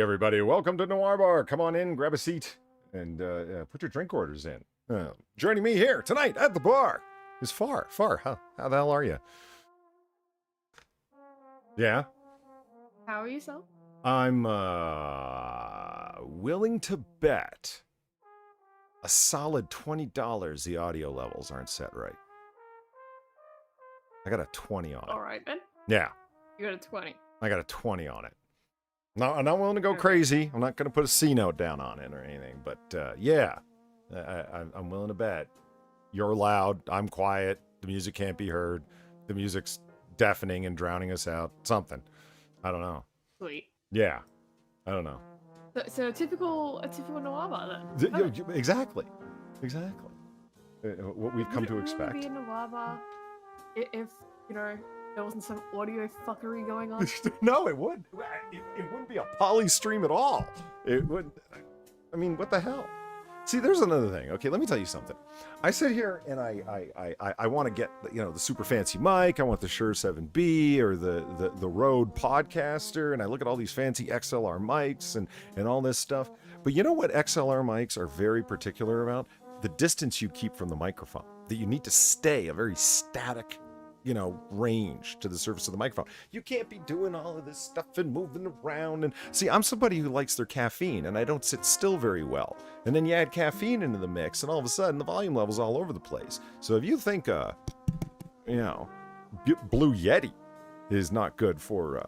Hey, everybody. Welcome to Noir Bar. Come on in, grab a seat, and put your drink orders in. Joining me here tonight at the bar is Far. How the hell are you? Yeah? How are you, so? I'm willing to bet a solid $20 the audio levels aren't set right. I got a 20 on it. All right, then. Yeah. You got a 20. I got a 20 on it. No, I'm not willing to go crazy. I'm not going to put a C note down on it or anything. But yeah, I'm willing to bet. You're loud. I'm quiet. The music can't be heard. The music's deafening and drowning us out. Something. I don't know. Sweet. Yeah. I don't know. So a typical Noir Bar, then. Exactly. What we've come to expect. Would it really be a Noir Bar if, you know, there wasn't some audio fuckery going on? No, it would. It wouldn't be a poly stream at all. It would. I mean, what the hell? See, there's another thing. Okay, let me tell you something. I sit here and I want to get, you know, the super fancy mic. I want the Shure 7B or the Rode Podcaster, and I look at all these fancy XLR mics and all this stuff. But you know what XLR mics are very particular about? The distance you keep from the microphone. That you need to stay a very static, you know, range to the surface of the microphone. You can't be doing all of this stuff and moving around. And see, I'm somebody who likes their caffeine, and I don't sit still very well. And then you add caffeine into the mix, and all of a sudden the volume level's all over the place. So if you think, you know, Blue Yeti is not good for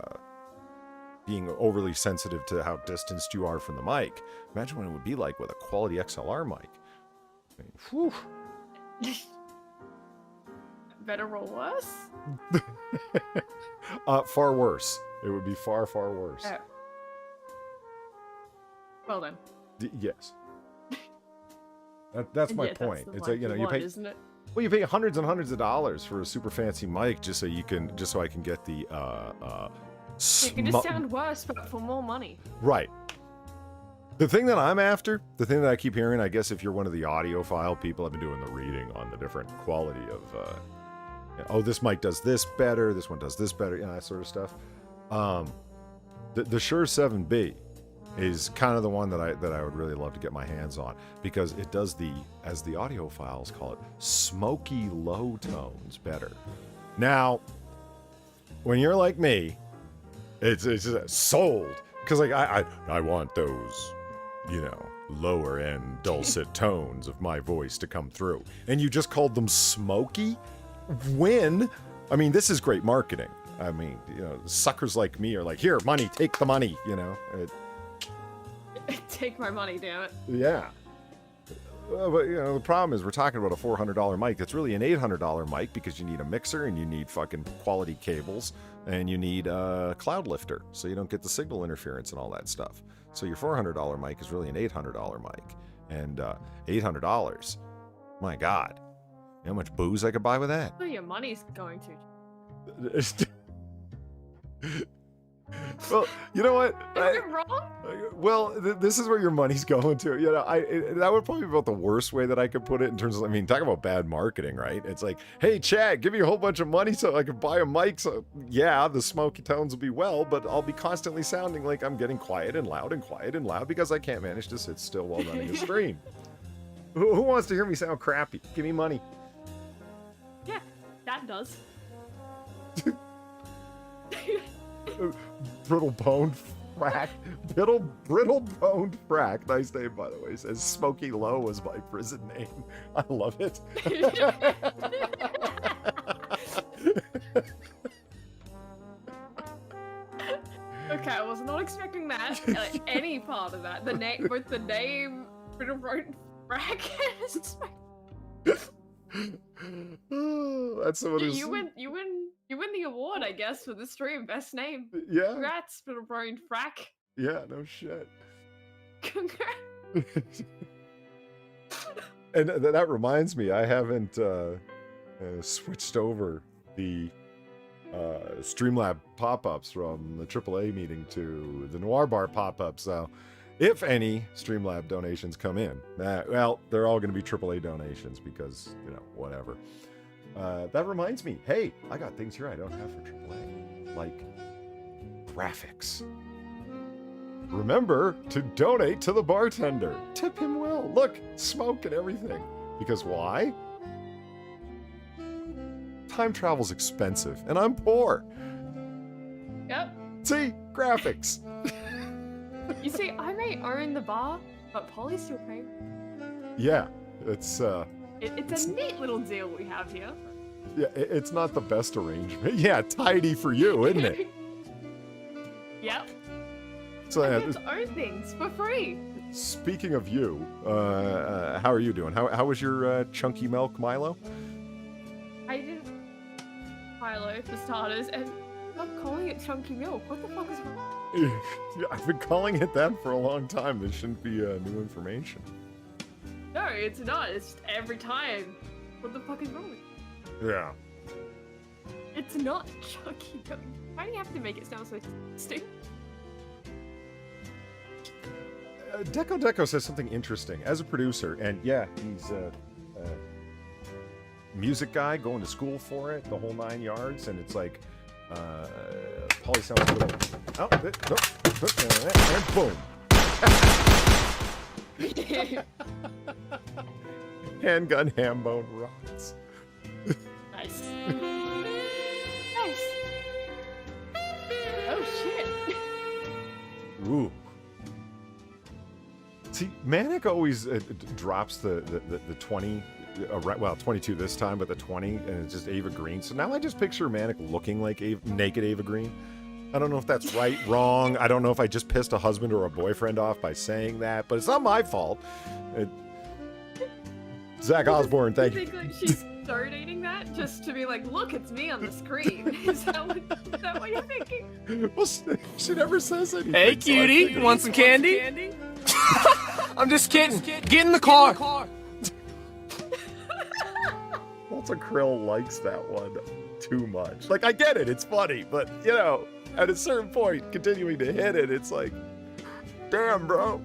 being overly sensitive to how distanced you are from the mic, imagine what it would be like with a quality XLR mic. I mean, whew. Better or worse? Far worse. It would be far, far worse. Oh. Well then. Yes. That's my point. That's it's like, you know, you pay, isn't it? well, you pay hundreds and hundreds of dollars for a super fancy mic just so I can get the You can just sound worse, but for more money. Right. The thing that I'm after, the thing that I keep hearing, I guess if you're one of the audiophile people, I've been doing the reading on the different quality of oh, this mic does this better, this one does this better, you know, that sort of stuff. The Shure 7B is kind of the one that I would really love to get my hands on, because it does the, as the audiophiles call it, smoky low tones better. Now, when you're like me, it's just sold, because like I want those, you know, lower end dulcet tones of my voice to come through, and you just called them smoky. When, I mean, this is great marketing. I mean, you know, suckers like me are like, here, money, take the money, you know. Take my money, damn it. Yeah. But, you know, the problem is we're talking about a $400 mic. It's really an $800 mic, because you need a mixer and you need fucking quality cables and you need a cloud lifter so you don't get the signal interference and all that stuff. So your $400 mic is really an $800 mic. And $800, my God. You know how much booze I could buy with that? Where your money's going to. Well, you know what? Am I wrong? Well, this is where your money's going to. You know, that would probably be about the worst way that I could put it in terms of, I mean, talk about bad marketing, right? It's like, hey, Chad, give me a whole bunch of money so I can buy a mic. So, yeah, the smoky tones will be well, but I'll be constantly sounding like I'm getting quiet and loud because I can't manage to sit still while running a stream. Who wants to hear me sound crappy? Give me money. Yeah, that does. Brittle-boned frack. Brittle-boned frack. Nice name, by the way. Says Smoky Low was my prison name. I love it. Okay, I was not expecting that. Like, any part of that. The name, both the name, Brittle-boned frack. That's someone who's... You win the award, I guess, for the stream. Best name. Yeah. Congrats, Brittle Brain Frack. Yeah, no shit. Congrats. And that reminds me, I haven't switched over the Streamlab pop-ups from the AAA meeting to the Noir Bar pop-ups. So if any Streamlab donations come in, well, they're all going to be AAA donations because, you know, whatever. That reminds me, hey, I got things here I don't have for AAA, like graphics. Remember to donate to the bartender. Tip him well. Look, smoke and everything. Because why? Time travel's expensive, and I'm poor. Yep. See? Graphics. You see, I may own the bar, but Polly's still paying. Yeah, it's It's a neat little deal we have here. yeah, it's not the best arrangement. Yeah, tidy for you, isn't it? Yep. So I yeah, get to own things for free. speaking of you, how are you doing? How was your chunky milk Milo? I did Milo for starters, and stop calling it chunky milk. What the fuck is wrong? Yeah, I've been calling it that for a long time. This shouldn't be new information. No, it's not. It's just every time. What the fuck is wrong with it? Yeah. It's not chunky milk. Why do you have to make it sound so distinct? Deco says something interesting. As a producer, and yeah, he's a music guy going to school for it, the whole 9 yards, and it's like, Polly sounds a little, oh, and boom. Handgun hambone rocks. Nice. Nice. Oh shit. Ooh. See, Manic always drops the 20, well, 22 this time, but the 20, and it's just Eva Green. So now I just picture Manic looking like naked Eva Green. I don't know if that's right, wrong. I don't know if I just pissed a husband or a boyfriend off by saying that, but it's not my fault. Zach Osborne, thank you. You think like she's donating that just to be like, look, it's me on the screen? Is that what you're thinking? Well, she never says anything. Hey, cutie, want some candy? I'm just kidding. Get in the car. Walter Krill likes that one too much. Like, I get it, it's funny, but, you know, at a certain point, continuing to hit it, it's like, damn, bro.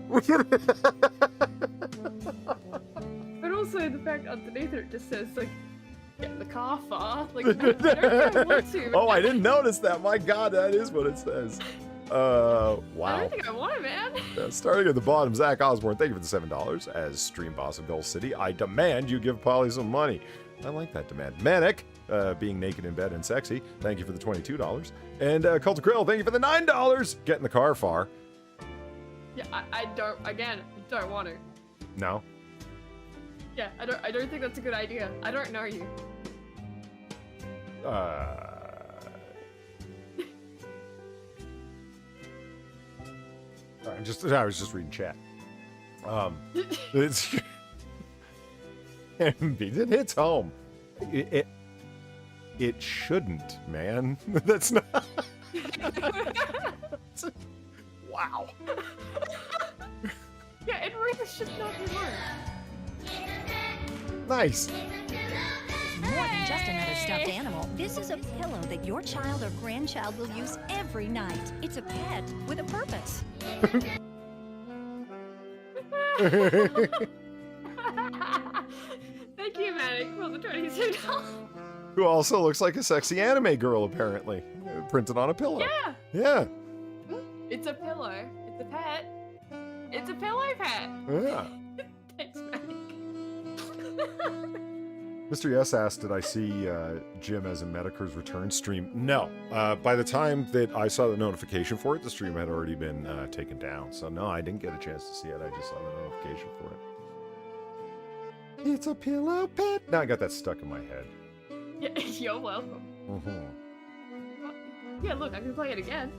But also the fact underneath it just says, like, get in the car far. Like, I don't think I want to. Oh, I didn't notice that. My God, that is what it says. Wow. I don't think I want it, man. Starting at the bottom, Zach Osborne, thank you for the $7. As stream boss of Gull City, I demand you give Polly some money. I like that demand. Manic, being naked in bed and sexy, thank you for the $22. And Cult of Krill, thank you for the $9. Get in the car far. Yeah, I don't want to. No? Yeah, I don't think that's a good idea. I don't know you. I was just reading chat. It's it hits home. It shouldn't, man. That's not. Wow. Yeah, it really should not be hard. Nice. More than just another stuffed animal. This is a pillow that your child or grandchild will use every night. It's a pet with a purpose. Thank you, Manic, for the $22. Who also looks like a sexy anime girl, apparently. Printed on a pillow. Yeah. Yeah. It's a pillow. It's a pet. It's a pillow pet. Yeah. Thanks, Manic. Mr. Yes asked, did I see Jim as a Medicare's Return stream? No. By the time that I saw the notification for it, the stream had already been taken down. So no, I didn't get a chance to see it. I just saw the notification for it. It's a pillow pet. Now I got that stuck in my head. Yeah, you're welcome. Mm-hmm. Yeah, look, I can play it again.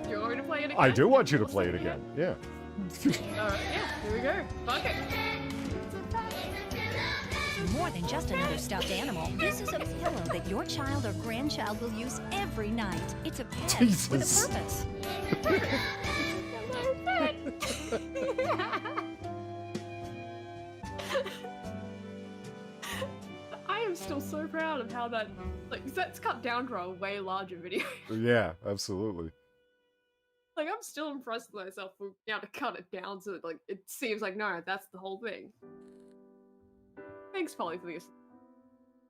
You're going to play it again? I do want you to play it again. Yeah. Alright, yeah, here we go. Fuck it. More than just another stuffed animal. This is a pillow that your child or grandchild will use every night. It's a pet with Jesus. a purpose. I am still so proud of how that, like, that's cut down to a way larger video. Yeah, absolutely. Like, I'm still impressed with myself for being able to cut it down so that, like, it seems like, no, that's the whole thing. Thanks, Polly, for this.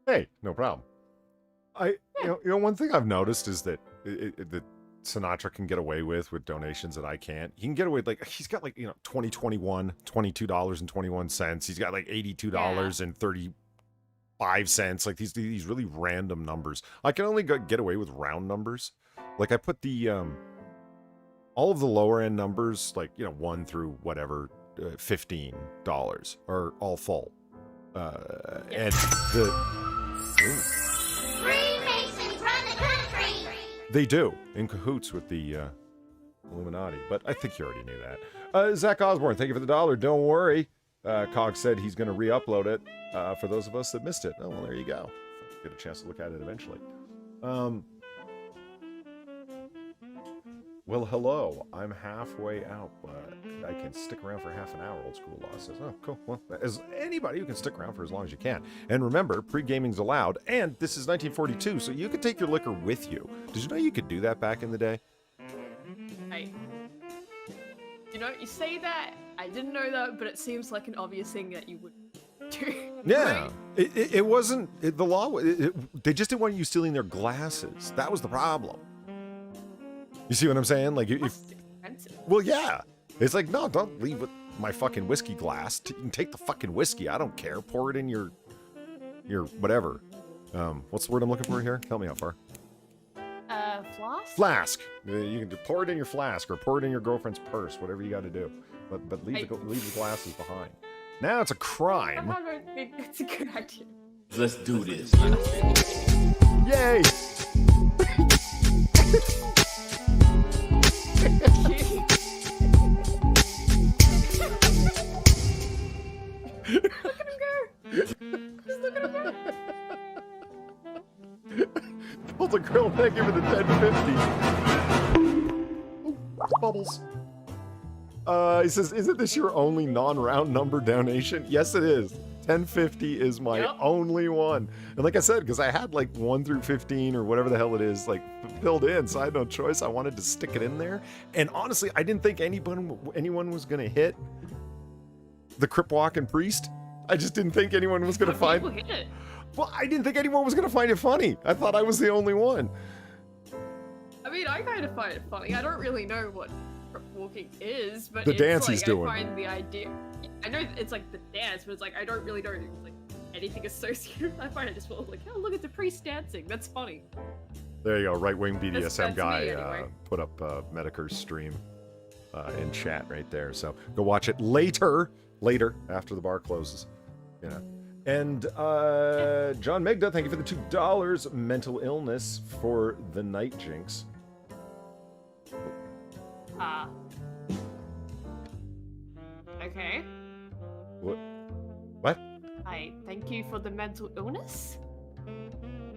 Hey, no problem. You know, one thing I've noticed is that Sinatra can get away with donations that I can't. He can get away with, like, he's got like, you know, 2021, $22.21. He's got like $82.35. Like these really random numbers. I can only get away with round numbers. Like I put the all of the lower end numbers, like, you know, 1 through whatever, $15 are all full. And the Freemasons run the country! they do, in cahoots with the Illuminati, but I think you already knew that. Zach Osborne, thank you for the $1. Don't worry. Cog said he's going to re-upload it for those of us that missed it. Oh, well, there you go. Get a chance to look at it eventually. Well, hello. I'm halfway out, but I can stick around for half an hour, Old School Law says. Oh, cool. Well, as anybody who can stick around for as long as you can. And remember, pre-gaming's allowed, and this is 1942, so you could take your liquor with you. Did you know you could do that back in the day? Hey. You know, you say that, I didn't know that, but it seems like an obvious thing that you would do. Yeah. Right? It wasn't, the law, they just didn't want you stealing their glasses. That was the problem. You see what I'm saying? Like, if, Expensive. well, yeah. It's like, no, don't leave with my fucking whiskey glass. You can take the fucking whiskey. I don't care. Pour it in your whatever. What's the word I'm looking for here? Help me out, Far. Flask? Flask. You can pour it in your flask or pour it in your girlfriend's purse, whatever you got to do. But leave the glasses behind. Now it's a crime. I don't think that's a good idea. Let's do this. Yay! Look at him go! Just look at him go! Hold the grill, thank you for the 1050. Ooh, bubbles. He says, isn't this your only non-round number donation? Yes, it is. 1050 is my only one. And like I said, because I had like 1 through 15 or whatever the hell it is, like filled in, so I had no choice. I wanted to stick it in there. And honestly, I didn't think anyone was going to hit the Crip Walking Priest. I just didn't think anyone was going to find People hit it. Well, I didn't think anyone was going to find it funny. I thought I was the only one. I mean, I kind of find it funny. I don't really know what walking is, but The it's dance like, he's doing. I find the idea. I know it's like the dance, but it's like I don't really know like anything associated. I find it just like, oh, look at the priest dancing. That's funny. There you go. Right-wing BDSM That's me, guy anyway. put up Medicare's stream in chat right there. So go watch it later after the bar closes. You know. And John Megda, thank you for the $2. Mental illness for the night jinx. Okay. What? I thank you for the mental illness.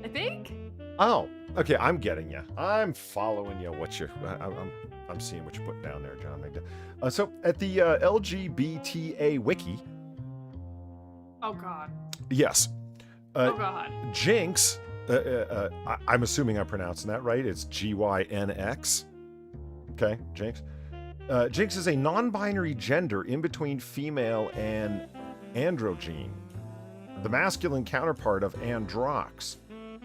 I think. Oh, okay. I'm getting you. I'm following you. I'm seeing what you're putting down there, John Megda. So at the LGBTA wiki. Oh God. Yes. Oh God. Jinx. I'm assuming I'm pronouncing that right. It's GYNX. Okay, Jinx. Jinx is a non-binary gender in between female and androgyne, the masculine counterpart of androx,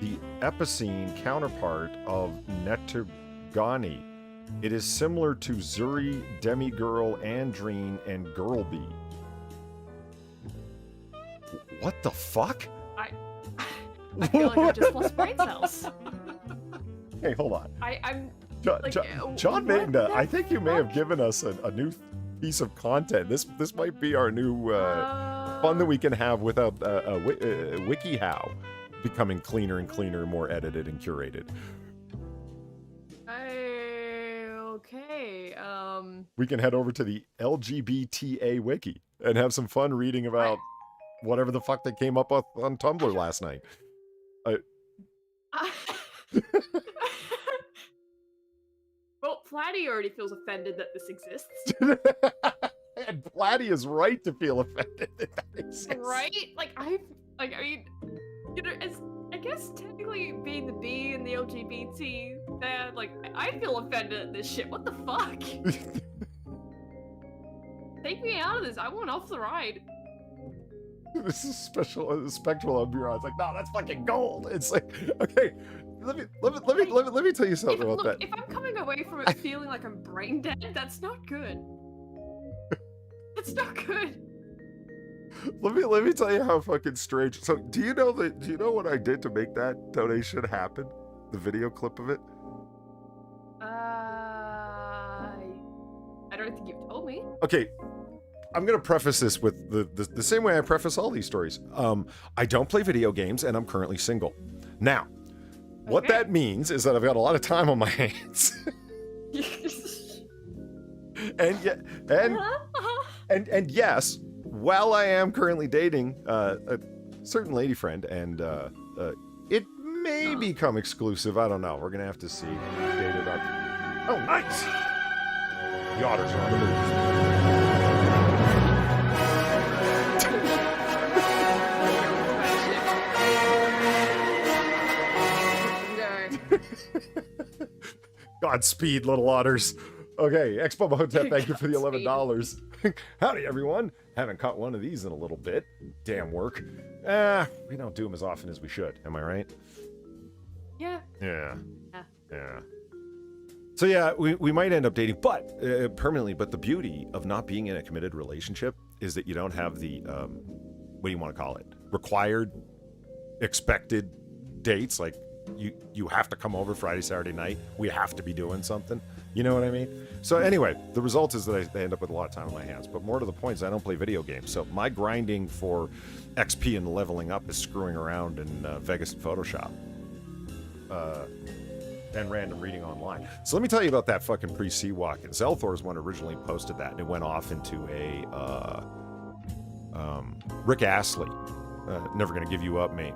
the epicene counterpart of netergani. It is similar to Zuri, demigirl, andrine, and girlbee. What the fuck? I feel like I just lost brain cells. Hey, hold on. I'm. John Like, John what Magna, the I think you may have fuck? given us a new piece of content. This might be our new fun that we can have without WikiHow becoming cleaner and cleaner, more edited and curated. Okay. We can head over to the LGBTA wiki and have some fun reading about whatever the fuck they came up with on Tumblr last night. Well, Flatty already feels offended that this exists, And Platty is right to feel offended that that exists. right? I mean, you know, as I guess technically being the B in the LGBT, that I feel offended at this shit. What the fuck? Take me out of this. I want off the ride. This is spectral ambiance. It's like, no, that's fucking gold. It's like, okay, let me tell you something about Look, that. if I'm coming away from it feeling like I'm brain dead, that's not good. That's not good. Let me tell you how fucking strange. So do you know what I did to make that donation happen? The video clip of it? I don't think you've told me. Okay, I'm gonna preface this with the same way I preface all these stories. I don't play video games and I'm currently single. Now, what Okay. that means is that I've got a lot of time on my hands. and yet, and yes, while I am currently dating a certain lady friend, and it may become exclusive. I don't know. We're gonna have to see. Dated up. Oh, nice. The otters are on the move. Godspeed, little otters. Okay, Expo Hotep, thank you for the $11. Howdy, everyone. Haven't caught one of these in a little bit. Damn work. We don't do them as often as we should. Am I right? Yeah. Yeah. So yeah, we might end up dating, but permanently. But the beauty of not being in a committed relationship is that you don't have the what do you want to call it? Required, expected dates. Like you have to come over Friday, Saturday night. We have to be doing something. You know what I mean? So anyway, the result is that I end up with a lot of time on my hands. But more to the point is I don't play video games. So my grinding for XP and leveling up is screwing around in Vegas and Photoshop. And random reading online. So let me tell you about that fucking pre-sea walk. And Zelthor's one originally posted that, and it went off into a Rick Astley, Never Gonna Give You Up meme.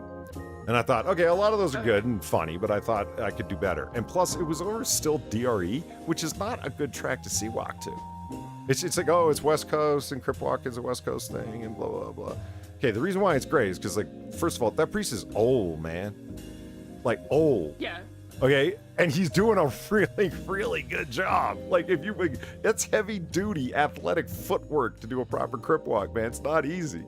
And I thought, okay, a lot of those are good and funny, but I thought I could do better. And plus, it was over still DRE, which is not a good track to sea walk to. It's like, oh, it's West Coast, and Crip Walk is a West Coast thing, and blah, blah, blah. Okay, the reason why it's great is because, like, first of all, that priest is old, man. Like, old. Yeah. Okay, and he's doing a really, really good job. Like, it's heavy duty athletic footwork to do a proper crip walk, man. It's not easy.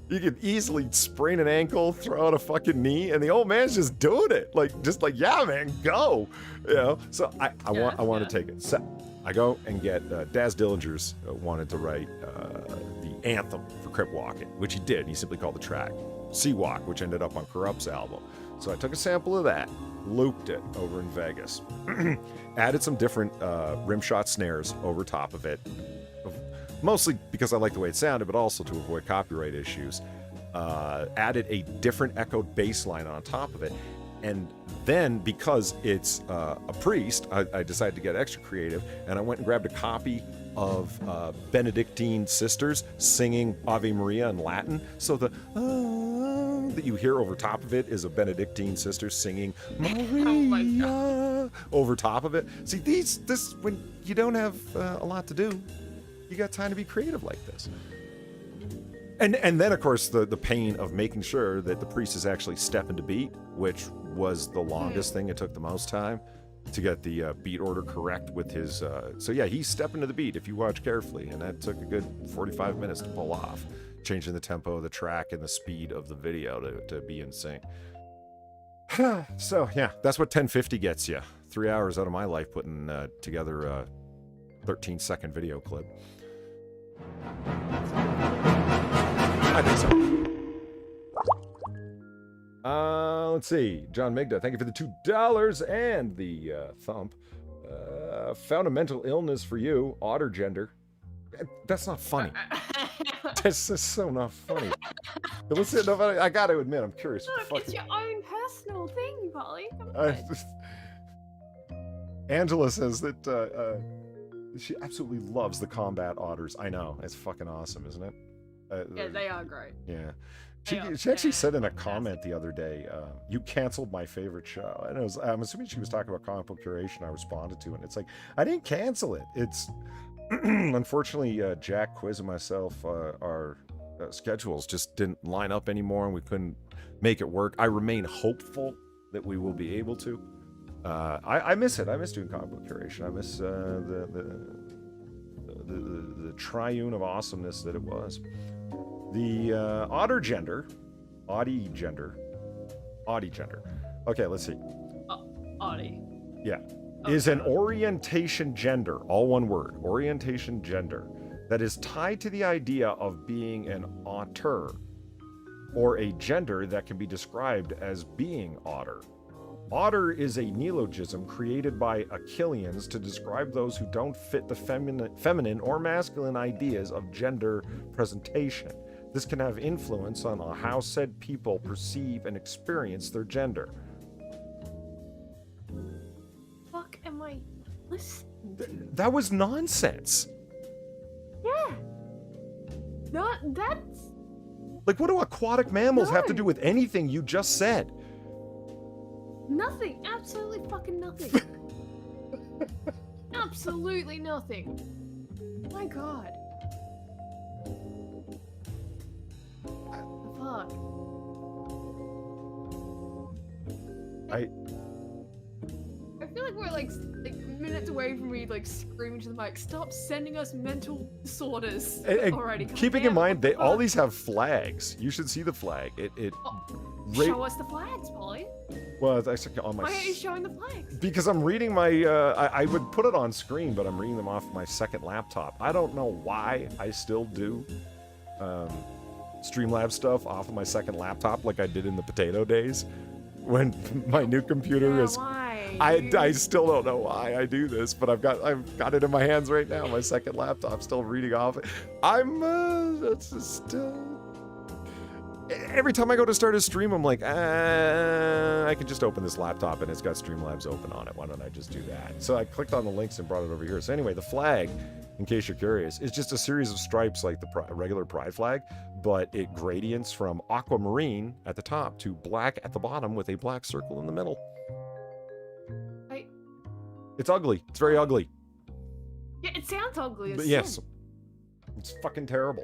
You can easily sprain an ankle, throw out a fucking knee, and the old man's just doing it. Like, yeah, man, go. You know. So I want to take it. So I go and get Daz Dillinger's wanted to write the anthem for crip walking, which he did. He simply called the track Sea Walk, which ended up on Corrupt's album. So I took a sample of that, looped it over in Vegas, added some different rim shot snares over top of it, mostly because I like the way it sounded, but also to avoid copyright issues. Added a different echoed bass line on top of it, and then because it's a priest, I decided to get extra creative, and I went and grabbed a copy of Benedictine sisters singing Ave Maria in Latin. So the that you hear over top of it is a Benedictine sister singing Maria over top of it. See, this when you don't have a lot to do, you got time to be creative like this. And then of course the pain of making sure that the priest is actually stepping to beat, which was the longest thing. It took the most time to get the beat order correct with his. So yeah, he's stepping to the beat if you watch carefully, and that took a good 45 minutes to pull off, changing the tempo of the track and the speed of the video to be in sync. So yeah, that's what 1050 gets you. 3 hours out of my life putting together a 13-second video clip. I think so. Let's see. John Migda, thank you for the $2 and the thump. Found a mental illness for you, otter gender. That's not funny. That's just so not funny. Listen, no, I gotta admit, I'm curious. Look, it's your own personal thing, Polly. Come I on. Angela says that she absolutely loves the combat otters. I know. It's fucking awesome, isn't it? Yeah, they are great. Yeah. They are She actually said in a fantastic. comment the other day, you canceled my favorite show. And I'm assuming she was talking about comic book curation. I responded to it. And it's like, I didn't cancel it. It's unfortunately, Jack, Quiz, and myself, our schedules just didn't line up anymore, and we couldn't make it work. I remain hopeful that we will be able to. I miss it. I miss doing comic book curation. I miss the triune of awesomeness that it was. The Audi gender. Okay, let's see. Audie. Yeah. Oh, Is an God. orientation gender, all one word, orientation gender, that is tied to the idea of being an auteur, or a gender that can be described as being otter. Otter is a neologism created by Achilleans to describe those who don't fit the feminine or masculine ideas of gender presentation. This can have influence on how said people perceive and experience their gender. Fuck am I listening to? That was nonsense. Yeah. That's Like, what do aquatic mammals have to No. do with anything you just said? nothing. Absolutely fucking nothing. Absolutely nothing. My God. Fuck. I feel like we're like minutes away from me like screaming to the mic, stop sending us mental disorders And already. keeping in mind, all these have flags. You should see the flag. Show us the flags, Polly. Well, it's actually on my. Why aren't you showing the flags? Because I'm reading my. I would put it on screen, but I'm reading them off my second laptop. I don't know why I still do Streamlabs stuff off of my second laptop, like I did in the potato days, when my new computer is. Why? I still don't know why I do this, but I've got it in my hands right now. My second laptop, still reading off it. That's just every time I go to start a stream, I'm like, I can just open this laptop and it's got Streamlabs open on it. Why don't I just do that? So I clicked on the links and brought it over here. So anyway, the flag, in case you're curious, is just a series of stripes like the regular pride flag, but it gradients from aquamarine at the top to black at the bottom with a black circle in the middle. It's ugly. It's very ugly. Yeah, it sounds ugly as But sin. yes, it's fucking terrible.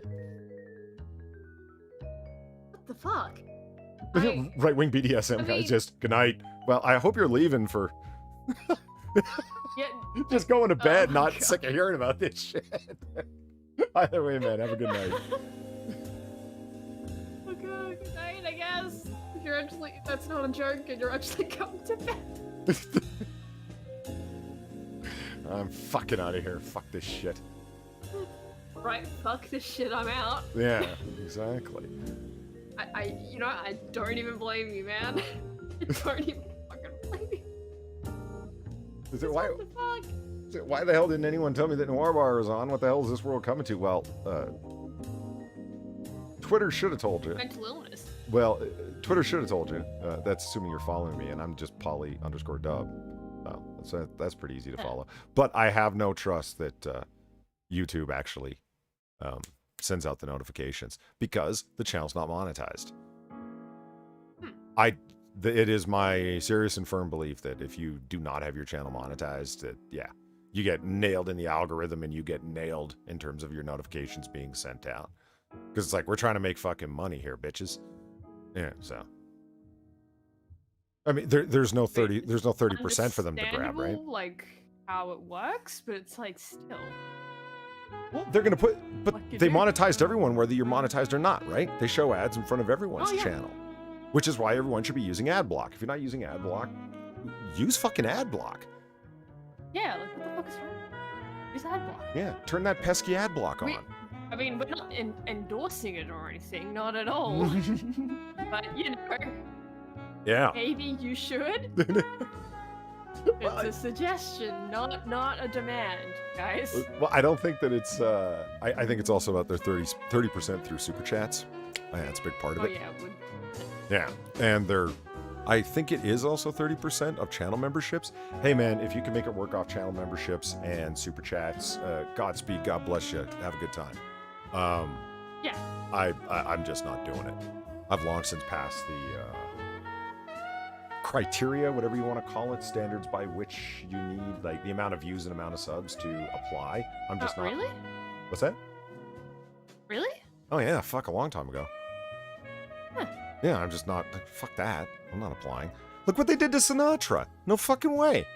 What the fuck? Right-wing BDSM guys, mean- just good night. Well, I hope you're leaving for Yeah. just going to bed, my not God. sick of hearing about this shit. Either way, man, have a good night. Okay, good night, I guess. If you're actually, that's not a joke, and you're actually coming to bed. I'm fucking out of here. Fuck this shit. Right, fuck this shit, I'm out. Yeah, exactly. I don't even blame you, man. I don't even fucking blame you. Is it why? What the fuck? Why the hell didn't anyone tell me that Noir Bar was on? What the hell is this world coming to? Well, Twitter should have told you. Mental illness. Well, Twitter should have told you. That's assuming you're following me, and I'm just Polly_dub. Well, that's pretty easy to follow. But I have no trust that YouTube actually sends out the notifications because the channel's not monetized. It is my serious and firm belief that if you do not have your channel monetized, that you get nailed in the algorithm and you get nailed in terms of your notifications being sent out. Because it's like, we're trying to make fucking money here, bitches. Yeah, so. I mean, there's no 30% for them to grab, right? Understandable, like how it works, but it's like still. Well, they're gonna put, but What you they do. monetized everyone, whether you're monetized or not, right? They show ads in front of everyone's Oh, yeah. channel, which is why everyone should be using ad block. If you're not using ad block, use fucking ad block. Yeah, like what the fuck is wrong? Use ad block. Yeah, turn that pesky ad block on. I mean, we're not endorsing it or anything, not at all. But you know, Yeah. maybe you should. Well, It's a suggestion, not a demand, guys. Well, I don't think that it's. I think it's also about their 30% through super chats. That's a big part of Oh it. yeah, it would. Yeah, and I think it is also 30% of channel memberships. Hey man, if you can make it work off channel memberships and super chats, Godspeed, God bless you. Have a good time. Yeah. I'm just not doing it. I've long since passed the criteria, whatever you want to call it, standards by which you need, like the amount of views and amount of subs to apply. I'm just not. Really? What's that? Really? Oh yeah, fuck, a long time ago. Huh. Yeah, I'm just not. Fuck that. I'm not applying. Look what they did to Sinatra. No fucking way.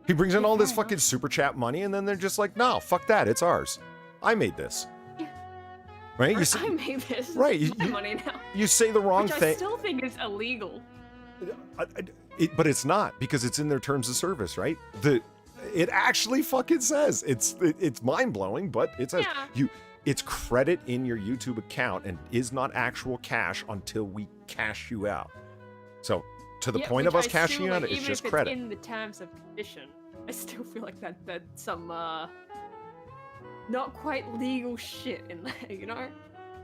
He brings in all this fucking super chat money, and then they're just like, no, fuck that. It's ours. I made this. Yeah. Right? Or You say, I made this. right, It's my money now. you say the wrong Which I thing. still think is illegal. But it's not, because it's in their terms of service, right? It actually fucking says it's mind-blowing, but it says it's credit in your YouTube account and is not actual cash until we cash you out. So to the point of us cashing you out, it's just credit. Even if it's in the terms of condition, I still feel like that's some not quite legal shit in there, you know?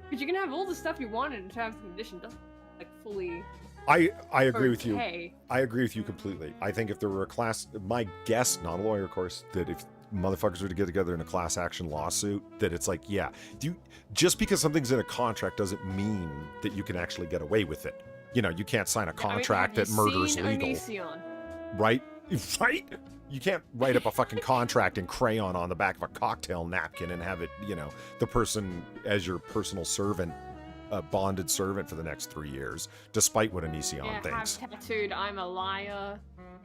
Because you can have all the stuff you want in terms and condition, doesn't like fully. I agree with you. I agree with you completely. I think if there were a class, my guess, not a lawyer, of course, that if motherfuckers were to get together in a class action lawsuit, that it's like, yeah, just because something's in a contract doesn't mean that you can actually get away with it. You know, you can't sign a contract that murder's legal. Right? Right? You can't write up a fucking contract in crayon on the back of a cocktail napkin and have it, you know, the person as your personal servant, a bonded servant for the next 3 years, despite what Onision thinks. Have tattooed, I'm a liar.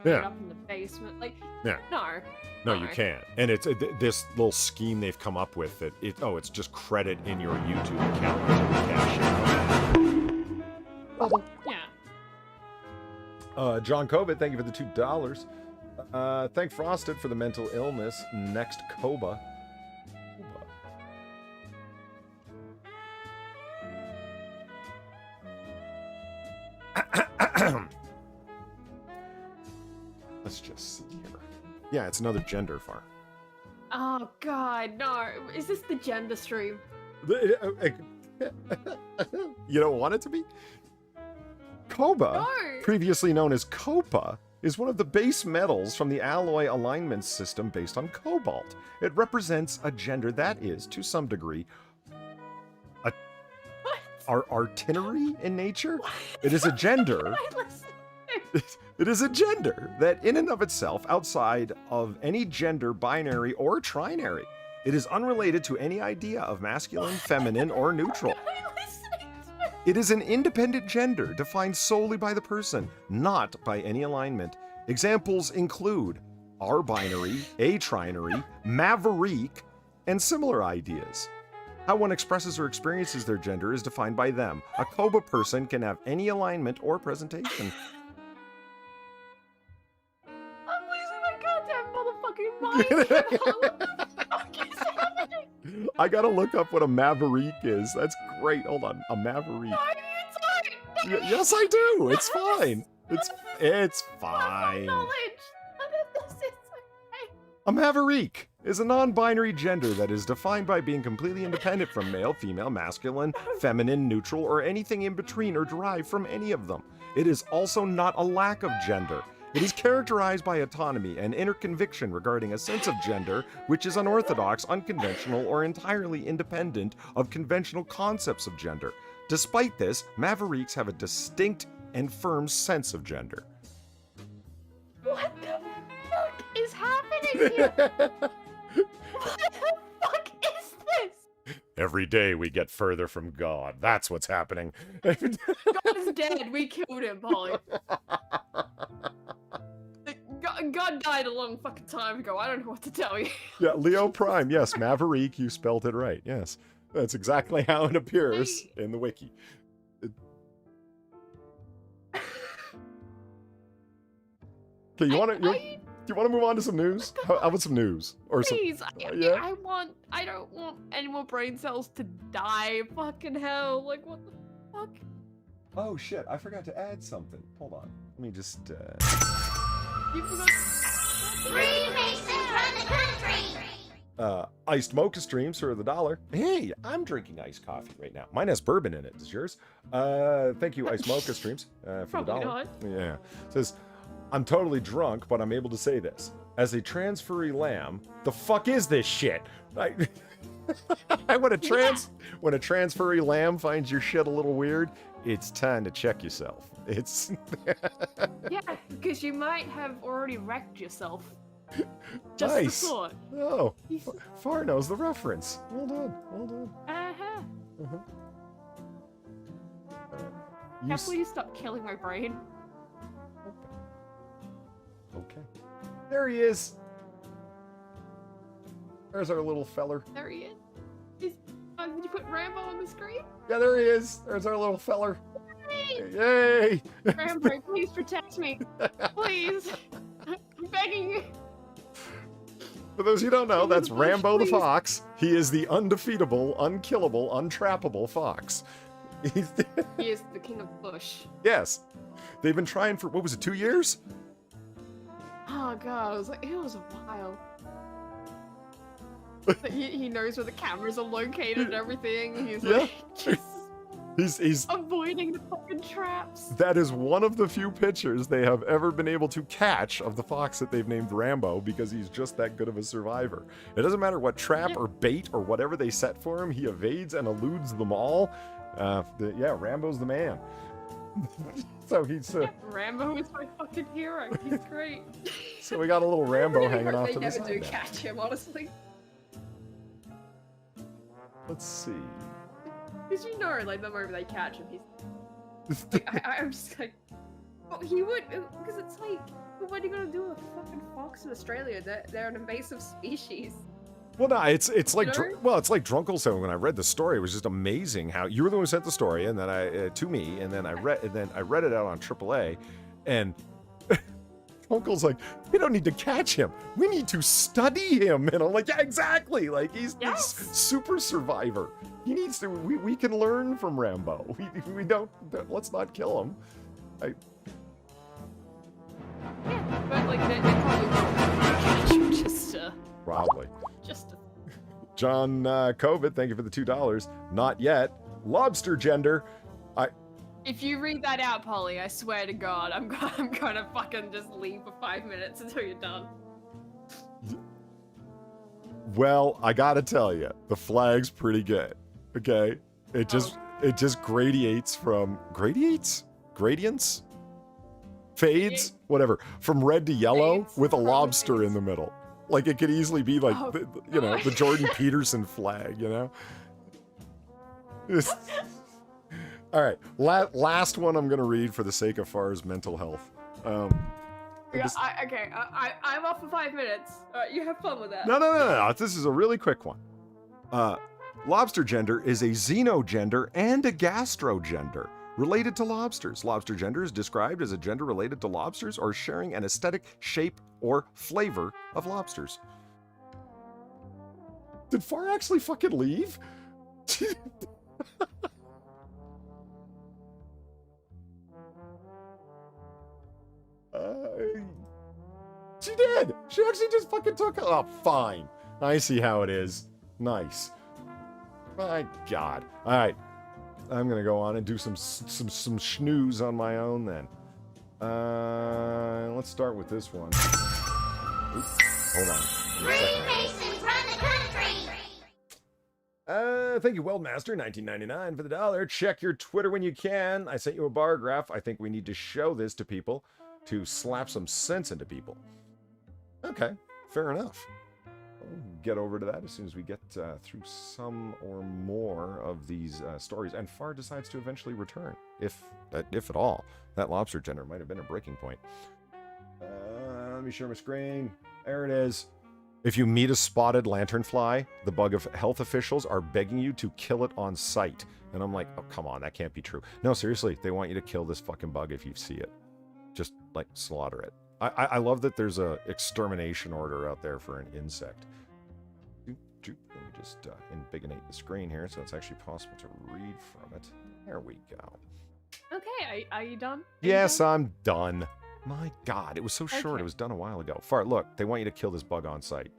Yeah. Up in the basement. Like, yeah. No, you can't. And it's this little scheme they've come up with that it's just credit in your YouTube account. Yeah. John Covet, thank you for the $2. Thank Frosted for the mental illness. Next, Koba. Let's just see here. Yeah, it's another gender farm. Oh god, no. Is this the gender stream? You don't want it to be? Koba, previously known as Copa, is one of the base metals from the alloy alignment system based on cobalt. It represents a gender that is, to some degree, artinery in nature. It is a gender. It is a gender that, in and of itself, outside of any gender, binary, or trinary, it is unrelated to any idea of masculine, feminine, or neutral. It is an independent gender defined solely by the person, not by any alignment. Examples include R-binary, A-trinary, maverick, and similar ideas. How one expresses or experiences their gender is defined by them. A Koba person can have any alignment or presentation. I'm losing my goddamn motherfucking mind. What the fuck is happening? I gotta look up what a maverick is. That's great. Hold on. A maverick. Yes, I do. It's fine. It's fine. A maverick is a non-binary gender that is defined by being completely independent from male, female, masculine, feminine, neutral, or anything in between or derived from any of them. It is also not a lack of gender. It is characterized by autonomy and inner conviction regarding a sense of gender which is unorthodox, unconventional, or entirely independent of conventional concepts of gender. Despite this, mavericks have a distinct and firm sense of gender. What the fuck is happening here? What the fuck is this? Every day we get further from God. That's what's happening. God is dead. We killed him, Polly. God died a long fucking time ago. I don't know what to tell you. Yeah, Leo Prime. Yes, Maverick. You spelled it right. Yes, that's exactly how it appears in the wiki. Okay, you want to? Do you want to move on to some news? How about some news? Or please, yeah. I don't want any more brain cells to die. Fucking hell! Like what the fuck? Oh shit! I forgot to add something. Hold on. Let me just. You forgot. Freemasons run the country. Iced mocha streams for the $1. Hey, I'm drinking iced coffee right now. Mine has bourbon in it. Is yours? Thank you, iced mocha streams for the $1. Not. Yeah. It says, I'm totally drunk, but I'm able to say this. As a trans-furry lamb, the fuck is this shit? When a trans-furry lamb finds your shit a little weird, it's time to check yourself. It's yeah, because you might have already wrecked yourself. Just nice. the thought. Oh, Far knows the reference. Well done. Well done. Uh-huh. Now please stop killing my brain. Okay. There he is. There's our little feller. There he is. Did you put Rambo on the screen? Yeah, there he is. There's our little feller. Yay! Rambo, please protect me. Please. I'm begging you. For those who don't know, In the that's bush, Rambo the please. fox. He is the undefeatable, unkillable, untrappable fox. He's He is the king of bush. yes. They've been trying for, what was it, 2 years? Oh god, it was a while. Like, he knows where the cameras are located and everything. He's Yeah. like just He's avoiding the fucking traps. that is one of the few pictures they have ever been able to catch of the fox that they've named Rambo because he's just that good of a survivor. It doesn't matter what trap Yeah. or bait or whatever they set for him, he evades and eludes them all. Yeah, Rambo's the man. So he's Rambo is my fucking hero. He's great. so we got a little Rambo Really hanging hope off they to the never side. do now. catch him, honestly. Let's see. Because you know, like the moment they catch him, he's like, I'm just like, well, he would, because it's like, what are you gonna do with a fucking fox in Australia? They're an invasive species. Well, no, it's like You know? well, it's like Drunkle said when I read the story. It was just amazing how you were the one who sent the story, and then I to me, and then I read it out on AAA, and Drunkle's like, we don't need to catch him. We need to study him, and I'm like, yeah, exactly. Like he's Yes. this super survivor. He needs to. We can learn from Rambo. We don't. Let's not kill him. Yeah, but like they probably won't catch him Probably. just to John COVID, thank you for the $2. Not yet. Lobster gender. If you read that out, Polly, I swear to God, I'm gonna fucking just leave for 5 minutes until you're done. Well, I gotta tell you, the flag's pretty good. Okay, it just gradiates from gradients, fades, whatever, from red to yellow Fades, with a probably lobster in fades. the middle. Like it could easily be like Oh, the Jordan Peterson flag. This- All right, last one I'm gonna read for the sake of Far's mental health. Yeah, this- I'm off for 5 minutes. You have fun with that. No. This is a really quick one. Lobster gender is a xenogender and a gastrogender related to lobsters. Lobster gender is described as a gender related to lobsters or sharing an aesthetic, shape, or flavor of lobsters. Did Far actually fucking leave? She did. She actually just fucking took. Oh, fine. I see how it is. Nice. My God. All right. I'm gonna go on and do some snooze on my own then. Let's start with this one. Oops, hold on. Three Masons run the country. Thank you, Weldmaster, $19.99 for the dollar. Check your Twitter when you can. I sent you a bar graph. I think we need to show this to people to slap some sense into people. Okay, fair enough. We'll get over to that as soon as we get through some or more of these stories. And Far decides to eventually return, if at all. That lobster gender might have been a breaking point. Let me share my screen. There it is. If you meet a spotted lanternfly, the bug of health officials are begging you to kill it on sight. And I'm like, oh, come on, that can't be true. No, seriously, they want you to kill this fucking bug if you see it. Just, like, slaughter it. I love that there's a extermination order out there for an insect. Let me just embiggenate the screen here so it's actually possible to read from it. There we go. Okay, are you done? Yes, I'm done. My God, it was so short. Okay. It was done a while ago. Far, look, they want you to kill this bug on sight.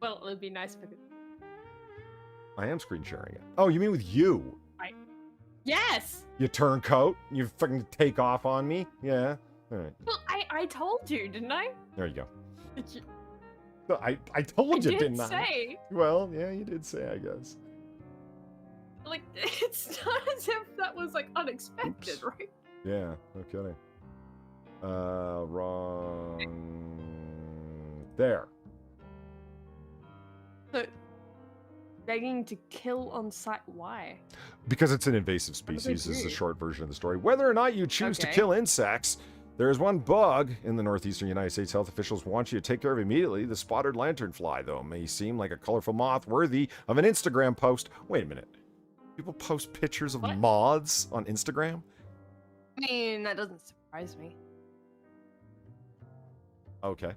Well, it would be nice if it... I am screen sharing it. Oh, you mean with you? Yes! You turncoat? You fucking take off on me? Yeah. All right. Well, I told you, didn't I? There you go. Did you No, I told you, did didn't I? say. Well, yeah, you did say, I guess. Like, it's not as if that was, like, unexpected, Oops. right? Yeah, no kidding. Wrong. There. So, begging to kill on sight, why? Because it's an invasive What do they species, is the do? short version of the story. Whether or not you choose to Okay. kill insects, there is one bug in the northeastern United States health officials want you to take care of immediately. The spotted lanternfly, though, may seem like a colorful moth worthy of an Instagram post. Wait a minute. People post pictures of What? moths on Instagram? I mean, that doesn't surprise me. Okay.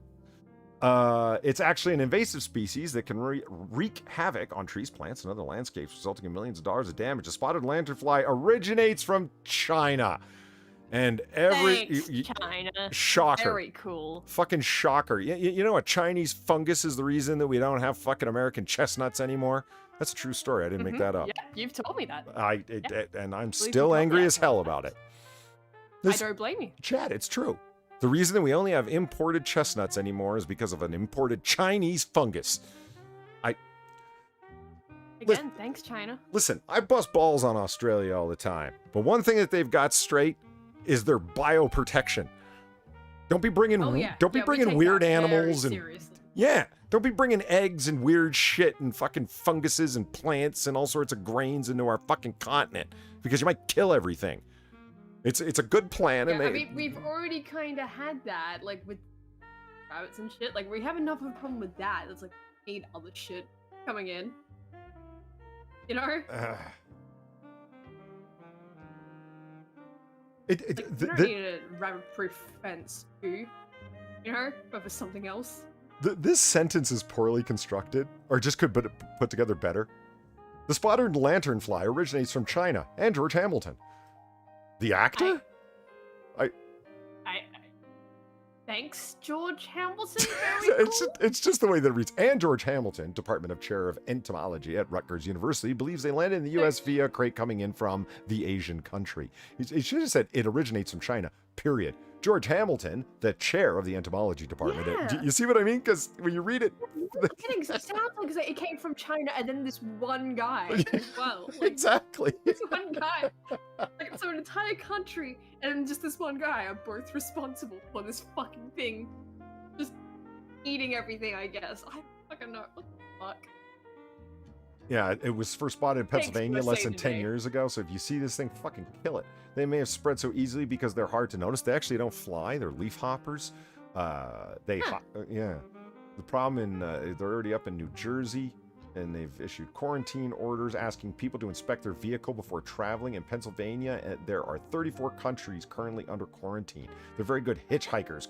It's actually an invasive species that can wreak havoc on trees, plants, and other landscapes, resulting in millions of dollars of damage. The spotted lanternfly originates from China. And Thanks, China. shocker. Very cool. Fucking shocker. You know, a Chinese fungus is the reason that we don't have fucking American chestnuts anymore? That's a true story. I didn't make that up. Yeah, you've told me that. And I'm Believe still you angry told as me. hell about it. I don't blame you. Chad, it's true. The reason that we only have imported chestnuts anymore is because of an imported Chinese fungus. Again, thanks, China. Listen, I bust balls on Australia all the time, but one thing that they've got straight is their bioprotection. Don't be bringing bringing weird animals and seriously. yeah, don't be bringing eggs and weird shit and fucking funguses and plants and all sorts of grains into our fucking continent because you might kill everything. It's a good plan, and I mean, we've already kind of had that, like with rabbits and shit. Like we have enough of a problem with that. That's like need other shit coming in. You know. We don't need a rabbit-proof fence, too. You know, but for something else. This sentence is poorly constructed, or just could put together better. The spotted lanternfly originates from China and George Hamilton. The actor? Thanks, George Hamilton. It's just the way that it reads. And George Hamilton, Department of Chair of Entomology at Rutgers University, believes they landed in the U.S. via a crate coming in from the Asian country. He should have said it originates from China, period. George Hamilton, the chair of the entomology department. Yeah. You see what I mean? Because when you read it... It sounds like it came from China and then this one guy as well. Like, exactly. This one guy. Like, so an entire country and just this one guy are both responsible for this fucking thing. Just eating everything, I guess. I don't fucking know. What the fuck? Yeah, it was first spotted in Pennsylvania less than 10 years ago, so if you see this thing, fucking kill it. They may have spread so easily because they're hard to notice. They actually don't fly. They're leaf hoppers. Yeah. The problem they're already up in New Jersey, and they've issued quarantine orders asking people to inspect their vehicle before traveling. In Pennsylvania, there are 34 countries currently under quarantine. They're very good hitchhikers,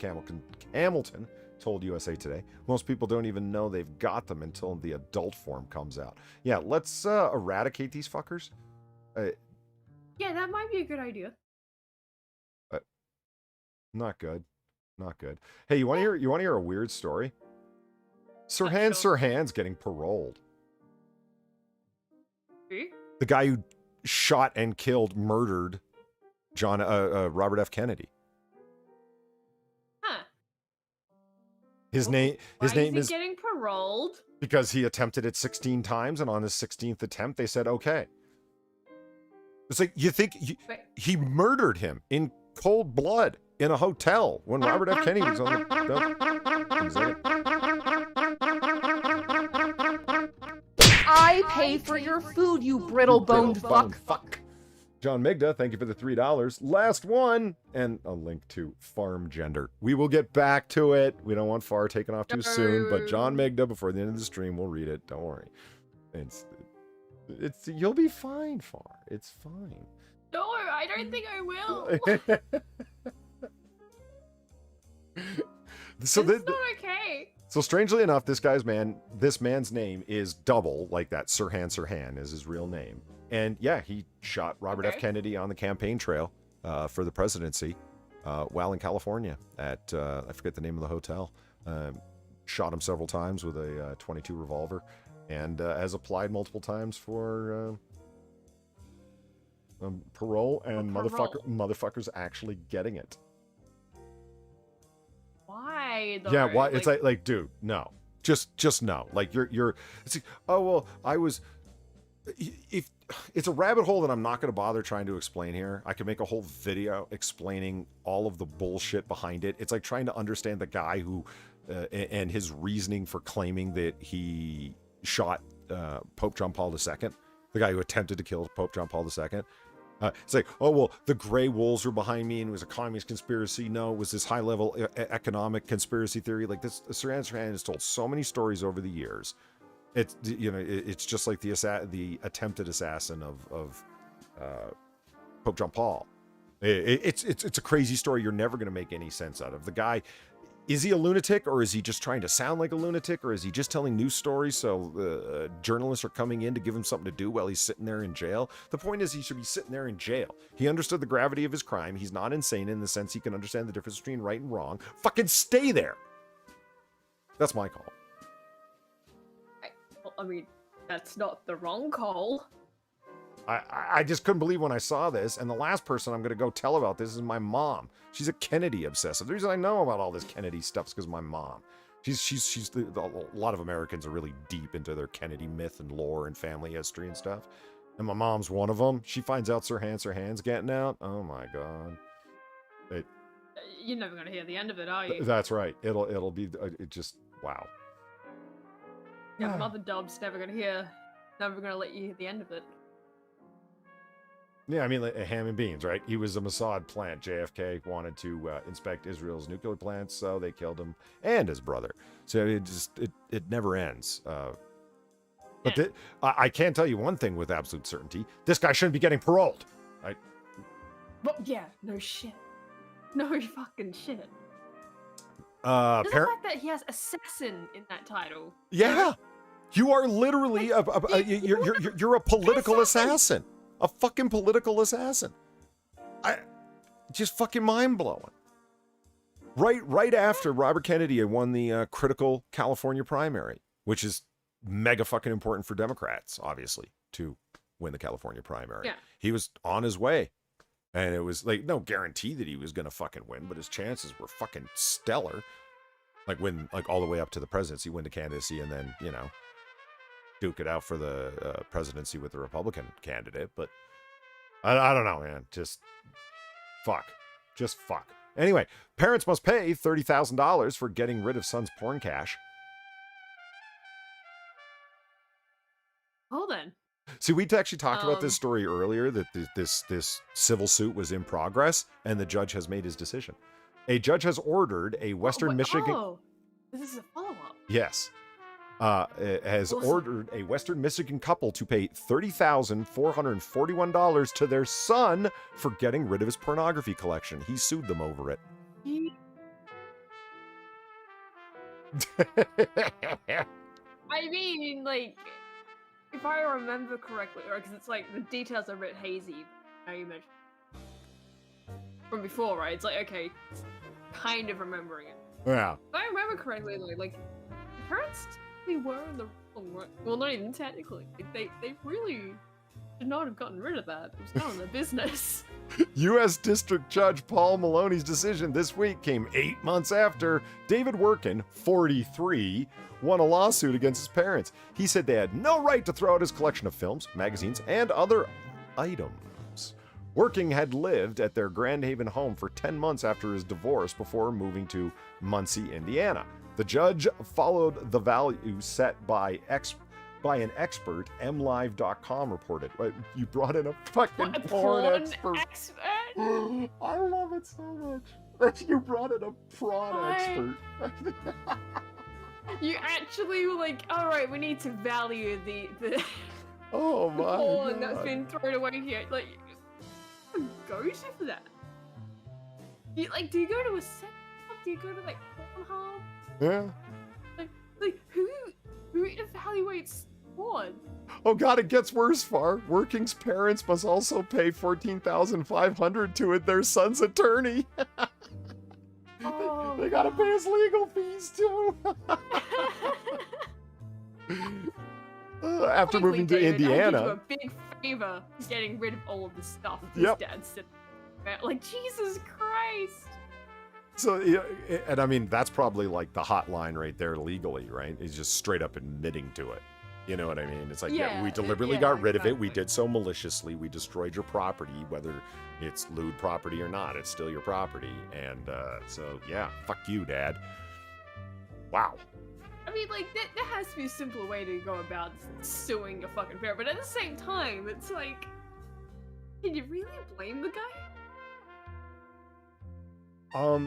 Hamilton told USA Today. Most people don't even know they've got them until the adult form comes out. Yeah, let's eradicate these fuckers. Yeah, that might be a good idea. Not good. Not good. Hey, you want to hear a weird story? Sirhan's getting paroled. Who? The guy who shot and murdered Robert F. Kennedy. Huh. His name is getting paroled because he attempted it 16 times, and on his 16th attempt, they said okay. It's like you think he murdered him in cold blood in a hotel when Robert F. Kennedy was on the. I pay for your food, you brittle-boned fuck. John Migda, thank you for the $3. Last one, and a link to Farm Gender. We will get back to it. We don't want Far taken off too soon, but John Migda, before the end of the stream, we'll read it. Don't worry. It's you'll be fine, Far. It's fine. No, I don't think I will. So it's not okay. So strangely enough, this man's name is double, like that. Sirhan is his real name. And yeah, he shot Robert F. Kennedy on the campaign trail for the presidency while in California at, I forget the name of the hotel. Shot him several times with a .22 revolver and has applied multiple times for parole, and motherfuckers actually getting it. Why though? Yeah, why? It's like, dude, no. Just no. Like you're it's like, oh well, I was if it's a rabbit hole that I'm not going to bother trying to explain here. I could make a whole video explaining all of the bullshit behind it. It's like trying to understand the guy who and his reasoning for claiming that he shot Pope John Paul II, the guy who attempted to kill Pope John Paul II. It's like, oh, well, the gray wolves were behind me and it was a communist conspiracy. No, it was this high-level economic conspiracy theory. Like this, Sirhan has told so many stories over the years. It's, you know, it's just like the attempted assassin of Pope John Paul. It's a crazy story you're never going to make any sense out of. The guy, is he a lunatic, or is he just trying to sound like a lunatic, or is he just telling news stories so journalists are coming in to give him something to do while he's sitting there in jail? The point is he should be sitting there in jail. He understood the gravity of his crime. He's not insane in the sense he can understand the difference between right and wrong. Fucking stay there. That's my call. I mean, that's not the wrong call. I just couldn't believe when I saw this, and the last person I'm going to go tell about this is my mom. She's a Kennedy obsessive. The reason I know about all this Kennedy stuff is because my mom. A lot of Americans are really deep into their Kennedy myth and lore and family history and stuff. And my mom's one of them. She finds out Sirhan's getting out. Oh my God. You're never gonna hear the end of it, are you? That's right. It'll be wow. Yeah, Mother Dub's never gonna let you hear the end of it. Yeah, I mean, like, ham and beans, right? He was a Mossad plant. JFK wanted to inspect Israel's nuclear plants, so they killed him and his brother. So it never ends. But I can tell you one thing with absolute certainty: this guy shouldn't be getting paroled. Right? Well, yeah, no shit. No fucking shit. The fact that he has assassin in that title. Yeah, you are literally you're a political assassin. A fucking political assassin. Just fucking mind blowing. Right after Robert Kennedy had won the critical California primary, which is mega fucking important for Democrats, obviously, to win the California primary. Yeah. He was on his way, and it was like no guarantee that he was gonna fucking win, but his chances were fucking stellar. Like all the way up to the presidency, win the candidacy, and then duke it out for the presidency with the Republican candidate. But I don't know, man. Just fuck. Anyway, parents must pay $30,000 for getting rid of son's porn cache. Hold on. See, we actually talked about this story earlier, that this civil suit was in progress, and the judge has made his decision. A judge has ordered a Western Michigan... Oh, this is a follow-up. Yes. Has ordered a Western Michigan couple to pay $30,441 to their son for getting rid of his pornography collection. He sued them over it. I mean, like, if I remember correctly, or because it's like the details are a bit hazy, now you mentioned from before, right? It's like, okay, kind of remembering it. Yeah. If I remember correctly, like parents, they were in the wrong, right? Well, not even technically. They really should not have gotten rid of that. It was none of their business. U.S. District Judge Paul Maloney's decision this week came 8 months after David Workin, 43, won a lawsuit against his parents. He said they had no right to throw out his collection of films, magazines, and other items. Working had lived at their Grand Haven home for 10 months after his divorce before moving to Muncie, Indiana. The judge followed the value set by an expert, MLive.com reported. You brought in a fucking porn expert. I love it so much. You brought in a prawn expert. You actually were like, all right, we need to value the oh my porn God. that's been thrown away here. Like, go to for that. Do you go to a sex club? Do you go to like Pornhub? Yeah. Like who evaluates porn? Oh God, it gets worse, Far. Working's parents must also pay $14,500 to their son's attorney. They gotta pay his legal fees too. After moving to Indiana. I did you a big favor getting rid of all of the stuff his dad said. Like, Jesus Christ. So, and I mean, that's probably like the hotline right there legally, right? He's just straight up admitting to it. You know what I mean? It's like, we deliberately got rid of it. We did so maliciously. We destroyed your property, whether it's lewd property or not. It's still your property. And so, yeah, fuck you, Dad. Wow. I mean, like, there has to be a simpler way to go about suing a fucking parent. But at the same time, it's like, can you really blame the guy? I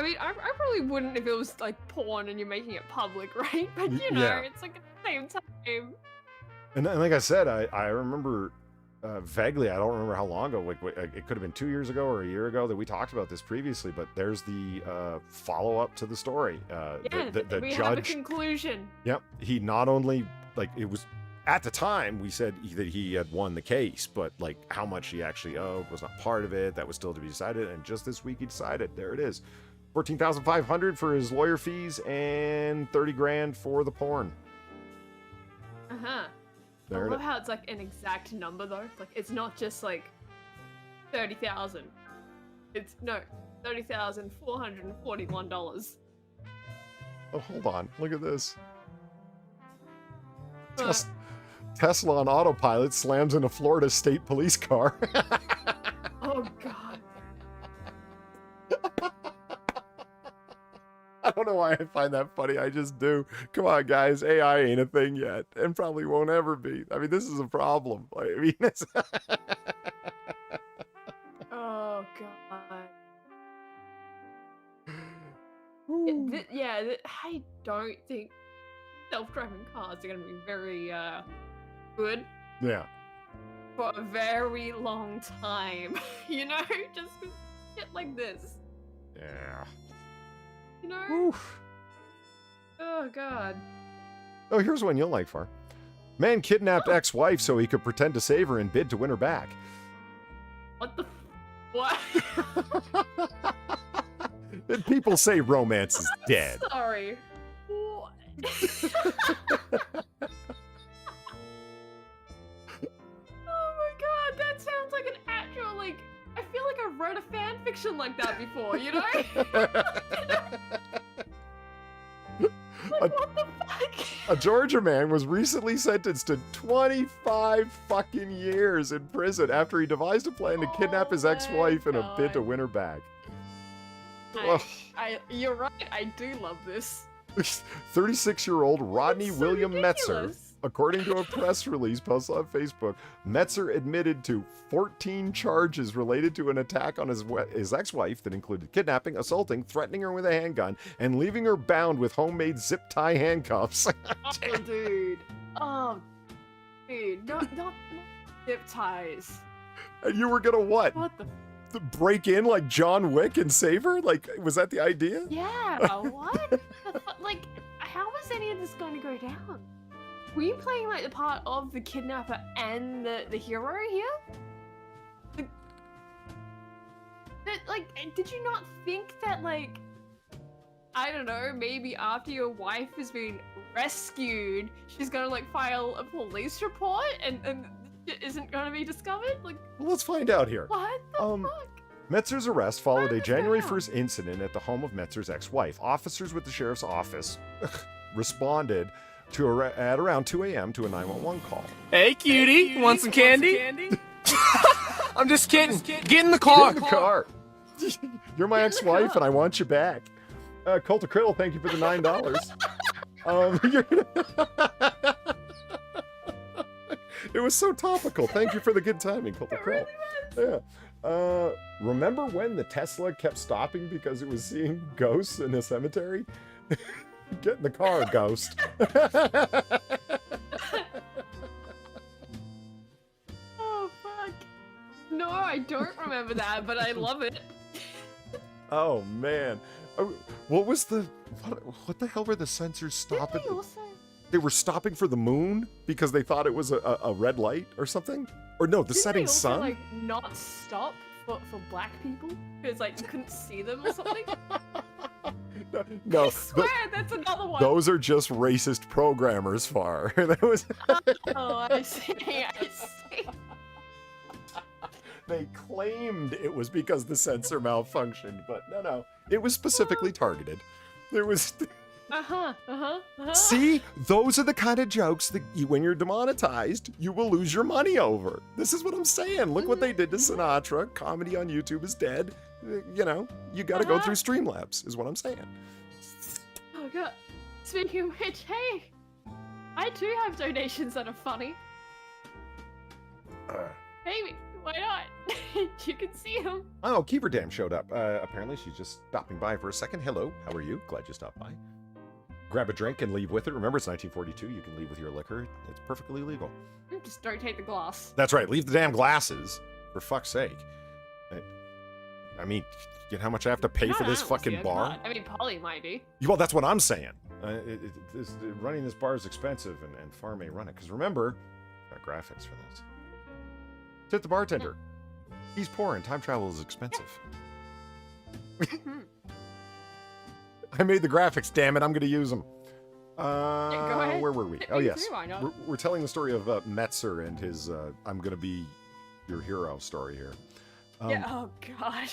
mean, I probably wouldn't if it was like porn and you're making it public, right? But you know, it's like at the same time. And like I said, I remember vaguely, I don't remember how long ago, like it could have been 2 years ago or a year ago that we talked about this previously, but there's the follow-up to the story. The we judge, have a conclusion. Yep, he not only, like, it was, at the time, we said that he had won the case, but, like, how much he actually owed was not part of it. That was still to be decided, and just this week he decided. There it is. $14,500 for his lawyer fees and 30 grand for the porn. Uh-huh. I There it love is. how it's like an exact number though. Like it's not just like 30,000. It's no $30,441. Oh, hold on. Look at this. Tesla on autopilot slams in a Florida State Police car. Oh god. I don't know why I find that funny. I just do. Come on, guys. AI ain't a thing yet, and probably won't ever be. I mean, this is a problem. I mean, it's... Oh god. I don't think self-driving cars are gonna be very good yeah. for a very long time. You know, just 'cause shit like this. Yeah. You know. Oof. Oh god. Oh, here's one you'll like, Far. Man kidnapped ex-wife so he could pretend to save her and bid to win her back. What the? What? And people say romance is dead. Sorry. What? Oh my god, that sounds like an actual, like, I feel like I've read a fan fiction like that before, you know? Like, what the fuck? A Georgia man was recently sentenced to 25 fucking years in prison after he devised a plan to kidnap his Oh my ex-wife in a bid to God. win her back. You're right, I do love this. 36-year-old Rodney It's so William Metzer, ridiculous. according to a press release posted on Facebook, Metzer admitted to 14 charges related to an attack on his ex-wife that included kidnapping, assaulting, threatening her with a handgun, and leaving her bound with homemade zip tie handcuffs. Oh, dude. Oh, dude. Not zip ties. And you were gonna what? What the? Break in like John Wick and save her? Like, was that the idea? Yeah, what? The like, how was any of this going to go down? Were you playing like the part of the kidnapper and the hero here? Did you not think that, like, I don't know, maybe after your wife has been rescued, she's gonna like file a police report and it isn't gonna be discovered? Like, Well, let's find out here. what the fuck? Metzer's arrest followed a did this go January down? 1st incident at the home of Metzer's ex-wife. Officers with the sheriff's office responded to at around 2 a.m. to a 911 call. Hey, cutie, want some candy? I'm just kidding. Get in the car. Get in the car. You're my ex-wife, and I want you back. Coulter Krill, thank you for the $9. It was so topical. Thank you for the good timing, Coulter Krill. Yeah. Remember when the Tesla kept stopping because it was seeing ghosts in a cemetery? Get in the car, ghost. Oh fuck. No, I don't remember that, but I love it. Oh man. What was the what the hell were the sensors Didn't stopping? they also? They were stopping for the moon because they thought it was a red light or something? Or no, the Didn't setting they also, sun? like, not stop for black people because like you couldn't see them or something? No, I swear that's another one. those are just racist programmers, Far. That was Oh, I see. I see. they claimed it was because the sensor malfunctioned, but no, it was specifically targeted. There was. See, those are the kind of jokes that when you're demonetized, you will lose your money over. This is what I'm saying. Look what they did to Sinatra. Comedy on YouTube is dead. You know, you got to go through Streamlabs, is what I'm saying. Oh god. Speaking of which, hey, I too have donations that are funny. Maybe. Why not? You can see them. Oh, Keeper Dam showed up. Apparently, she's just stopping by for a second. Hello, how are you? Glad you stopped by. grab a drink and leave with it. Remember, it's 1942. You can leave with your liquor. It's perfectly legal. Just don't take the glass. That's right. Leave the damn glasses, for fuck's sake. I mean, you know how much I have to pay for this fucking bar? I mean, Polly might be. Well, that's what I'm saying. Running this bar is expensive, and Far may run it. Because remember, got graphics for this. Tip the bartender. He's poor, and time travel is expensive. I made the graphics, damn it. I'm going to use them. Go ahead. Where were we? Hit Oh, me yes. through, why not? We're telling the story of Metzer and his I'm going to be your hero story here. Yeah, oh god.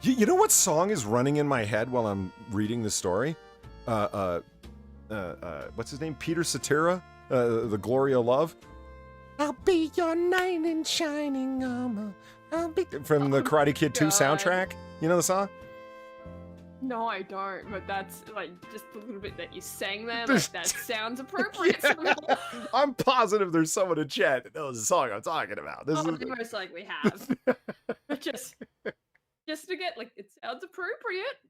You know what song is running in my head while I'm reading the story? What's his name? Peter Cetera? The Glory of Love? I'll be your knight in shining armor. I'll be... From the Karate Kid 2 soundtrack? You know the song? No, I don't, but that's like just a little bit that you sang there. Like, that sounds appropriate. Yeah. I'm positive there's someone in chat that knows the song I'm talking about. This They most likely have. just to get like it sounds appropriate.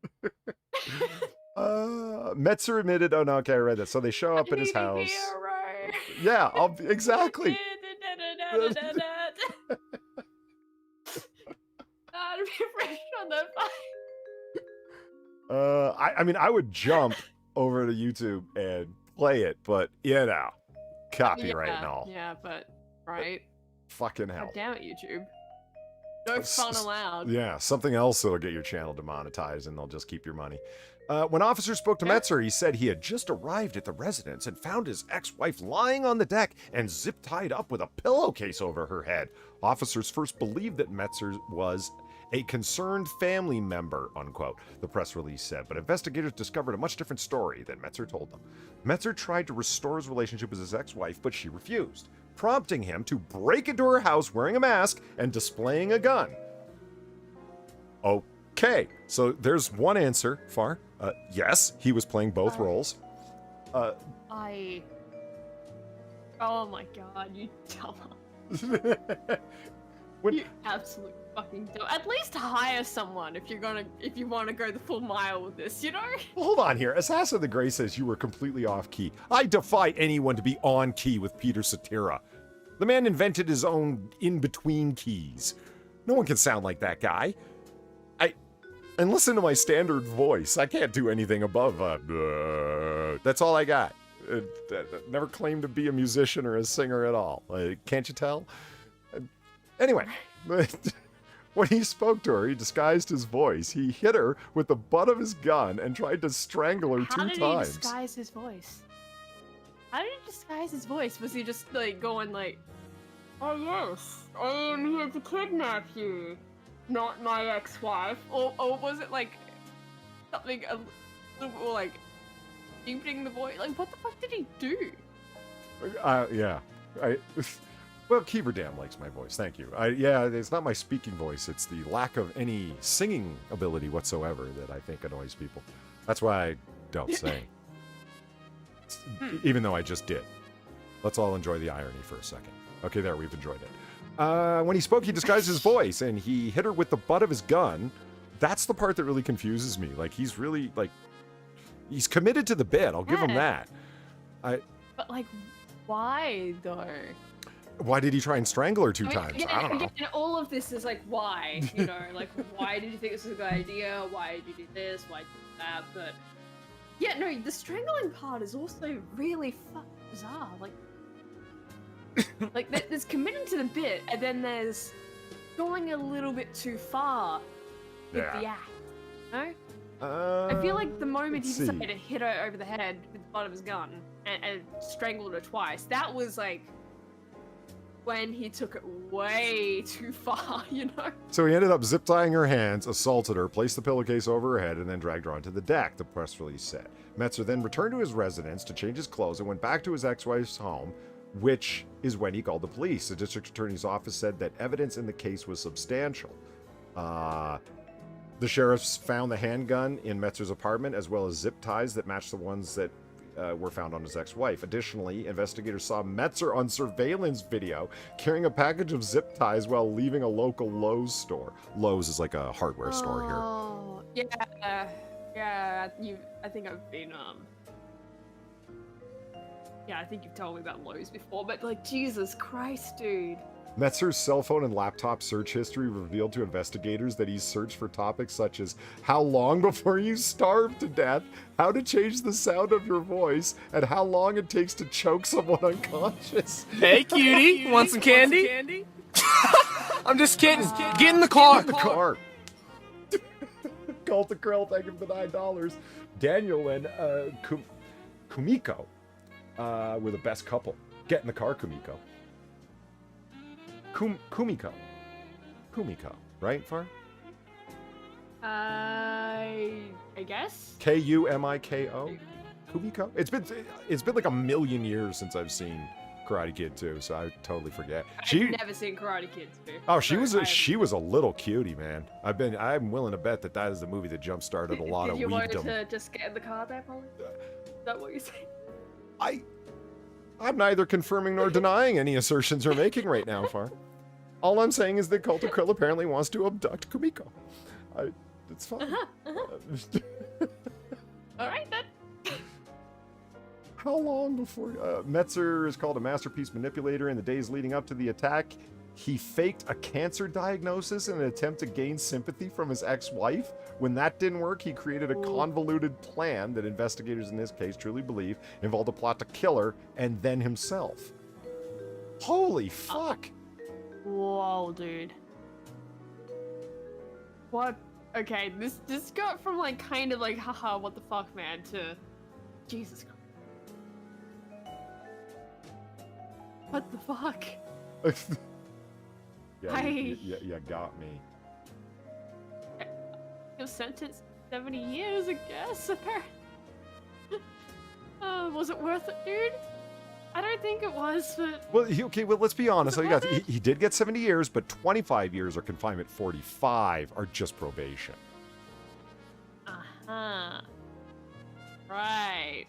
Metzer admitted. Oh no, okay, I read that. So they show up at his house. Yeah, exactly. To be fresh on the fire. I mean, I would jump over to YouTube and play it, but you know, copyright and all. Yeah, but right. Fucking hell. God damn it, YouTube. No fun allowed. Yeah, something else that'll get your channel demonetized, and they'll just keep your money. When officers spoke to Metzer, he said he had just arrived at the residence and found his ex-wife lying on the deck and zip-tied up with a pillowcase over her head. Officers first believed that Metzer was a concerned family member, unquote, the press release said, but investigators discovered a much different story than Metzer told them. Metzer tried to restore his relationship with his ex-wife, but she refused, prompting him to break into her house wearing a mask and displaying a gun. Okay, so there's one answer, Far. Yes, he was playing both roles. Oh my god, you dumb. You absolute fucking dumb. At least hire someone if you want to go the full mile with this, you know? Hold on here. Assassin of the Grey says you were completely off key. I defy anyone to be on key with Peter Cetera. The man invented his own in-between keys. No one can sound like that guy. And listen to my standard voice. I can't do anything above that's all I got. Never claimed to be a musician or a singer at all. Can't you tell? Anyway, when he spoke to her, he disguised his voice. He hit her with the butt of his gun and tried to strangle her 2 times. How did he disguise his voice? How did he disguise his voice? Was he just like going like, "Oh yes, I am here to kidnap you, not my ex-wife," or was it like something a little more like deepening the voice? Like, what the fuck did he do? Yeah, well, Keeverdam likes my voice. Thank you. Yeah, it's not my speaking voice. It's the lack of any singing ability whatsoever that I think annoys people. That's why I don't sing. Even though I just did. Let's all enjoy the irony for a second. Okay, there, we've enjoyed it. When he spoke, he disguised his voice, and he hit her with the butt of his gun. That's the part that really confuses me. Like, he's really, like, he's committed to the bit. I'll give him that. But, like, why, though? Why did he try and strangle her 2 times? I don't know. And all of this is like, why? You know, like, why did you think this was a good idea? Why did you do this? Why did you do that? But, yeah, no, the strangling part is also really fucking bizarre. Like there's committing to the bit, and then there's going a little bit too far with the act. No? I feel like the moment he decided to hit her over the head with the butt of his gun and strangled her twice, that was like when he took it way too far, you know? So he ended up zip-tying her hands, assaulted her, placed the pillowcase over her head, and then dragged her onto the deck, the press release said. Metzer then returned to his residence to change his clothes and went back to his ex-wife's home, which is when he called the police. The district attorney's office said that evidence in the case was substantial. The sheriffs found the handgun in Metzer's apartment, as well as zip ties that matched the ones that were found on his ex-wife. Additionally, investigators saw Metzer on surveillance video carrying a package of zip ties while leaving a local Lowe's store. Lowe's is like a hardware store here. Oh, yeah. Yeah, I think I've been yeah, I think you've told me about Lowe's before, but like Jesus Christ, dude. Metzer's cell phone and laptop search history revealed to investigators that he's searched for topics such as how long before you starve to death, how to change the sound of your voice, and how long it takes to choke someone unconscious. Hey, cutie, want some candy? I'm just kidding. Get in the car. The car. Cult the Krill, thank him for $9. Daniel and Kumiko were the best couple. Get in the car, Kumiko. Kumiko, right, Far? I guess. Kumiko. Kumiko. It's been like a million years since I've seen Karate Kid too, so I totally forget. I've never seen Karate Kid too. Oh, she was a little cutie, man. I'm willing to bet that is the movie that jump started a lot of Did you want weebdom. to just get in the car there, Polly? Is that what you're saying? I'm neither confirming nor denying any assertions you're making right now, Far. All I'm saying is that Cult of Krill apparently wants to abduct Kumiko. It's fine. All right then. How long before Metzer is called a masterpiece manipulator in the days leading up to the attack? He faked a cancer diagnosis in an attempt to gain sympathy from his ex-wife. When that didn't work, he created a convoluted plan that investigators in this case truly believe involved a plot to kill her and then himself. Holy fuck! Whoa, dude. What? Okay, this got from like kind of like haha what the fuck, man, to Jesus Christ. What the fuck? Yeah, you got me. You're sentenced 70 years, I guess. Was it worth it, dude? I don't think it was, but... Well, let's be honest. He did get 70 years, but 25 years or confinement, 45 are just probation. Uh-huh. Right.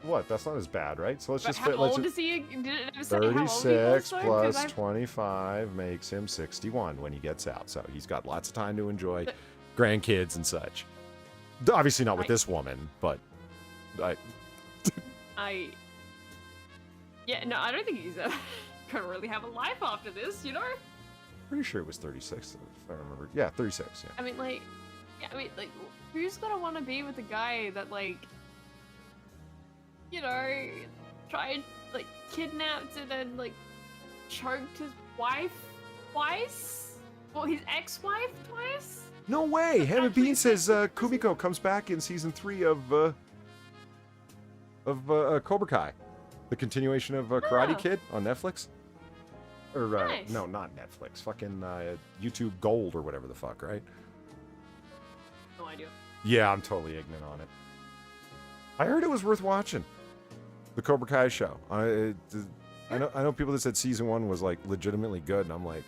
What? That's not as bad, right? So let's But just... how old is he? Did it ever say how old he was, 36 though? plus 25 makes him 61 when he gets out. So he's got lots of time to enjoy grandkids and such. Obviously not with this woman, but... Yeah, no, I don't think he's gonna really have a life after this, you know? Pretty sure it was 36, if I remember. Yeah, 36, yeah. I mean, like, who's gonna want to be with a guy that, like, you know, tried, like, kidnapped and then, like, choked his wife twice? Well, his ex-wife twice? No way! Hammond Bean says Kumiko comes back in season 3 of Cobra Kai. The continuation of Karate Kid on Netflix? Or, Nice. no, not Netflix. Fucking YouTube Gold or whatever the fuck, right? No idea. Yeah, I'm totally ignorant on it. I heard it was worth watching. The Cobra Kai show. I know people that said season 1 was, like, legitimately good, and I'm like...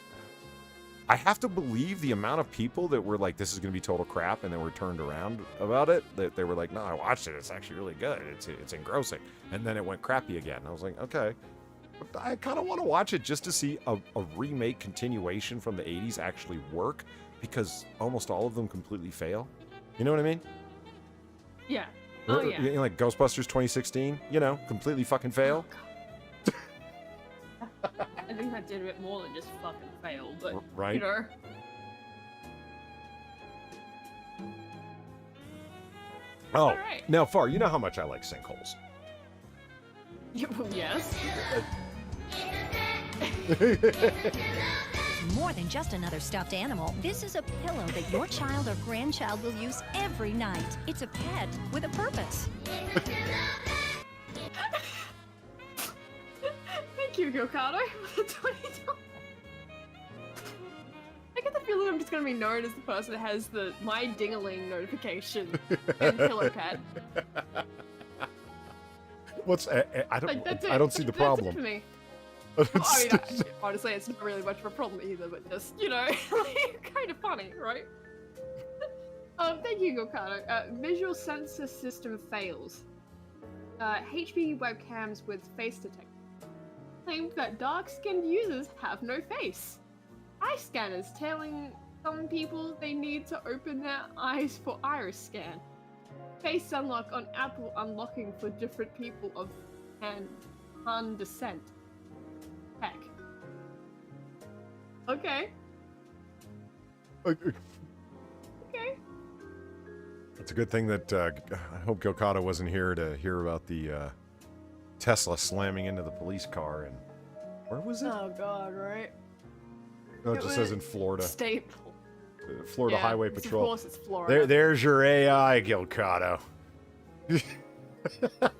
I have to believe the amount of people that were like, this is going to be total crap, and then were turned around about it, that they were like, no, I watched it, it's actually really good, it's engrossing. And then it went crappy again. I was like, okay. But I kind of want to watch it just to see a remake continuation from the 80s actually work, because almost all of them completely fail. You know what I mean? Yeah. Oh, yeah. You know, like Ghostbusters 2016, you know, completely fucking fail. I think that did a bit more than just fucking fail, but, right? you know. Oh, Alright. now, Far, you know how much I like sinkholes. Yeah, well, yes. It's more than just another stuffed animal. This is a pillow that your child or grandchild will use every night. It's a pet with a purpose. Thank you, Gokado. I get the feeling I'm just gonna be known as the person that has the my ding-a-ling notification and pillow pet. What's I don't Like, that's it. I don't see the That's problem. it for me. Well, I mean, honestly, it's not really much of a problem either, but just, you know, kind of funny, right? Thank you, Gokado. Visual sensor system fails. HP webcams with face detection claim that dark-skinned users have no face. Eye scanners telling some people they need to open their eyes for iris scan. face unlock on Apple unlocking for different people of Han descent. Heck. Okay. Okay. It's a good thing that I hope Gilcata wasn't here to hear about the Tesla slamming into the police car. And where was it? Oh God, right? No, it just says in Florida. State. Florida Highway Of Patrol. course, it's Florida. There's your AI, Gilcado.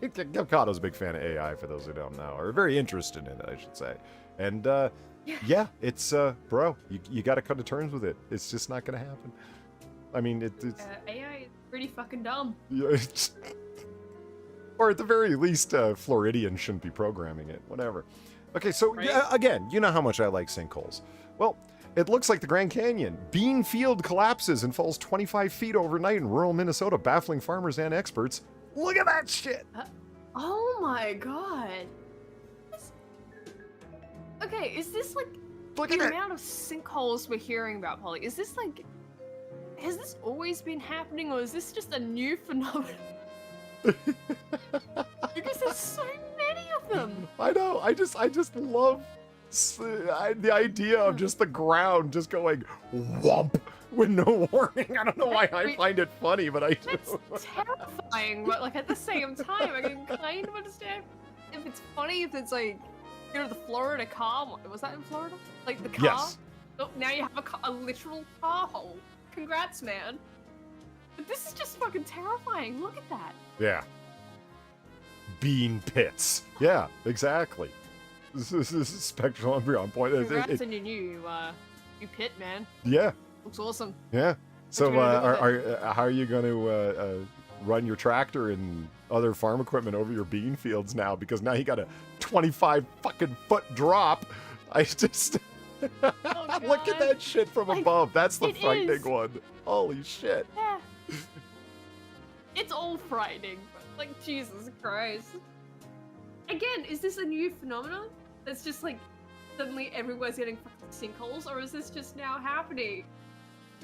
Gilcado's a big fan of AI, for those who don't know, or very interested in it, I should say. And yeah, it's bro, you got to come to terms with it. It's just not gonna happen. I mean, it's AI is pretty fucking dumb. yeah, or at the very least, Floridians shouldn't be programming it. Whatever. Okay, so Right. again, you know how much I like sinkholes. Well, it looks like the Grand Canyon. Bean Field collapses and falls 25 feet overnight in rural Minnesota, baffling farmers and experts. Look at that shit! Oh my God. Okay, is this like Look the at it! amount of sinkholes we're hearing about, Polly? Is this like, has this always been happening, or is this just a new phenomenon? Because there's so many of them. I know. I just love the idea of just the ground just going whomp with no warning. I don't know why I find it funny, but I do. That's terrifying, but like at the same time, I can kind of understand if it's funny, if it's like, you know, the Florida car. Was that in Florida? Like the car? Yes. Oh, now you have a literal car hole. Congrats, man. But this is just fucking terrifying. Look at that. Yeah. Bean pits. Yeah, exactly. This is spectral and beyond point. Congrats on your new pit, man. Yeah, Looks awesome. yeah. So, you gonna do with how are you going to run your tractor and other farm equipment over your bean fields now? Because now you got a 25 fucking foot drop. I just look at God. that shit from Like, above. That's the it frightening is. one. Holy shit. Yeah. It's all frightening, but like Jesus Christ. Again, is this a new phenomenon? That's just like suddenly everywhere's getting fucking sinkholes, or is this just now happening?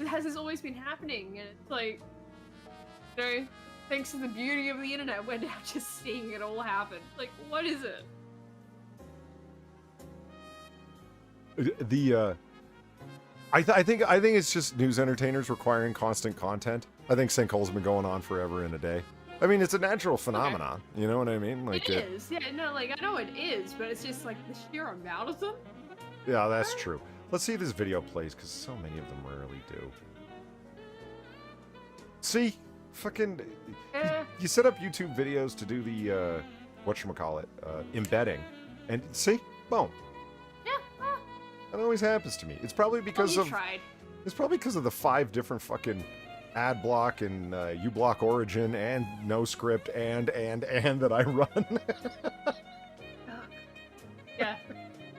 Has this always been happening? And it's like, you know, thanks to the beauty of the internet, we're now just seeing it all happen. Like, what is it? I think it's just news entertainers requiring constant content. I think sinkholes have been going on forever and a day. I mean, it's a natural phenomenon. You know what I mean? Like It is, yeah, no, like, I know it is, but it's just like the sheer amount of them. Yeah, that's true. Let's see if this video plays, because so many of them rarely do. See? Fucking... You set up YouTube videos to do the, whatchamacallit, embedding. And see? Boom. Yeah, That always happens to me. It's probably because you of... tried. It's probably because of the 5 different fucking ad block and uBlock origin and no script and that I run. Yeah.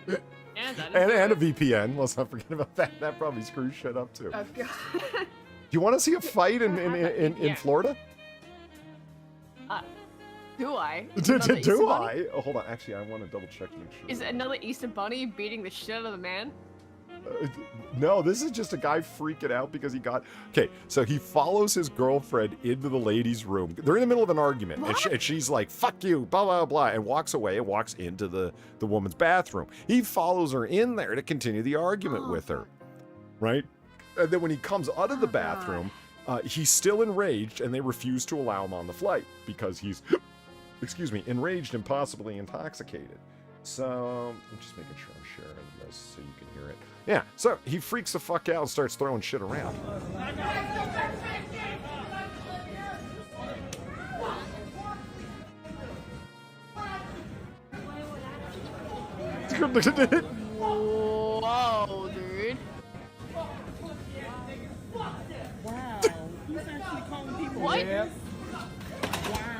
Yeah, that is and a good. VPN. Let's not forget about that. That probably screws shit up too. Oh, God. Do you want to see a fight in Yeah. Florida? Do I? Do Another Easter Bunny? I? Oh, hold on. Actually, I want to double check to make sure. Is it another Easter Bunny beating the shit out of the man? No, this is just a guy freaking out because he got... Okay, so he follows his girlfriend into the ladies' room. They're in the middle of an argument, and she's like, fuck you, blah, blah, blah, and walks away and walks into the woman's bathroom. He follows her in there to continue the argument with her, right? And then when he comes out of the bathroom, he's still enraged, and they refuse to allow him on the flight because he's, excuse me, enraged and possibly intoxicated. So, I'm just making sure I'm sharing this so you can hear it. Yeah, so he freaks the fuck out and starts throwing shit around. Whoa, dude. Wow. He's actually calling people. What? Wow.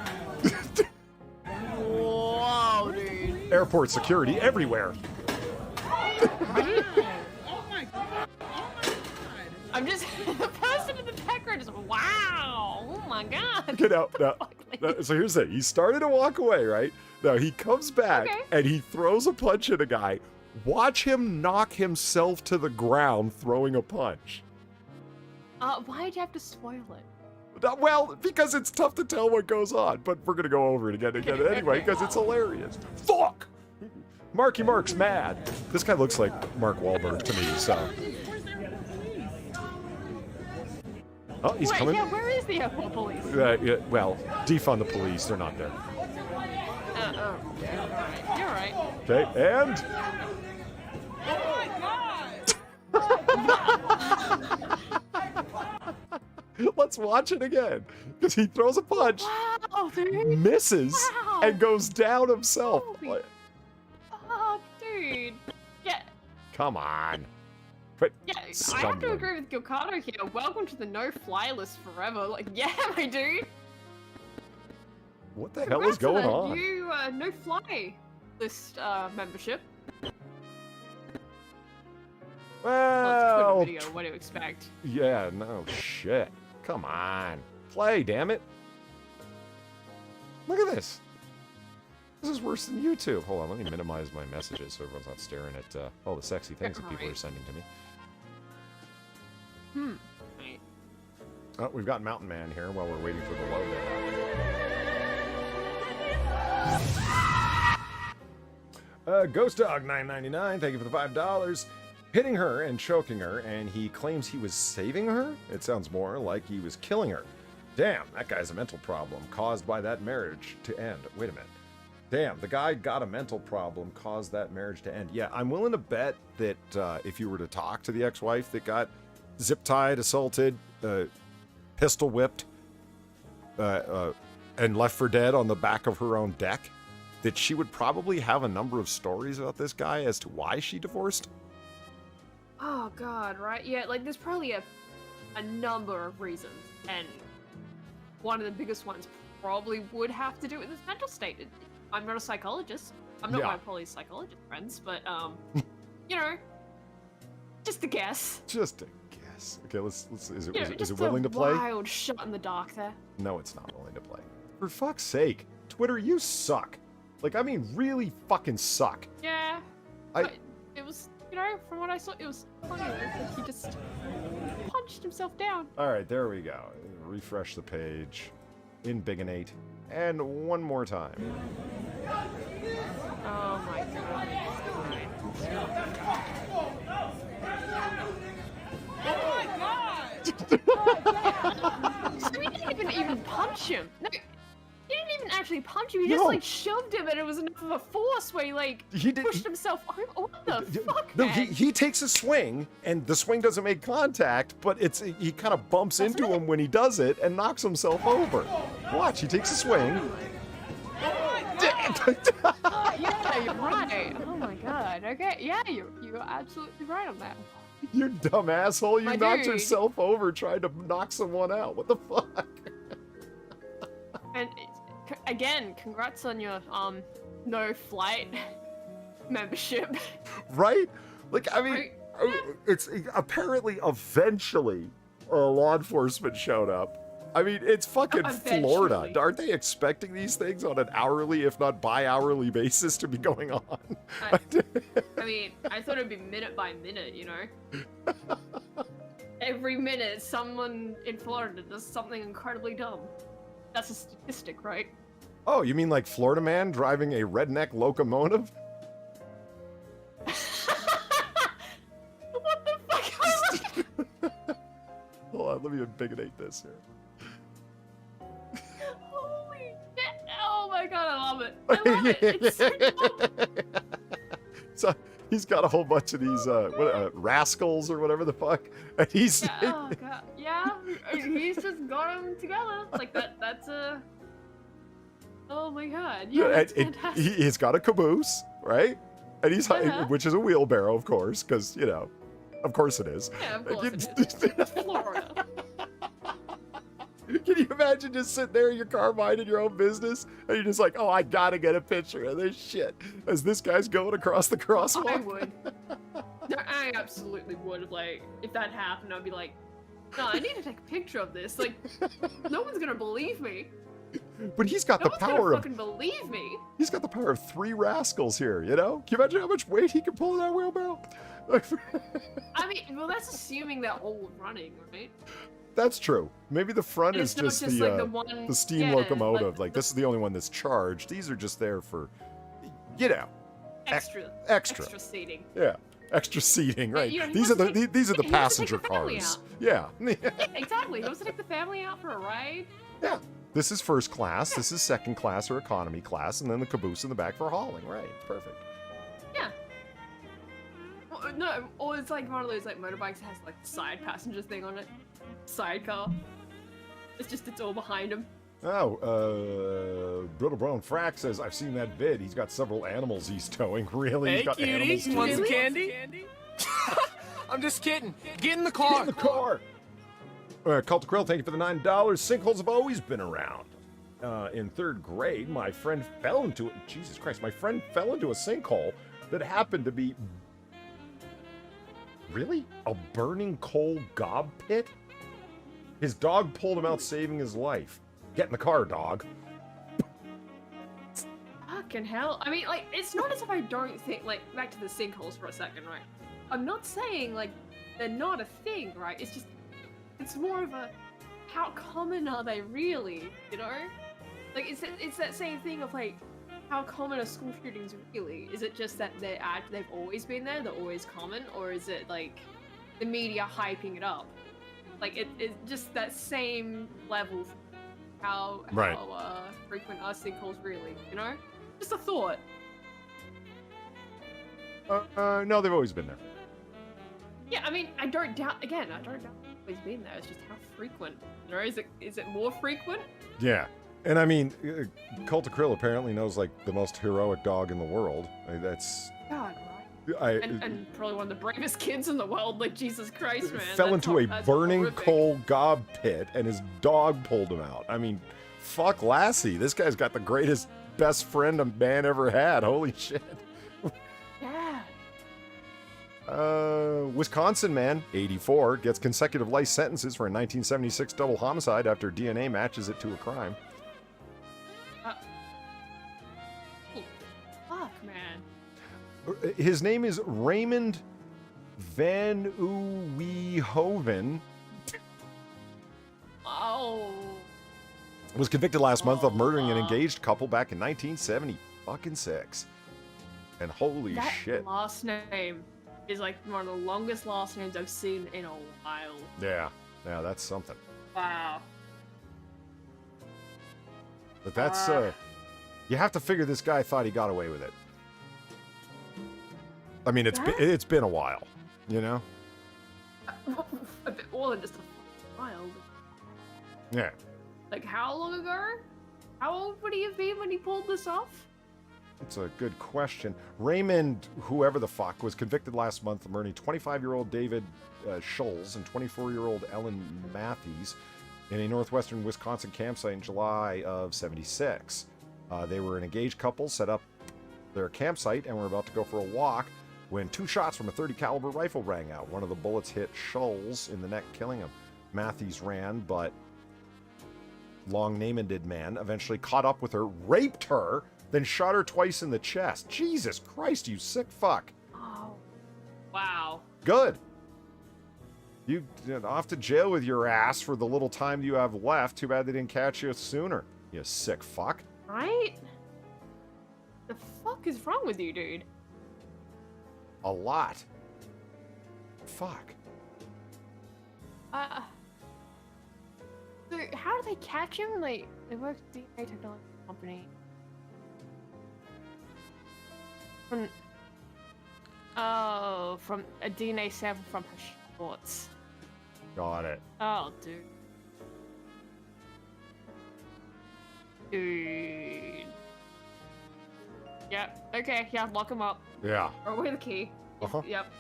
Whoa, dude. Airport security everywhere. Oh my god. Oh my god. I'm just the person in the background is wow. Oh my god. Get out. Now, so here's the thing. He started to walk away, right? Now he comes back Okay. and he throws a punch at a guy. Watch him knock himself to the ground throwing a punch. Why'd you have to spoil it? Well, because it's tough to tell what goes on, but we're gonna go over it again and again anyway, because it's hilarious. Fuck! Marky Mark's mad. This guy looks like Mark Wahlberg to me, so. Oh, he's coming. Yeah, where is the airport police? Yeah, well, defund the police. They're not there. Yeah, you're right. Okay, and. Let's watch it again. Because he throws a punch, Wow, dude. misses, Wow. and goes down himself. Holy fuck, dude. Yeah, Come on. But yeah. I have to stumbling. agree with Gilcano here. Welcome to the no-fly list forever. Like, yeah, my dude. What the hell is going on? New no-fly list membership. Well, Well, video. What do you expect? yeah, no shit. Come on. Play, damn it. Look at this. This is worse than YouTube. Hold on, let me minimize my messages so everyone's not staring at all the sexy things that people are sending to me. Right. Oh, we've got Mountain Man here while we're waiting for the load to happen. Ghost Dog 9.99, thank you for the $5. Hitting her and choking her, and he claims he was saving her? It sounds more like he was killing her. Damn, that guy's a mental problem caused by that marriage to end. Wait a minute. Damn, the guy got a mental problem caused that marriage to end. Yeah, I'm willing to bet that if you were to talk to the ex-wife that got zip-tied, assaulted, pistol whipped, and left for dead on the back of her own deck, that she would probably have a number of stories about this guy as to why she divorced. Oh god, right? Yeah, like there's probably a number of reasons, and one of the biggest ones probably would have to do with his mental state. I'm not a psychologist. I'm not Yeah. one of Polly's psychologist friends, but you know, just a guess. Just a guess. Okay, let's is You know, it just willing a to play? wild shot in the dark there. No, it's not willing to play. For fuck's sake. Twitter, you suck. Like, I mean, really fucking suck. Yeah, I- but it was, you know, from what I saw, it was funny. It was like he just punched himself down. All right, there we go. Refresh the page. Inbigonate. And one more time. Oh my god. So he didn't even punch him. No, he didn't even actually punch him. He just No. like shoved him, and it was enough of a force where he like He did. pushed himself over. What the fuck, No, man? he takes a swing, and the swing doesn't make contact, but he kind of bumps Doesn't into it? him when he does it and knocks himself over. Watch, he takes a swing. Yeah, you're right. Oh my god. Okay, yeah, you're absolutely right on that. You dumb asshole, you My knocked dude. yourself over trying to knock someone out. What the fuck? And again, congrats on your no flight membership. Right? Like, I mean, Right. it's apparently eventually law enforcement showed up. I mean, it's fucking Florida. Eventually. Aren't they expecting these things on an hourly, if not bi-hourly basis to be going on? I mean, I thought it'd be minute by minute, you know? Every minute, someone in Florida does something incredibly dumb. That's a statistic, right? Oh, you mean like Florida man driving a redneck locomotive? What the fuck? Hold on, let me inbigonate this here. Holy shit. Oh my god, I love it. I love it. It's so dumb. So he's got a whole bunch of these rascals or whatever the fuck, and he's Yeah, oh god. Yeah, he's just got them together. Like that's a... Oh my god. Yeah, that's fantastic. he's got a caboose, right? And he's Uh-huh. which is a wheelbarrow, of course, because you know, of course it is. Yeah, of course it is. It's Florida. Can you imagine just sitting there in your car minding your own business, and you're just like, oh, I gotta get a picture of this shit as this guy's going across the crosswalk. I would. No, I absolutely would. Like, if that happened, I'd be like, no, I need to take a picture of this. Like, no one's gonna believe me. But he's got No the one's power gonna of fucking believe me. he's got the power of 3 rascals here. You know? Can you imagine how much weight he can pull in that wheelbarrow? I mean, well, that's assuming they're all running, right? That's true. Maybe the front And is it's not just just the like the one. the steam yeah, locomotive. Like the this is the only one that's charged. These are just there for, you know, extra extra. seating. Yeah, extra seating. Right. you know, he These are wants the to these are the he wants to take passenger the family cars. out. Yeah. Yeah, exactly. He wants to take the family out for a ride. Yeah. This is first class. This is second class or economy class, and then the caboose in the back for hauling. Right. Perfect. Yeah. Well, no, or it's like one of those like motorbikes that has like the side passenger thing on it. Sidecar. It's just the door behind him. Oh, Brittle Brown Frack says, I've seen that vid. He's got several animals he's towing. Really? Hey, He's got cutie, animals you too? want some candy? I'm just kidding. Get in the car. Get in the car. Cult of Krill, thank you for the $9. Sinkholes have always been around. In third grade, my friend fell into it. Jesus Christ, my friend fell into a sinkhole that happened to be... Really? A burning coal gob pit? His dog pulled him out, saving his life. Get in the car, dog. Fucking hell. I mean, like, it's not as if I don't think, like, back to the sinkholes for a second, right? I'm not saying, like, they're not a thing, right? It's just, it's more of a, how common are they really, you know? Like, it's that same thing of, like, how common are school shootings really? Is it just that they've always been there, they're always common? Or is it, like, the media hyping it up? Like, it's just that same level. How frequent are sinkholes really, you know? Just a thought. No, they've always been there. Yeah, I mean, I don't doubt it's always been there. It's just how frequent. You know, is it more frequent? Yeah. And I mean, Cult of Krill apparently knows, like, the most heroic dog in the world. That's... God, right. I, and probably one of the bravest kids in the world, like, Jesus Christ, man. fell That's into a that's burning horrific. coal gob pit, and his dog pulled him out. I mean, fuck Lassie. This guy's got the greatest best friend a man ever had. Holy shit. Yeah. Wisconsin man, 84, gets consecutive life sentences for a 1976 double homicide after DNA matches it to a crime. Fuck, man. His name is Raymond Van Uwehoven. Oh. Was convicted last month of murdering an engaged couple back in 1976. And holy That shit. last name is like one of the longest last names I've seen in a while. Yeah, that's something. Wow. But that's, you have to figure this guy thought he got away with it. I mean, it's been a while, you know? A bit more than just a while. Yeah. Like, how long ago? How old would he have been when he pulled this off? It's a good question. Raymond, whoever the fuck, was convicted last month of murdering 25-year-old David Scholes and 24-year-old Ellen Matthews in a northwestern Wisconsin campsite in July of 76. They were an engaged couple, set up their campsite, and were about to go for a walk when two shots from a .30 caliber rifle rang out. One of the bullets hit Scholes in the neck, killing him. Matthews ran, but long-named man eventually caught up with her, raped her, then shot her twice in the chest. Jesus Christ, you sick fuck. Oh. Wow. Good. You off to jail with your ass for the little time you have left. Too bad they didn't catch you sooner, you sick fuck. Right? The fuck is wrong with you, dude? A lot. Fuck. So how do they catch him? Like, they work at a DNA technology company. From a DNA sample from her shorts. Got it. Oh, dude. Dude. Yep. Okay. Yeah. Lock him up. Yeah. Throw away the key. Uh-huh. Yep.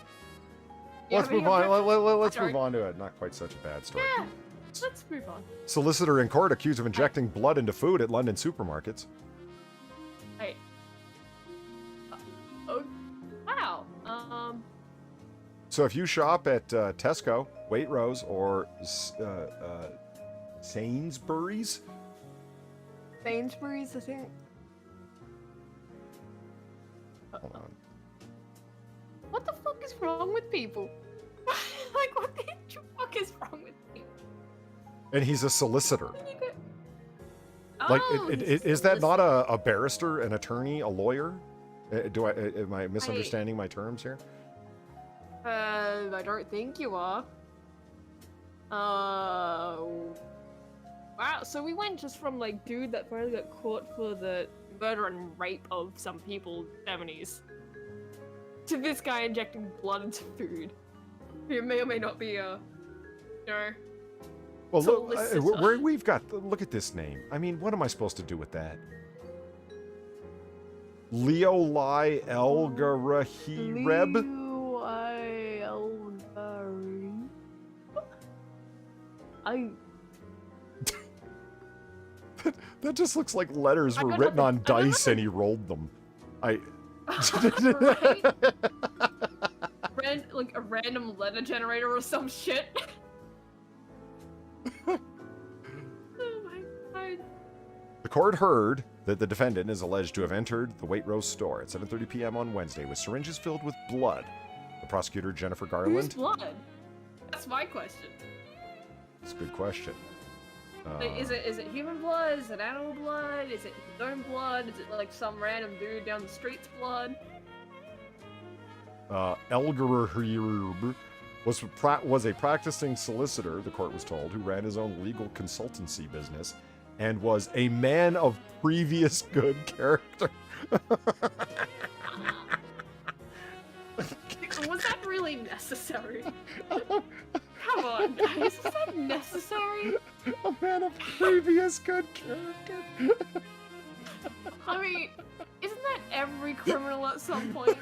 Let's Yeah, move but on. you're- Let's Sorry. move on to it. Not quite such a bad story. Yeah. Let's move on. Solicitor in court accused of injecting blood into food at London supermarkets. Hey. Oh. Wow. So if you shop at Tesco, Waitrose, or Sainsbury's, Sainsbury's, I think. hold on. What the fuck is wrong with people? Like, what the fuck is wrong with people? And he's a solicitor. Like, Oh, is that not a barrister, an attorney, a lawyer? Am I misunderstanding my terms here? I don't think you are. Wow, so we went just from, like, dude that finally got caught for the murder and rape of some people in the 70s to this guy injecting blood into food. Who may or may not be a, Well, look, solicitor. we've got. Look at this name. I mean, what am I supposed to do with that? Leolai Elgarahireb? That just looks like letters were written on dice and he rolled them. Right? Like a random letter generator or some shit. Oh my god. The court heard that the defendant is alleged to have entered the Waitrose store at 7:30 p.m. on Wednesday with syringes filled with blood. The prosecutor, Jennifer Whose Garland. blood? That's my question. It's a good question. Is it human blood? Is it animal blood? Is it his own blood? Is it like some random dude down the street's blood? Elgarahireb was a practicing solicitor, the court was told, who ran his own legal consultancy business and was a man of previous good character. Was that really necessary? Come on, guys, is that necessary? A man of previous good character. I mean, isn't that every criminal at some point?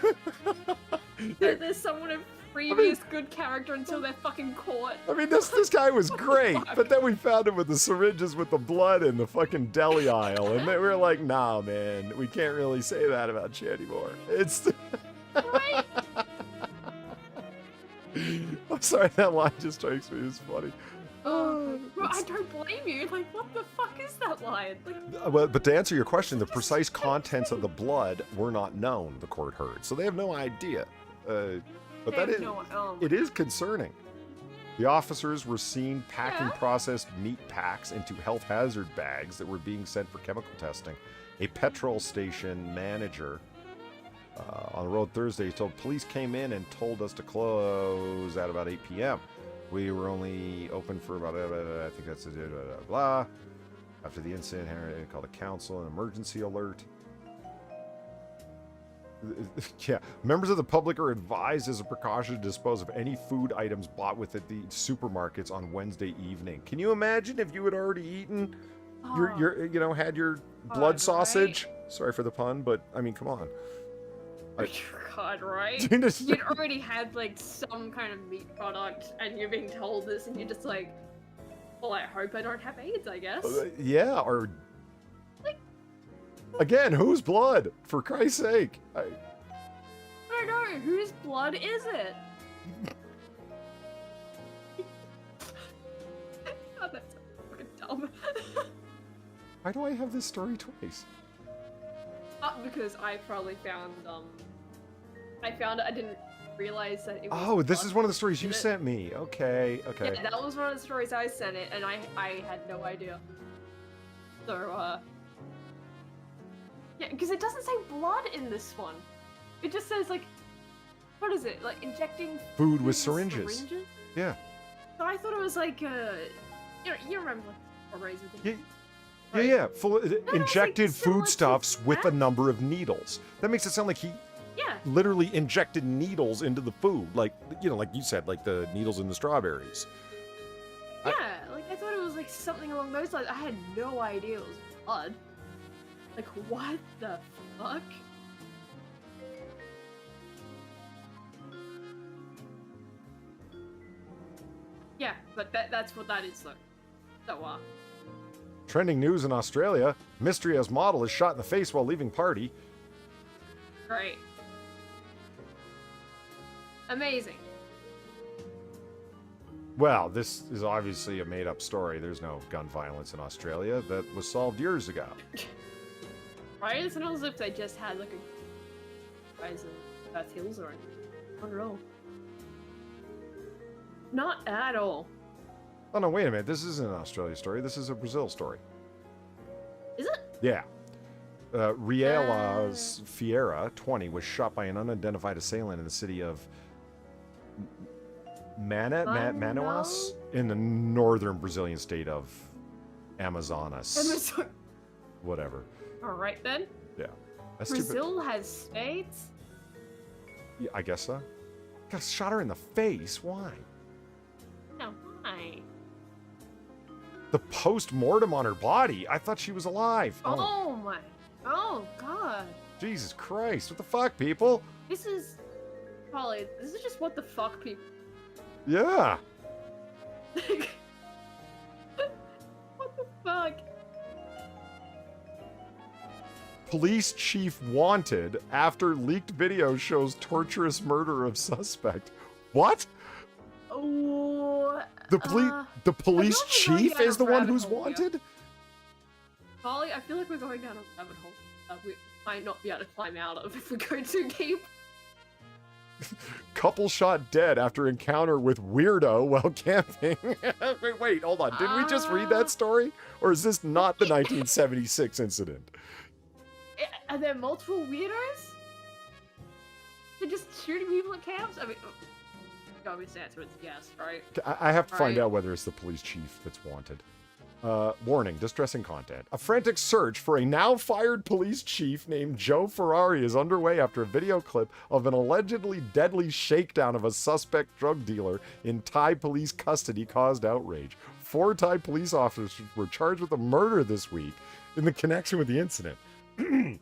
There's someone of previous good character until they're fucking caught. I mean, this guy was great, but then we found him with the syringes with the blood in the fucking deli aisle, and they were like, nah, man, we can't really say that about you anymore. It's... Right? I'm sorry, that line just strikes me as funny. Well, I don't blame you. Like, what the fuck is that line? Like, Well, but to answer your question, the precise contents of the blood were not known, the court heard, so they have no idea. But that is, it is concerning. The officers were seen packing processed meat packs into health hazard bags that were being sent for chemical testing. A petrol station manager on the road Thursday told police came in and told us to close at about 8 p.m. We were only open for about, I think that's blah. After the incident, Henry called the council an emergency alert. Yeah, members of the public are advised as a precaution to dispose of any food items bought with at the supermarkets on Wednesday evening. Can you imagine if you had already eaten your had your blood sausage? Right? Sorry for the pun, but I mean, come on. God, right? You'd already had like some kind of meat product, and you're being told this, and you're just like, well, I hope I don't have AIDS, I guess. Yeah, or again, whose blood? For Christ's sake! I don't know. Whose blood is it? God, that's so fucking dumb. Why do I have this story twice? Because I probably found I didn't realize that it was. Oh, this is one of the stories you sent me. Okay. Yeah, that was one of the stories I sent it, and I had no idea. So yeah, because it doesn't say blood in this one. It just says like, what is it? Like injecting food with syringes. Yeah. So I thought it was like you remember like strawberries with the Yeah, full injected foodstuffs with a number of needles. That makes it sound like he literally injected needles into the food, like like you said, like the needles in the strawberries. Yeah, I thought it was like something along those lines. I had no idea it was blood. Like, what the fuck? Yeah, but that's what that is, though. So, Trending news in Australia: mystery as model is shot in the face while leaving party. Great. Amazing. Well, this is obviously a made-up story. There's no gun violence in Australia. That was solved years ago. Right? It's not as if they just had like a rise in Perth Hills or anything. Not at all. Not at all. Oh no, wait a minute. This isn't an Australia story. This is a Brazil story. Is it? Yeah. Rielas Fiera, 20, was shot by an unidentified assailant in the city of Manaus in the northern Brazilian state of Amazonas. Whatever. All right then. Yeah. That's Brazil has states. Yeah, I guess so. Got shot her in the face. Why? No, why? The post-mortem on her body. I thought she was alive. Oh my. Oh god. Jesus Christ. What the fuck, people? This is Polly. This is just what the fuck, people. Yeah. What the fuck? Police chief wanted after leaked video shows torturous murder of suspect. What? Oh. The police I feel like we're going chief down is a the one rabbit who's hole here. wanted? Polly, I feel like we're going down a rabbit hole we might not be able to climb out of if we go too deep. Couple shot dead after encounter with weirdo while camping. Wait, hold on. Did we just read that story? Or is this not the 1976 incident? Are there multiple weirdos? They're just shooting people at camps? I mean, the obvious answer is yes, right? I have to find Right. out whether it's the police chief that's wanted. Warning, distressing content. A frantic search for a now-fired police chief named Joe Ferrari is underway after a video clip of an allegedly deadly shakedown of a suspect drug dealer in Thai police custody caused outrage. 4 Thai police officers were charged with a murder this week in the connection with the incident. An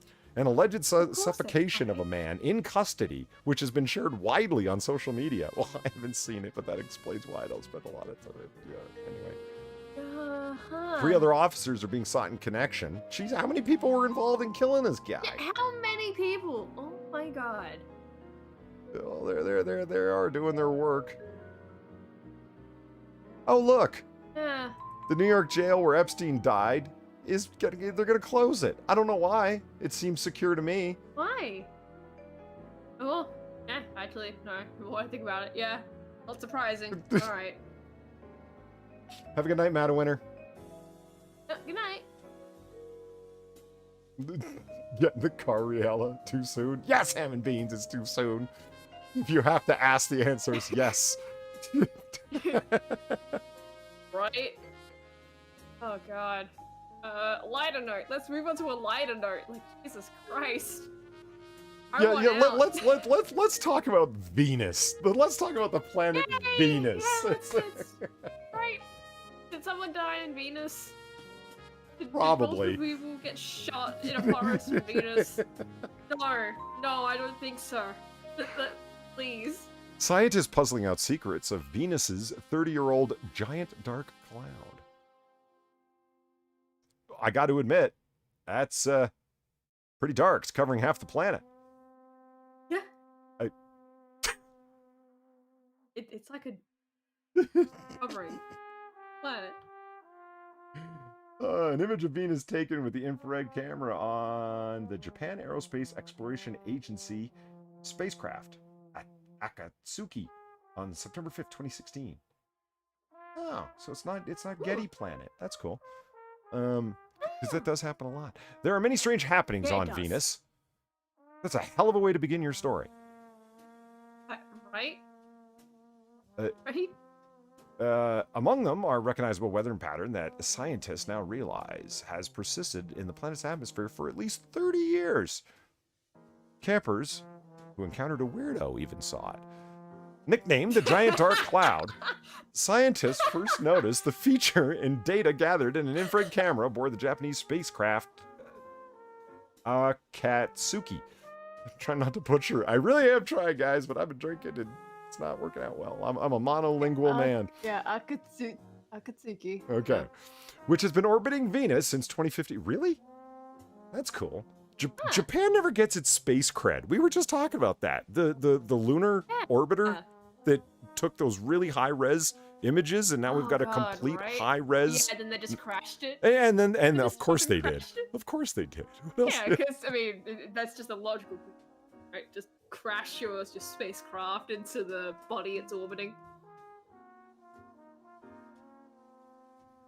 alleged suffocation of a man in custody, which has been shared widely on social media. Well, I haven't seen it, but that explains why I don't spend a lot of time. Yeah, anyway. 3 other officers are being sought in connection. Jeez, how many people were involved in killing this guy? How many people? Oh my god. Oh, they are doing their work. Oh, look. Yeah. The New York jail where Epstein died they're gonna close it. I don't know why. It seems secure to me. Why? Oh, yeah, actually, no. The more I think about it, yeah. Not surprising. Alright. Have a good night, Madawinter. Good night. Get in the car, Riella. Too soon? Yes, ham and beans is too soon. If you have to ask, the answer is yes. Right? Oh god. Lighter note. Let's move on to a lighter note. Like, Jesus Christ. Let's talk about Venus. Let's talk about the planet Venus. Right. Did someone die in Venus? Did Probably. multiple people get shot in a forest in Venus? No, I don't think so. Please. Scientists puzzling out secrets of Venus's 30-year-old giant dark cloud. I got to admit, that's pretty dark. It's covering half the planet. Yeah. It's like a covering planet. An image of Venus taken with the infrared camera on the Japan Aerospace Exploration Agency spacecraft at Akatsuki on September 5th, 2016. Oh, so it's not Getty Planet. That's cool. Because that does happen a lot. There are many strange happenings on Venus. That's a hell of a way to begin your story. Right? Right? Among them are a recognizable weather pattern that scientists now realize has persisted in the planet's atmosphere for at least 30 years. Campers who encountered a weirdo even saw it. Nicknamed the Giant Dark Cloud, scientists first noticed the feature in data gathered in an infrared camera aboard the Japanese spacecraft Akatsuki. I'm trying not to butcher. I really am trying, guys, but I've been drinking and it's not working out well. I'm a monolingual man. Yeah, Akatsuki. Okay. Which has been orbiting Venus since 2050. Really? That's cool. Japan never gets its space cred. We were just talking about that. The lunar orbiter that took those really high-res images, and now we've got a complete high-res. Yeah, then they just crashed it. And of course they did. Of course they did. Yeah, because, I mean, that's just a logical thing, right? Just crash your spacecraft into the body it's orbiting.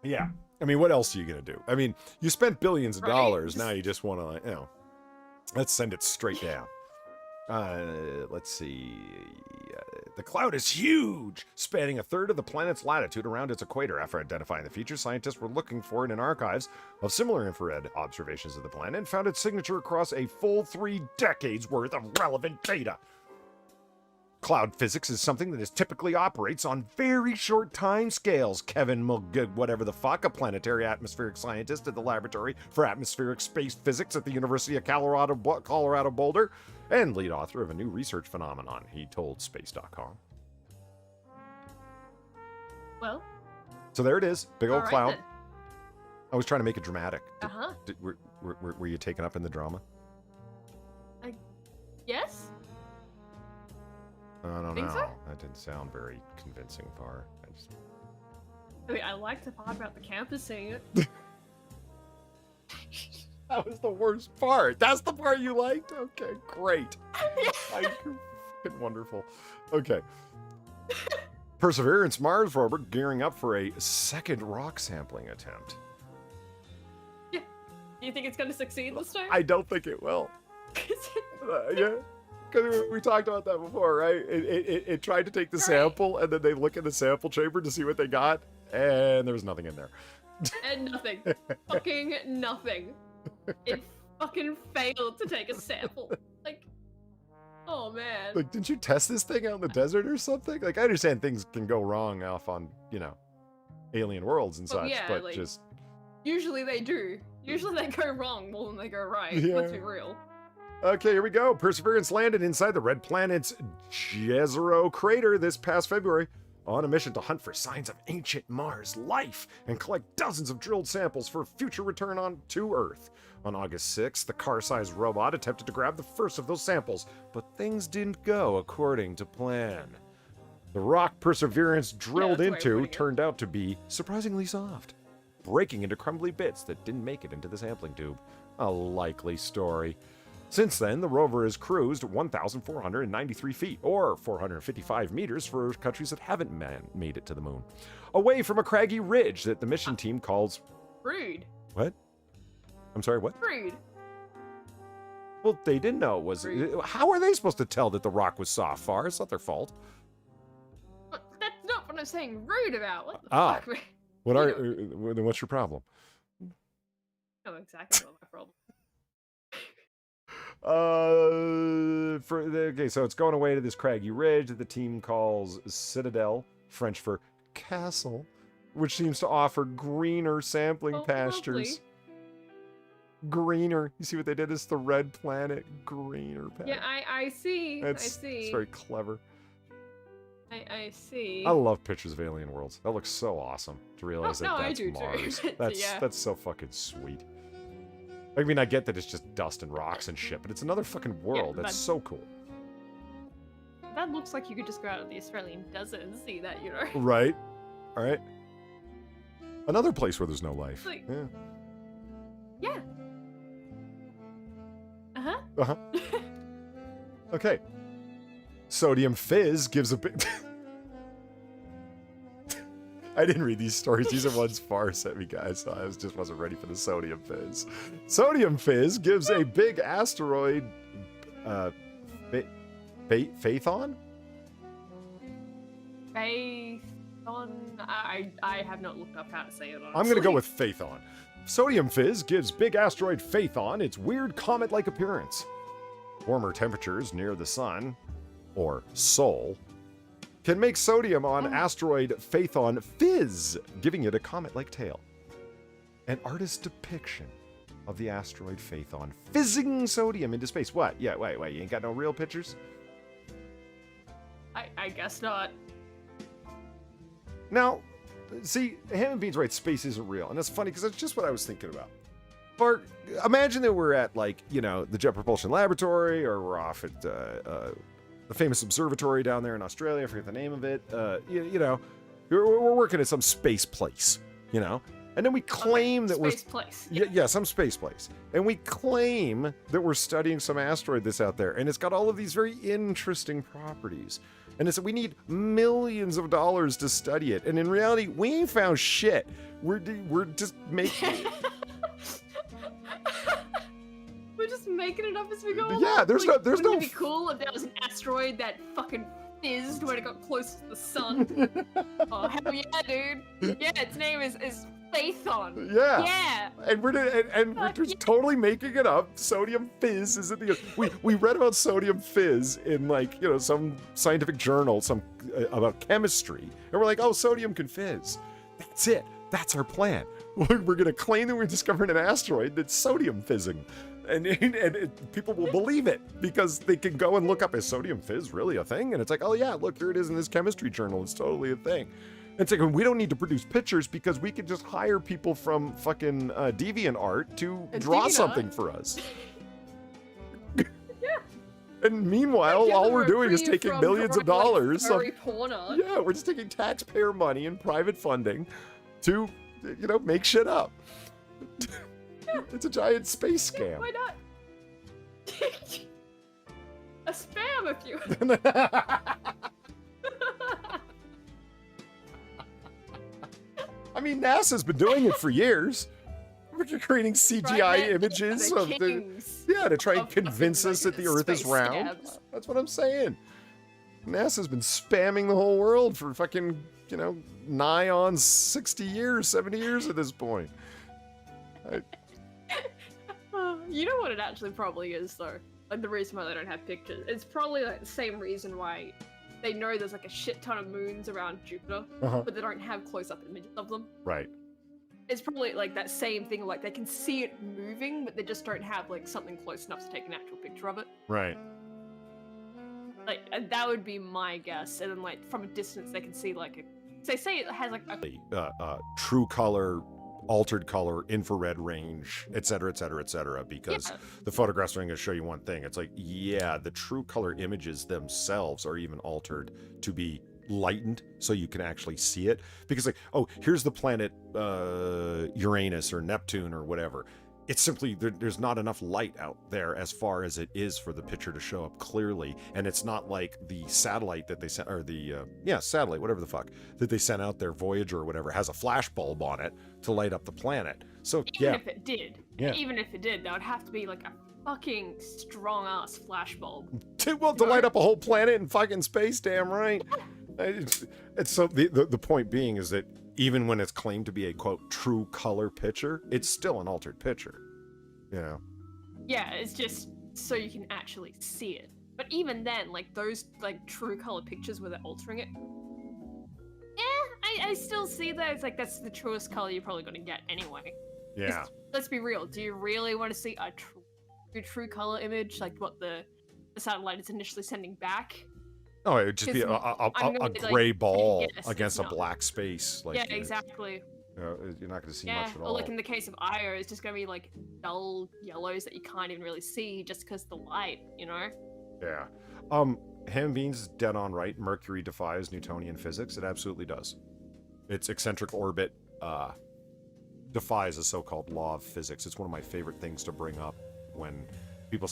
Yeah. I mean, what else are you going to do? I mean, you spent billions of Right? dollars. Now you just want to, like, let's send it straight down. Let's see. The cloud is huge, spanning a third of the planet's latitude around its equator. After identifying the feature, scientists were looking for it in archives of similar infrared observations of the planet and found its signature across a full 3 decades worth of relevant data. Cloud physics is something that typically operates on very short time scales. Kevin whatever the fuck, a planetary atmospheric scientist at the Laboratory for Atmospheric Space Physics at the University of Colorado Boulder, and lead author of a new research phenomenon, he told Space.com. Well. So there it is, big old all right cloud. then. I was trying to make it dramatic. Uh-huh. Were you taken up in the drama? Yes? I don't Think know. so? That didn't sound very convincing, Far. I mean, I like the part about the campus saying it. That was the worst part. That's the part you liked? Okay, great. Fucking wonderful. Okay. Perseverance Mars rover gearing up for a second rock sampling attempt. Yeah. Do you think it's going to succeed this time? I don't think it will. Yeah. Because we talked about that before, right? It tried to take the sample, and then they look in the sample chamber to see what they got, and there was nothing in there. And nothing. Fucking nothing. It fucking failed to take a sample. Like, oh man. Like, didn't you test this thing out in the desert or something? Like, I understand things can go wrong off on, alien worlds and Well, such, yeah, but like- just... Usually they do. Usually they go wrong more than they go right. Yeah. Let's be real. Okay, here we go. Perseverance landed inside the red planet's Jezero crater this past February on a mission to hunt for signs of ancient Mars life and collect dozens of drilled samples for future return to Earth. On August 6th, the car-sized robot attempted to grab the first of those samples, but things didn't go according to plan. The rock Perseverance drilled that's the way of into putting it. turned out to be surprisingly soft, breaking into crumbly bits that didn't make it into the sampling tube. A likely story. Since then, the rover has cruised 1,493 feet, or 455 meters for countries that haven't made it to the moon, away from a craggy ridge that the mission team calls... Rude. What? I'm sorry, what? Rude. Well, they didn't know it was... Rude. How are they supposed to tell that the rock was soft, Far? It's not their fault. But that's not what I'm saying rude about. What the Ah. fuck? What are... You then what's your problem? know exactly what my problem. Okay, so it's going away to this craggy ridge that the team calls Citadel, French for castle, which seems to offer greener sampling Oh, pastures. lovely. Greener. You see what they did? It's the red planet. Greener planet. Yeah, I see. I It's see. very clever. I see. I love pictures of alien worlds. That looks so awesome to realize no, that I that's do too. Mars. Yeah. That's so fucking sweet. I mean, I get that it's just dust and rocks and shit, but it's another fucking world. That's but- so cool. That looks like you could just go out to the Australian desert and see that, you know? Right? All right. Another place where there's no life. Like- Yeah. Yeah. Uh-huh. Uh-huh. Okay. Sodium Fizz gives a big... I didn't read these stories. These are ones Far sent me, guys. So I just wasn't ready for the Sodium Fizz. Sodium Fizz gives a big asteroid... Phaethon? Faith on... I have not looked up how to say it, honestly. I'm going to go with Phaethon. Sodium Fizz gives big asteroid Phaethon its weird comet-like appearance. Warmer temperatures near the sun, or Sol, can make sodium on asteroid Phaethon fizz, giving it a comet-like tail. An artist's depiction of the asteroid Phaethon fizzing sodium into space. What? Yeah, wait, you ain't got no real pictures? I guess not. Now, see, Ham and Bean's right, space isn't real. And that's funny, because that's just what I was thinking about. Bart, imagine that we're at, like, the Jet Propulsion Laboratory, or we're off at the famous observatory down there in Australia. I forget the name of it. We're working at some space place, And then we claim that we're Space place. yeah, some space place. And we claim that we're studying some asteroid that's out there, and it's got all of these very interesting properties. And it's we need millions of dollars to study it. And in reality, we ain't found shit. We're just making We're just making it up as we go. Yeah, along. there's Wouldn't no it be cool if there was an asteroid that fucking fizzed when it got close to the sun? Oh hell yeah, dude! Yeah, its name is Phaethon. Yeah. Yeah. And we're just totally making it up. Sodium fizz is the we read about sodium fizz in like some scientific journal, about chemistry, and we're like, oh, sodium can fizz. That's it. That's our plan. We're gonna claim that we discovered an asteroid that's sodium fizzing, and people will believe it because they can go and look up, is sodium fizz really a thing? And it's like, oh yeah, look, here it is in this chemistry journal. It's totally a thing. It's like, we don't need to produce pictures because we could just hire people from fucking DeviantArt to draw something for us. Yeah. And meanwhile, all we're doing is taking millions of dollars. Yeah, we're just taking taxpayer money and private funding to, make shit up. Yeah. It's a giant space scam. Why not? A spam, if you. I mean, NASA's been doing it for years. We're creating CGI images of to try and convince us that the Earth is round. Scabs. That's what I'm saying. NASA's been spamming the whole world for fucking, nigh on 60 years, 70 years at this point. You know what it actually probably is, though? Like, the reason why they don't have pictures. It's probably like the same reason why they know there's like a shit ton of moons around Jupiter, but they don't have close-up images of them. Right. It's probably like that same thing, like they can see it moving, but they just don't have like something close enough to take an actual picture of it. Right. Like, and that would be my guess. And then like from a distance, they can see like they say it has like a true color, altered color, infrared range, etc., etc., etc. Because the photographs are going to show you one thing. It's like, yeah, the true color images themselves are even altered to be lightened so you can actually see it. Because like, oh, here's the planet Uranus or Neptune or whatever. It's simply there's not enough light out there as far as it is for the picture to show up clearly, and it's not like the satellite that they sent, or the satellite, whatever the fuck, that they sent out there, Voyager or whatever, has a flash bulb on it to light up the planet. So even if it did, that would have to be like a fucking strong ass flash bulb. To light up a whole planet in fucking space, damn right. It's so the point being is that even when it's claimed to be a quote true color picture, it's still an altered picture. Yeah, it's just so you can actually see it. But even then, like those like true color pictures where they're altering it, I still see that it's like that's the truest color you're probably gonna get anyway. Yeah. Let's be real. Do you really want to see a true color image like what the satellite is initially sending back? Oh, it would just be a gray ball against a black space. Like, yeah, exactly. You're not going to see much at all. Or like in the case of Io, it's just going to be like dull yellows that you can't even really see just because the light, Yeah. Ham Bean's dead on right. Mercury defies Newtonian physics. It absolutely does. Its eccentric orbit defies a so-called law of physics. It's one of my favorite things to bring up when people...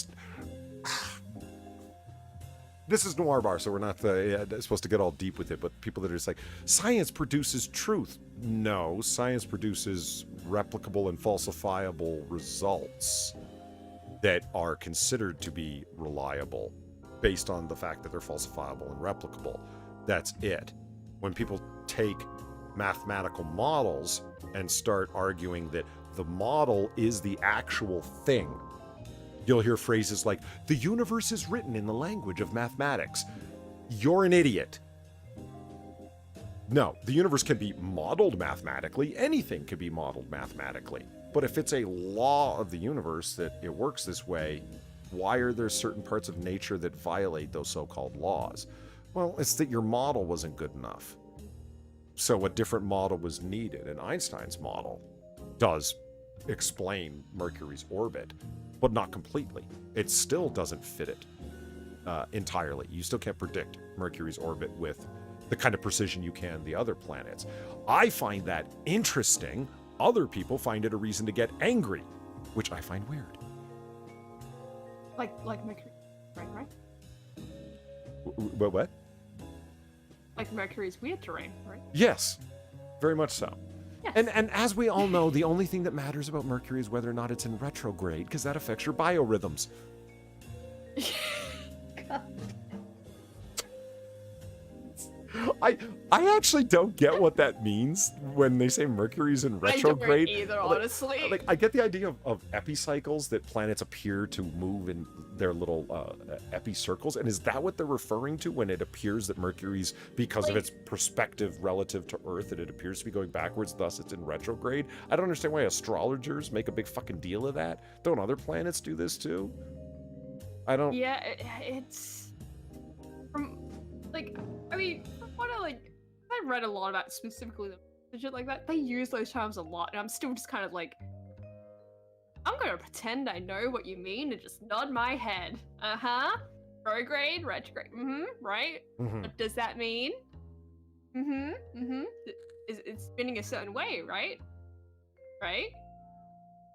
This is Noir Bar, so we're not supposed to get all deep with it, but people that are just like, science produces truth. No, science produces replicable and falsifiable results that are considered to be reliable based on the fact that they're falsifiable and replicable. That's it. When people take mathematical models and start arguing that the model is the actual thing, you'll hear phrases like, the universe is written in the language of mathematics. You're an idiot. No, the universe can be modeled mathematically. Anything can be modeled mathematically. But if it's a law of the universe that it works this way, why are there certain parts of nature that violate those so-called laws? Well, it's that your model wasn't good enough. So a different model was needed, and Einstein's model does explain Mercury's orbit, but not completely. It still doesn't fit it entirely. You still can't predict Mercury's orbit with the kind of precision you can the other planets. I find that interesting Other people find it a reason to get angry, which I find weird. Like Mercury, right? What? Like Mercury's weird terrain, right? Yes, very much so. Yes. And as we all know, the only thing that matters about Mercury is whether or not it's in retrograde, because that affects your biorhythms. I actually don't get what that means when they say Mercury's in retrograde. I don't either, honestly. Like, I get the idea of epicycles, that planets appear to move in their little epicircles, and is that what they're referring to when it appears that Mercury's, because of its perspective relative to Earth, that it appears to be going backwards, thus it's in retrograde? I don't understand why astrologers make a big fucking deal of that. Don't other planets do this too? I don't... Yeah, it's... From, like, I mean, from what I've read a lot about specifically the shit like that, they use those terms a lot, and I'm still just kind of like, I'm gonna pretend I know what you mean and just nod my head. Uh-huh. Prograde, retrograde, right? What does that mean? It's spinning a certain way, right? Right?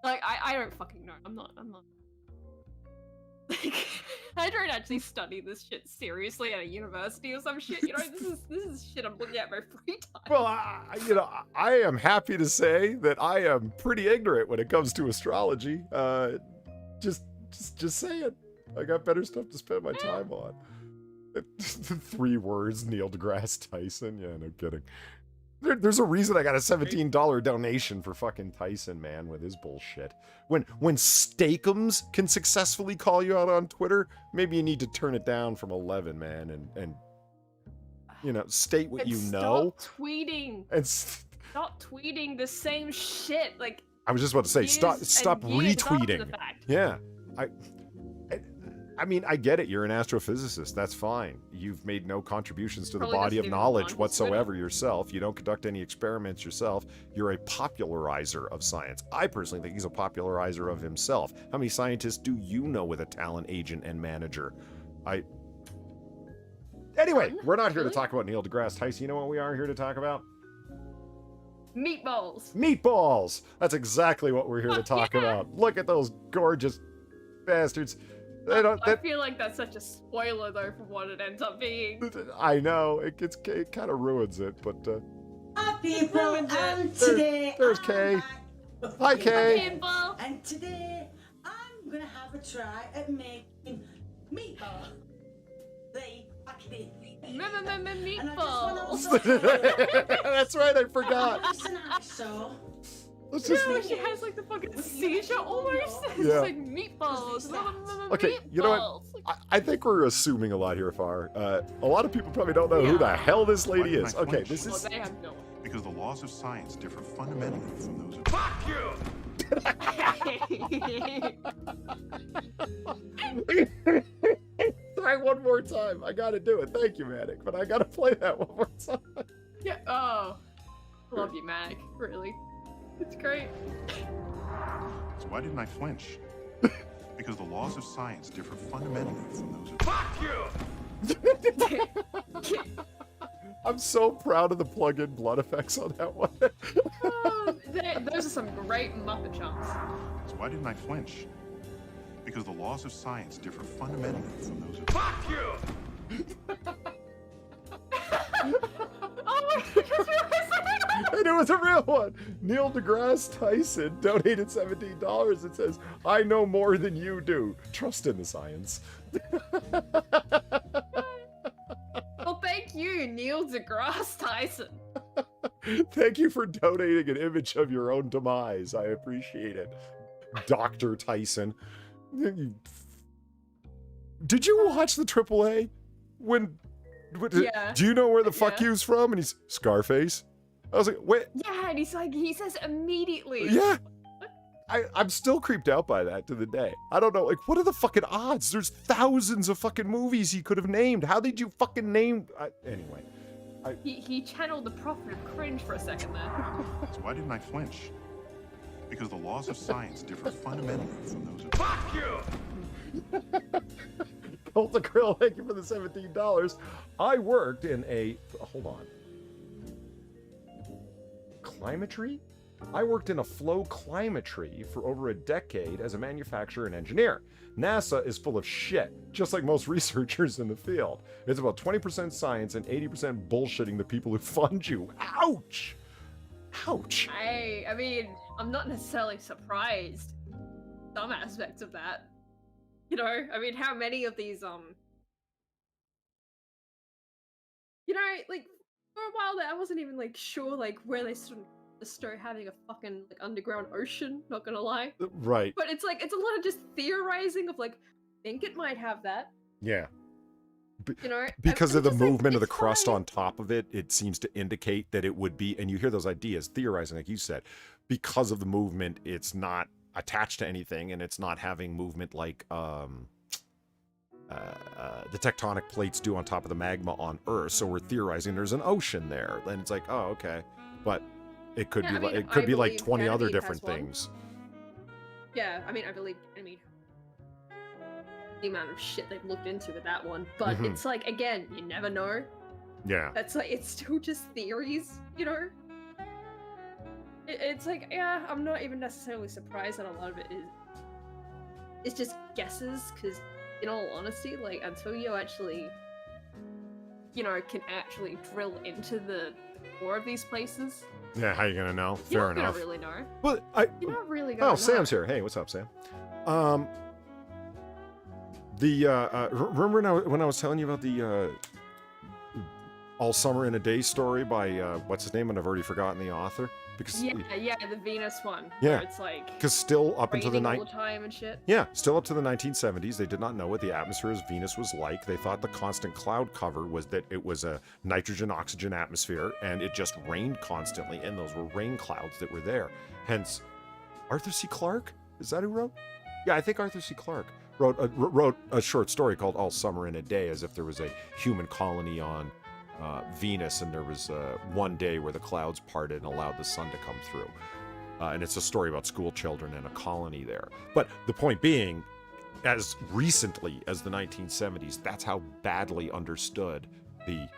Like, I don't fucking know. I'm not. Like, I don't actually study this shit seriously at a university or some shit. You know, this is shit I'm looking at in my free time. Well, I am happy to say that I am pretty ignorant when it comes to astrology. Just saying. I got better stuff to spend my time on. 3 words, Neil deGrasse Tyson. Yeah, no kidding. There's a reason I got a $17 donation for fucking Tyson, man, with his bullshit. When Steakums can successfully call you out on Twitter, maybe you need to turn it down from 11, man, and you know, state what you know. Stop tweeting. And stop tweeting the same shit. Like, I was just about to say, stop retweeting. Yeah, I mean, I get it. You're an astrophysicist. That's fine. You've made no contributions to the body of knowledge whatsoever yourself. You don't conduct any experiments yourself. You're a popularizer of science. I personally think he's a popularizer of himself. How many scientists do you know with a talent agent and manager? Anyway, we're not here to talk about Neil deGrasse Tyson. You know what we are here to talk about? Meatballs. Meatballs! That's exactly what we're here to talk about. Look at those gorgeous bastards. I feel like that's such a spoiler, though, for what it ends up being. I know, it kind of ruins it, but... Hi, people, and today... There's Kay. Hi, Kay. And today, I'm gonna have a try at making meatballs. Meatballs. That's right, I forgot. No, she has like the fucking seizure almost. It's Yeah. like meatballs. Okay, you know what? I think we're assuming a lot here, Far. A lot of people probably don't know who the hell this lady is. Okay, this is... They have no. Because the laws of science differ fundamentally from those of... Fuck you! Try one more time. I gotta do it. Thank you, Manic. But I gotta play that one more time. Yeah. Oh, love you, Mac. Really, it's great. So why didn't I flinch? Because the laws of science differ fundamentally from those of... Fuck you! I'm so proud of the plug-in blood effects on that one. Those are some great Muppet chunks. So why didn't I flinch? Because the laws of science differ fundamentally from those of... Fuck you! Oh my God, And it was a real one. Neil deGrasse Tyson donated $17. It says, I know more than you do. Trust in the science. Well, thank you, Neil deGrasse Tyson. Thank you for donating an image of your own demise. I appreciate it. Dr. Tyson. Did you watch the AAA? Yeah. Do you know where the fuck you's from? And he's Scarface. I was like, wait. Yeah, and he's like, he says immediately. Yeah. I'm still creeped out by that to the day. I don't know, like, what are the fucking odds? There's thousands of fucking movies he could have named. How did you fucking name... Anyway. He channeled the prophet of cringe for a second there. So why didn't I flinch? Because the laws of science differ fundamentally from those of... Fuck you! Hold the grill, thank you for the $17. I worked in a... Hold on. Climatry? I worked in a flow climatry for over a decade as a manufacturer and engineer. NASA is full of shit, just like most researchers in the field. It's about 20% science and 80% bullshitting the people who fund you. Ouch! Ouch! I mean, I'm not necessarily surprised. Some aspects of that. You know, I mean, how many of these, you know, like, for a while there, I wasn't even, like, sure, like, where they sort of start having a fucking, like, underground ocean, not gonna lie. Right. But it's, like, it's a lot of just theorizing of, like, think it might have that. Yeah. You know? Because of the just, like, movement of the it's crust fine. on top of it, it seems to indicate that it would be, and you hear those ideas, theorizing, like you said, because of the movement, it's not attached to anything, and it's not having movement like the tectonic plates do on top of the magma on Earth. So we're theorizing there's an ocean there. Then it's like, oh, okay, but it could be like it could be like 20 other different things. Yeah, I mean, I believe the amount of shit they've looked into with that one, but it's like, again, you never know. Yeah. That's like, it's still just theories, you know? It's like, yeah, I'm not even necessarily surprised that a lot of it is just guesses, because in all honesty, like, until you actually, you know, can actually drill into the core of these places. Yeah, how you gonna know? You're Fair not enough. gonna really know. But You're not really gonna know. Sam's here. Hey, what's up, Sam? Remember when I was telling you about the All Summer in a Day story by what's his name, and I've already forgotten the author. Because yeah, the Venus one. Yeah, where it's like because still up until the all the time and shit. Yeah, still up to the 1970s, they did not know what the atmosphere of Venus was like. They thought the constant cloud cover was that it was a nitrogen-oxygen atmosphere, and it just rained constantly, and those were rain clouds that were there. Hence, Arthur C. Clarke? Is that who wrote? Yeah, I think Arthur C. Clarke wrote a short story called All Summer in a Day, as if there was a human colony on Venus, and there was one day where the clouds parted and allowed the sun to come through. And it's a story about school children and a colony there. But the point being, as recently as the 1970s, that's how badly understood the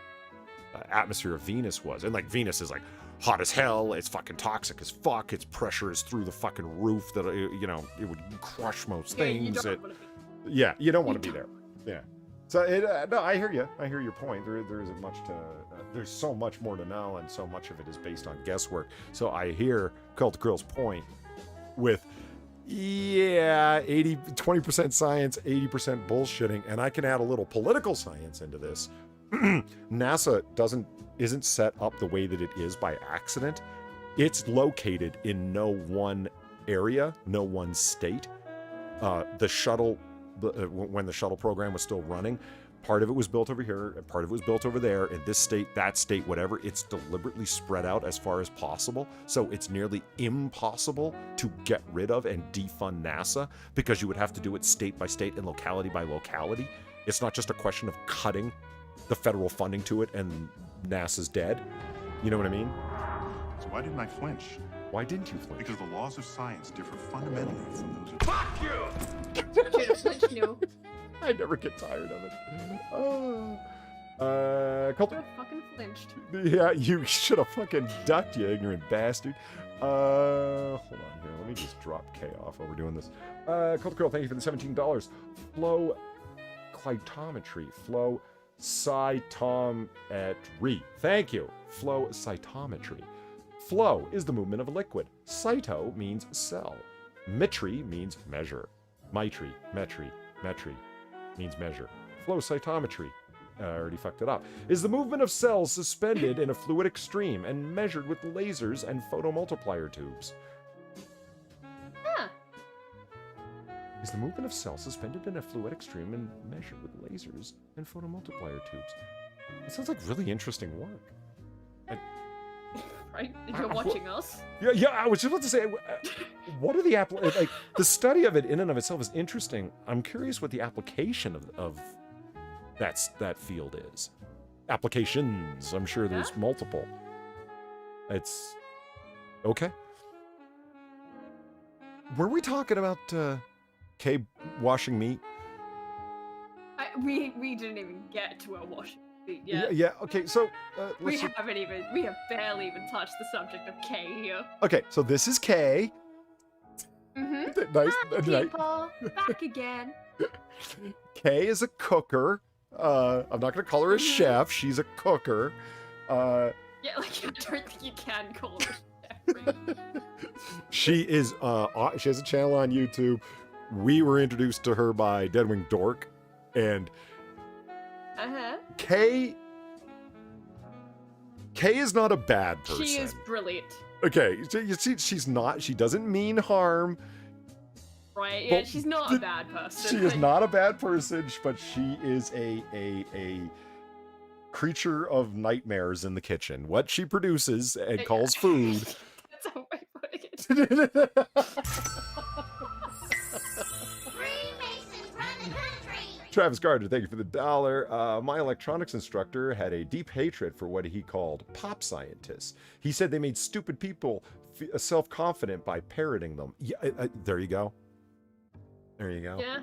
atmosphere of Venus was. And like, Venus is like hot as hell, it's fucking toxic as fuck, its pressure is through the fucking roof that, you know, it would crush most things. Yeah, you don't want to be there. Yeah. So no, I hear you. I hear your point. There isn't much to. There's so much more to know, and so much of it is based on guesswork. So I hear Cult Krill's point with, 20% science, 80% bullshitting, and I can add a little political science into this. NASA isn't set up the way that it is by accident. It's located in no one area, no one state. The shuttle. When the shuttle program was still running, part of it was built over here, and part of it was built over there, in this state, that state, whatever. It's deliberately spread out as far as possible, so it's nearly impossible to get rid of and defund NASA, because you would have to do it state by state and locality by locality. It's not just a question of cutting the federal funding to it and NASA's dead. You know what I mean? So why didn't I flinch? Why didn't you flinch? Because the laws of science differ fundamentally from those of... Fuck you! Should have flinched, no. I never get tired of it. Should have fucking flinched. Yeah, you should have fucking ducked, you ignorant bastard. Hold on here. Let me just drop K off while we're doing this. Cult Girl, thank you for the $17. Flow cytometry. Flow cytometry. Thank you. Flow cytometry. Flow is the movement of a liquid. Cyto means cell. Metry means measure. Metry means measure. Flow cytometry, I already fucked it up, is the movement of cells suspended in a fluidic stream and measured with lasers and photomultiplier tubes. Huh. Is the movement of cells suspended in a fluidic stream and measured with lasers and photomultiplier tubes. It sounds like really interesting work. Right? If you're watching us. Yeah, I was just about to say, what are the like the study of it in and of itself is interesting. I'm curious what the application of that field is. Applications, I'm sure there's multiple. It's okay. Were we talking about Kay washing meat? We didn't even get to our washing. Yeah. Yeah. Okay. So We have barely even touched the subject of K here. okay. So this is Kay. Mm-hmm. Nice. Hi, people. Back again. Kay is a cooker. I'm not gonna call her a chef. She's a cooker. Yeah, like I don't think you can call her a chef. She is. She has a channel on YouTube. We were introduced to her by Deadwing Dork, and Kay is not a bad person. She is brilliant. Okay, so you see, she's not. She doesn't mean harm. Right? Yeah, But she's not a bad person. She is not a bad person, but she is a creature of nightmares in the kitchen. What she produces and calls food. That's how I put it. Travis Garter, thank you for the $1. My electronics instructor had a deep hatred for what he called pop scientists. He said they made stupid people self-confident by parroting them. Yeah, there you go. There you go. Yeah.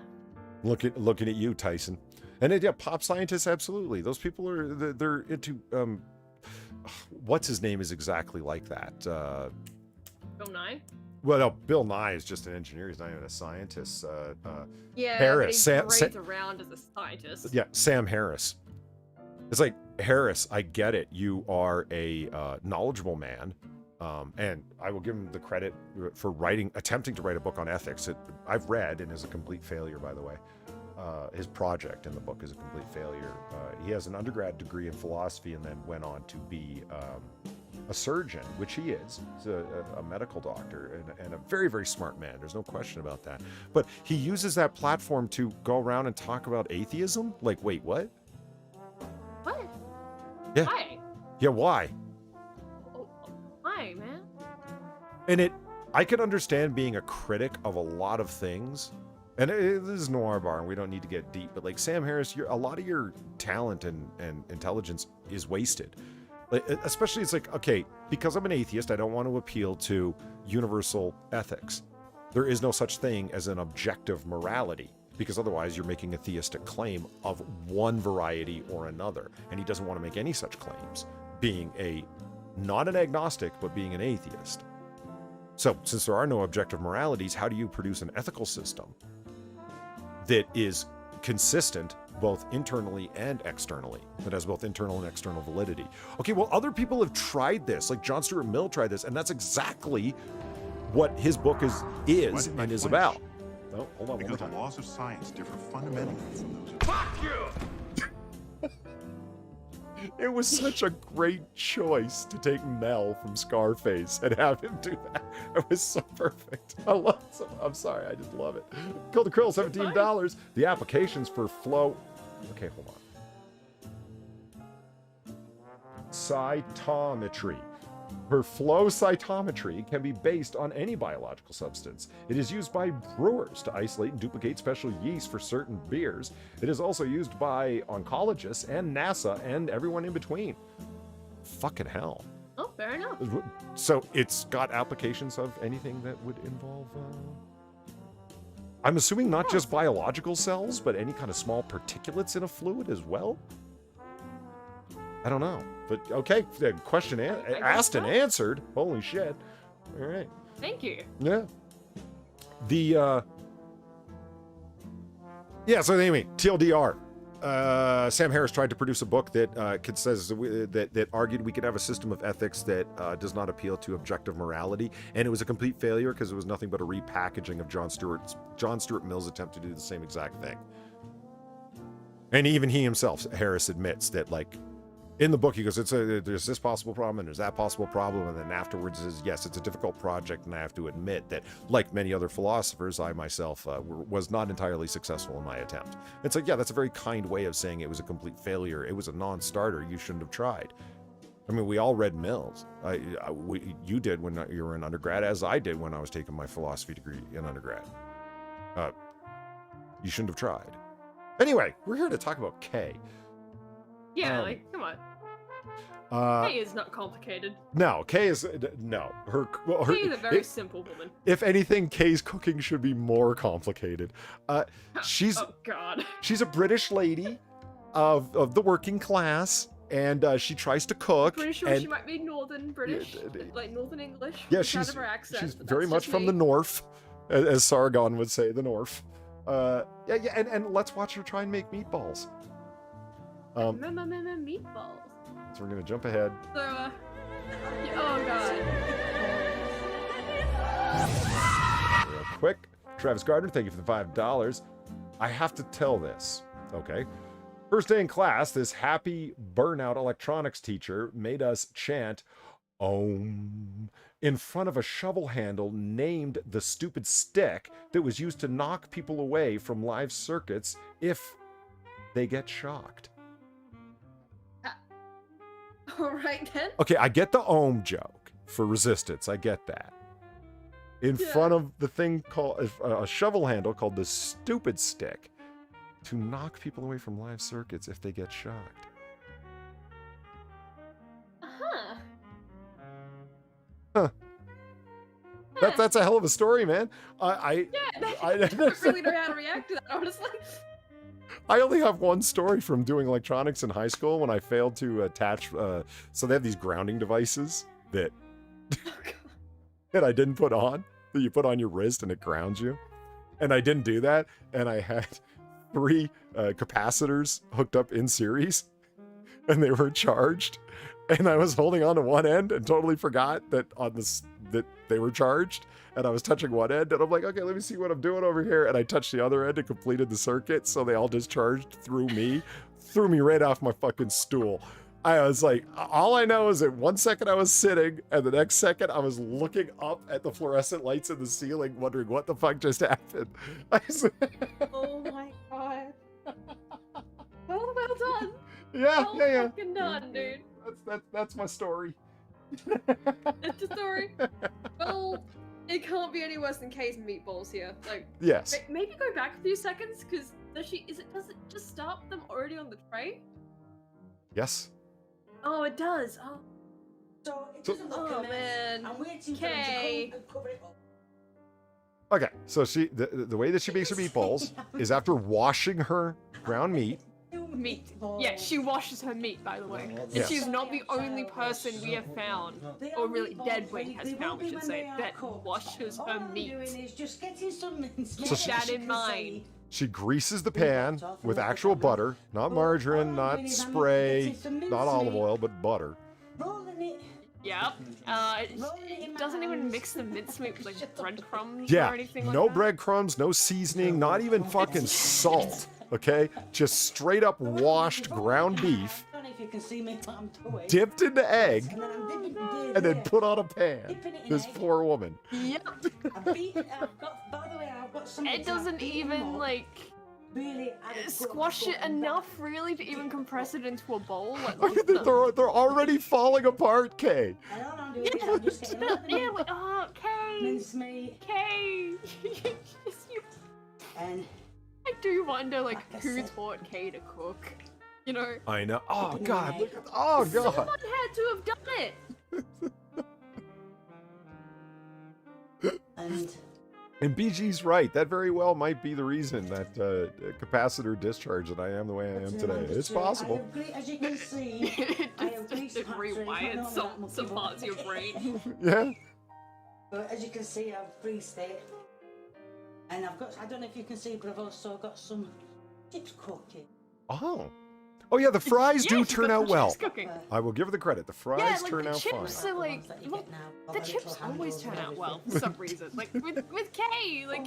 Looking at you, Tyson. And yeah, pop scientists, absolutely. Those people they're into what's his name is exactly like that. Bill Nye. Well, no, Bill Nye is just an engineer. He's not even a scientist. Yeah, Harris, but he parades around as a scientist. Yeah, Sam Harris. It's like, Harris, I get it. You are a knowledgeable man. And I will give him the credit for attempting to write a book on ethics. I've read, and is a complete failure, by the way. His project in the book is a complete failure. He has an undergrad degree in philosophy and then went on to be a surgeon, which he is. He's a medical doctor and a very, very smart man. There's no question about that. But he uses that platform to go around and talk about atheism? Like, wait, what? What? Yeah. Why? Yeah, why? Why, man? And I can understand being a critic of a lot of things. And this is Noir Bar, and we don't need to get deep, but like Sam Harris, a lot of your talent and intelligence is wasted. Like, especially, it's like, okay, because I'm an atheist, I don't want to appeal to universal ethics. There is no such thing as an objective morality, because otherwise you're making a theistic claim of one variety or another. And he doesn't want to make any such claims, being not an agnostic, but being an atheist. So, since there are no objective moralities, how do you produce an ethical system that is consistent both internally and externally, that has both internal and external validity? Okay, well, other people have tried this, like John Stuart Mill tried this, and that's exactly what his book is and is about. Oh, hold on, because one more the time. laws of science differ fundamentally from those of... Fuck you! It was such a great choice to take Mel from Scarface and have him do that. It was so perfect. I'm sorry, I just love it. Kill the Krill, $17. The applications for flow. Okay, hold on. Cytometry. For flow cytometry can be based on any biological substance. It is used by brewers to isolate and duplicate special yeast for certain beers. It is also used by oncologists and NASA and everyone in between. Fucking hell. Oh, fair enough. So it's got applications of anything that would involve... I'm assuming not just biological cells, but any kind of small particulates in a fluid as well? I don't know. But okay, the question asked and answered. Holy shit. All right. Thank you. Yeah. So anyway, TLDR. Sam Harris tried to produce a book that says that argued we could have a system of ethics that does not appeal to objective morality, and it was a complete failure because it was nothing but a repackaging of John Stuart Mill's attempt to do the same exact thing. And even he himself, Harris, admits that, like, in the book, he goes, there's this possible problem and there's that possible problem, and then afterwards is, yes, it's a difficult project, and I have to admit that, like many other philosophers, I myself was not entirely successful in my attempt. It's like, yeah, that's a very kind way of saying it was a complete failure. It was a non-starter. You shouldn't have tried. I mean, we all read Mills. You did when you were in undergrad, as I did when I was taking my philosophy degree in undergrad. You shouldn't have tried. Anyway, we're here to talk about Kay. Yeah, come on. Kay is not complicated. No, Kay is no. Kay is a very simple woman. If anything, Kay's cooking should be more complicated. Oh God. She's a British lady. of the working class, and she tries to cook. Pretty sure and she might be Northern British, Yeah, like Northern English. yeah, Kind she's of her accent, she's but very that's much just from me. the north, as Sargon would say, the north. And let's watch her try and make meatballs. Meatballs. So we're gonna jump ahead. So, oh god. Real quick. Travis Gardner, thank you for the $5. I have to tell this, okay? First day in class, this happy burnout electronics teacher made us chant Om in front of a shovel handle named the stupid stick that was used to knock people away from live circuits if they get shocked. All right then. Okay, I get the Om joke for resistance. I get that. In front of the thing called a shovel handle called the stupid stick to knock people away from live circuits if they get shocked. Huh. That's a hell of a story, man. I don't really know how to react to that, honestly. I only have one story from doing electronics in high school when I failed to attach. So they have these grounding devices that that I didn't put on, that you put on your wrist and it grounds you, and I didn't do that, and I had 3 capacitors hooked up in series, and they were charged, and I was holding on to one end and totally forgot that that they were charged, and I was touching one end, and I'm like, okay, let me see what I'm doing over here, and I touched the other end and completed the circuit, so they all discharged through me, threw me right off my fucking stool. I was like, all I know is that 1 second I was sitting, and the next second I was looking up at the fluorescent lights in the ceiling, wondering what the fuck just happened. Oh my god. Well done. Yeah, yeah. Fucking done, dude. That's my story. It's a story. Well, it can't be any worse than Kay's meatballs here. Like, yes. Maybe go back a few seconds, because does it just stop them already on the tray? Yes. Oh, it does. Oh. So it doesn't look a mess. Man. I'm waiting for Kay. them to cover it up. Okay, so the way that she makes her meatballs is after washing her ground meat. Meat. Yeah, she washes her meat, by the way. And Yes. she's not the only person we have found, or really Deadwing has found, we should say, that washes her meat. So Keep that in mind. She greases the pan with actual butter, not margarine, not spray, not olive oil, but butter. Yep. It doesn't even mix the mincemeat with like breadcrumbs Yeah, or anything like no that. breadcrumbs, no seasoning, not even fucking salt. Okay, just straight up washed ground beef, dipped into egg, and then put on a pan. This poor woman. Yep. It doesn't even like squash it enough really to even compress it into a bowl. Like, They're already falling apart, Kay. yeah, like, oh, Kay. Kay. And I do wonder, like, who taught Kay to cook? You know? I know. Oh God. Look at. Oh God. Someone had to have done it. And BG's right. That very well might be the reason that capacitor discharge that I am the way I am today. It's possible. As you can see, Just rewired some parts of your brain. Yeah. but as you can see, I've greased it. And I've got, I don't know if you can see, but I've also got some chips cooking. Oh. Oh yeah, the fries do turn out well. Cooking. I will give her the credit. The fries like turn the out chips fine. are like, look, the chips always turn out well for some reason. Like with Kay, like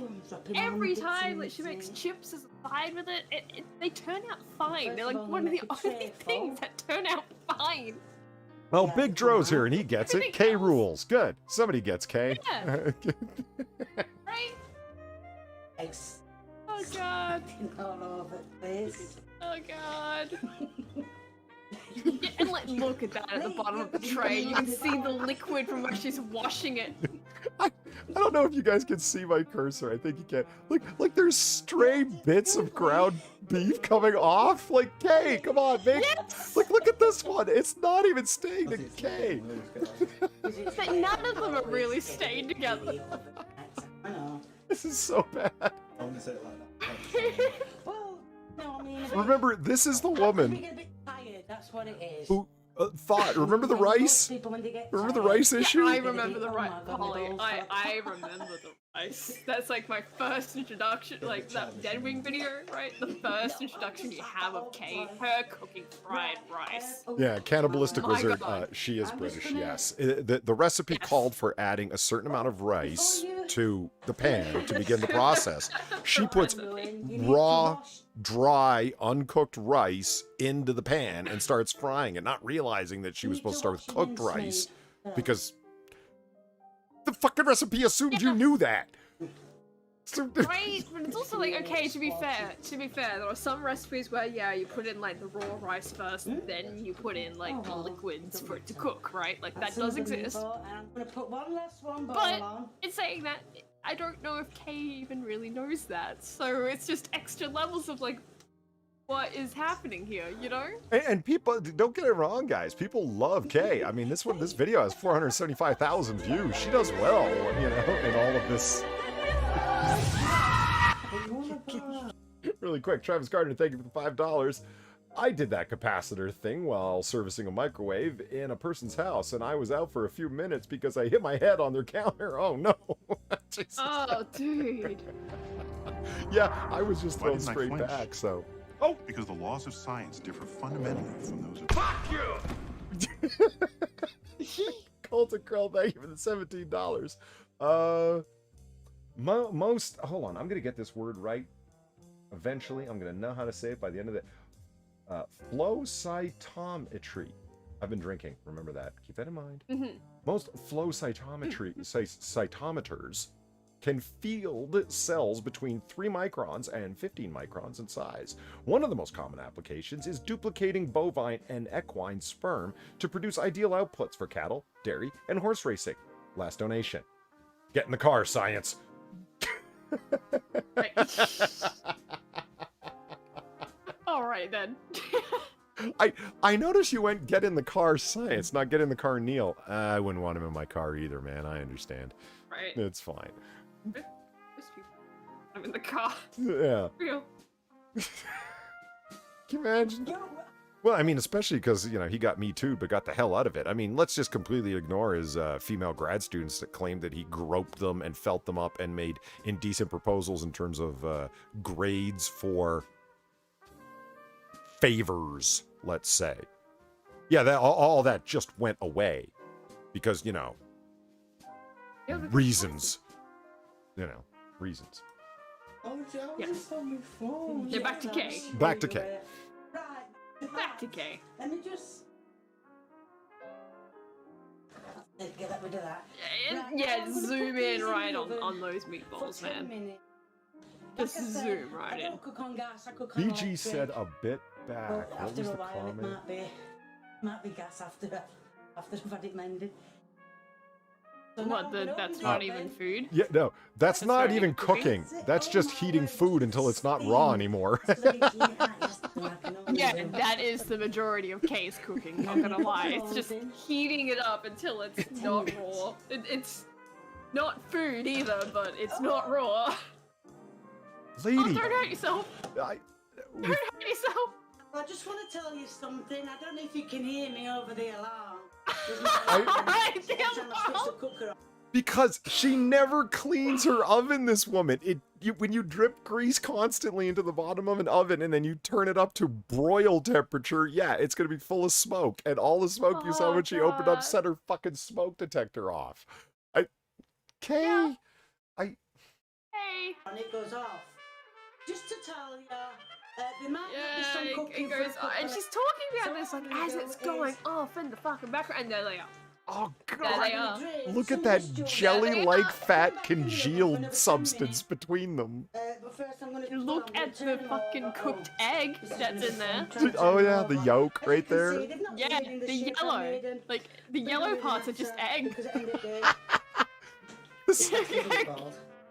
every time like she makes chips as a side with it, they turn out fine. They're like one of the only things that turn out fine. Well, Big Dro's here and he gets it. Everything K else- rules. Good. Somebody gets K. Yeah. Right? Eggs Oh god. all over this. Oh god. Yeah, and like look at that at the bottom of the tray. You can see the liquid from where she's washing it. I don't know if you guys can see my cursor. I think you can. Like there's stray bits of ground beef coming off. Like, K, come on, make. Yes! Look at this one. It's not even staying to K. But none of them are really staying together. I know. This is so bad. Well, No, I mean, Remember, this is the woman You get a bit tired, that's what it is. who thought. Remember the rice? Remember the rice issue? I remember the Oh rice. my God, my Holly, balls I remember the rice. That's like my first introduction, like that Dead Wing video, right? The first introduction you have of Kay, her cooking fried rice. Yeah, Cannibalistic Oh my Wizard. God. She is I'm British. just gonna- Yes, the recipe called for adding a certain amount of rice to the pan to begin the process. She puts raw, dry, uncooked rice into the pan and starts frying it, not realizing that she was supposed to start with cooked rice because the fucking recipe assumed you knew that. So, Right, but it's also like, okay, to be fair, there are some recipes where, yeah, you put in like the raw rice first, then you put in like the liquids for it to cook, right? Like that does exist. And I'm gonna put one last one ball But on. in saying that, I don't know if Kay even really knows that. So it's just extra levels of like, what is happening here, you know? and people, don't get it wrong, guys. People love Kay. I mean, this video has 475,000 views. She does well, you know, in all of this. Really quick, Travis Gardner, thank you for the $5. I did that capacitor thing while servicing a microwave in a person's house, and I was out for a few minutes because I hit my head on their counter. Oh no! Jesus. Oh, dude. Yeah, I was just Why thrown didn't I straight flinch? back. So. Because the laws of science differ fundamentally from those of... Fuck you! Colton Krell, thank you for the $17. Most, hold on, I'm gonna get this word right. Eventually, I'm gonna know how to say it by the end of the flow cytometry. I've been drinking, remember that. Keep that in mind. Most flow cytometers can field cells between 3 microns and 15 microns in size. One of the most common applications is duplicating bovine and equine sperm to produce ideal outputs for cattle, dairy, and horse racing. Last donation. Get in the car, science. All right then. I noticed you went get in the car, science, not get in the car, Neil. I wouldn't want him in my car either, man. I understand. Right. It's fine. I'm in the car. Yeah. Real. Can you imagine? Well, I mean, especially because, you know, he got Me Too, but got the hell out of it. I mean, let's just completely ignore his female grad students that claimed that he groped them and felt them up and made indecent proposals in terms of grades for favors, let's say. Yeah, that all that just went away because, you know, reasons. You know, reasons. Yes. Yeah, back to Kay. Back to Kay. Back to Kay. Let me just get rid of that. Yeah, zoom in right on those meatballs, man. Just zoom right in. BG said a bit back. What After was a the while, comment? it might be gas after I've had it mended. So What, now that's we not open even it. food? Yeah, no, that's That's not not even even cooking. cooking. That's just heating food until it's not raw anymore. Yeah, that is the majority of Kay's cooking, not gonna lie. It's just heating it up until it's not raw. It's not food either, but it's not raw. Lady, Oh, don't hurt yourself. I, Don't hurt yourself. I just want to tell you something. I don't know if you can hear me over the alarm. because she never cleans her oven, this woman. When you drip grease constantly into the bottom of an oven and then you turn it up to broil temperature, yeah, it's going to be full of smoke. And all the smoke you saw when she opened up God. set her fucking smoke detector off. Kay, Yeah. I... Hey. And it goes off. Just to tell you, there might be Yeah, some cooking it goes for a on. And couple she's of- talking about So this what like I'm gonna as do it's going is- off in the fucking background, and there they are. Oh, There God. they are. Look at that Some jelly-like fat Come back in here for congealed another 10 substance minutes. between them. But first I'm gonna Look at the fucking cooked egg that's in there. Oh, yeah, the yolk right there. Yeah, the yellow. Like, the yellow parts are just egg.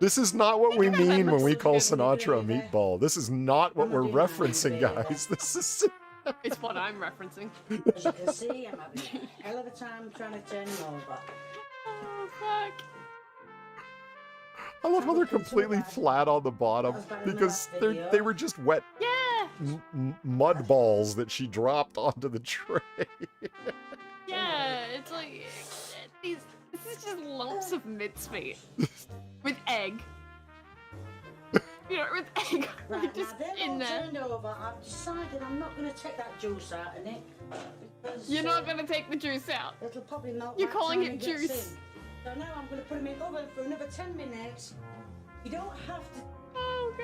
This is not what we That mean when looks we so call good. Sinatra a meatball. This is not what we're referencing, guys. This is... It's what I'm referencing. As you can see, I'm having a hell of a time trying to turn him over. Oh, fuck. I love how they're completely flat on the bottom because they were just wet. Yeah! mud balls that she dropped onto the tray. Yeah, it's like this is just lumps of mincemeat with egg. You know, with egg Right, like, just now they're in all there. turned over. I've decided I'm not going to take that juice out of it. Because, You're not gonna take the juice out. It'll probably melt. You're by calling the it time gets juice. in. So now I'm going to put them in the oven for another 10 minutes. You don't have to. Oh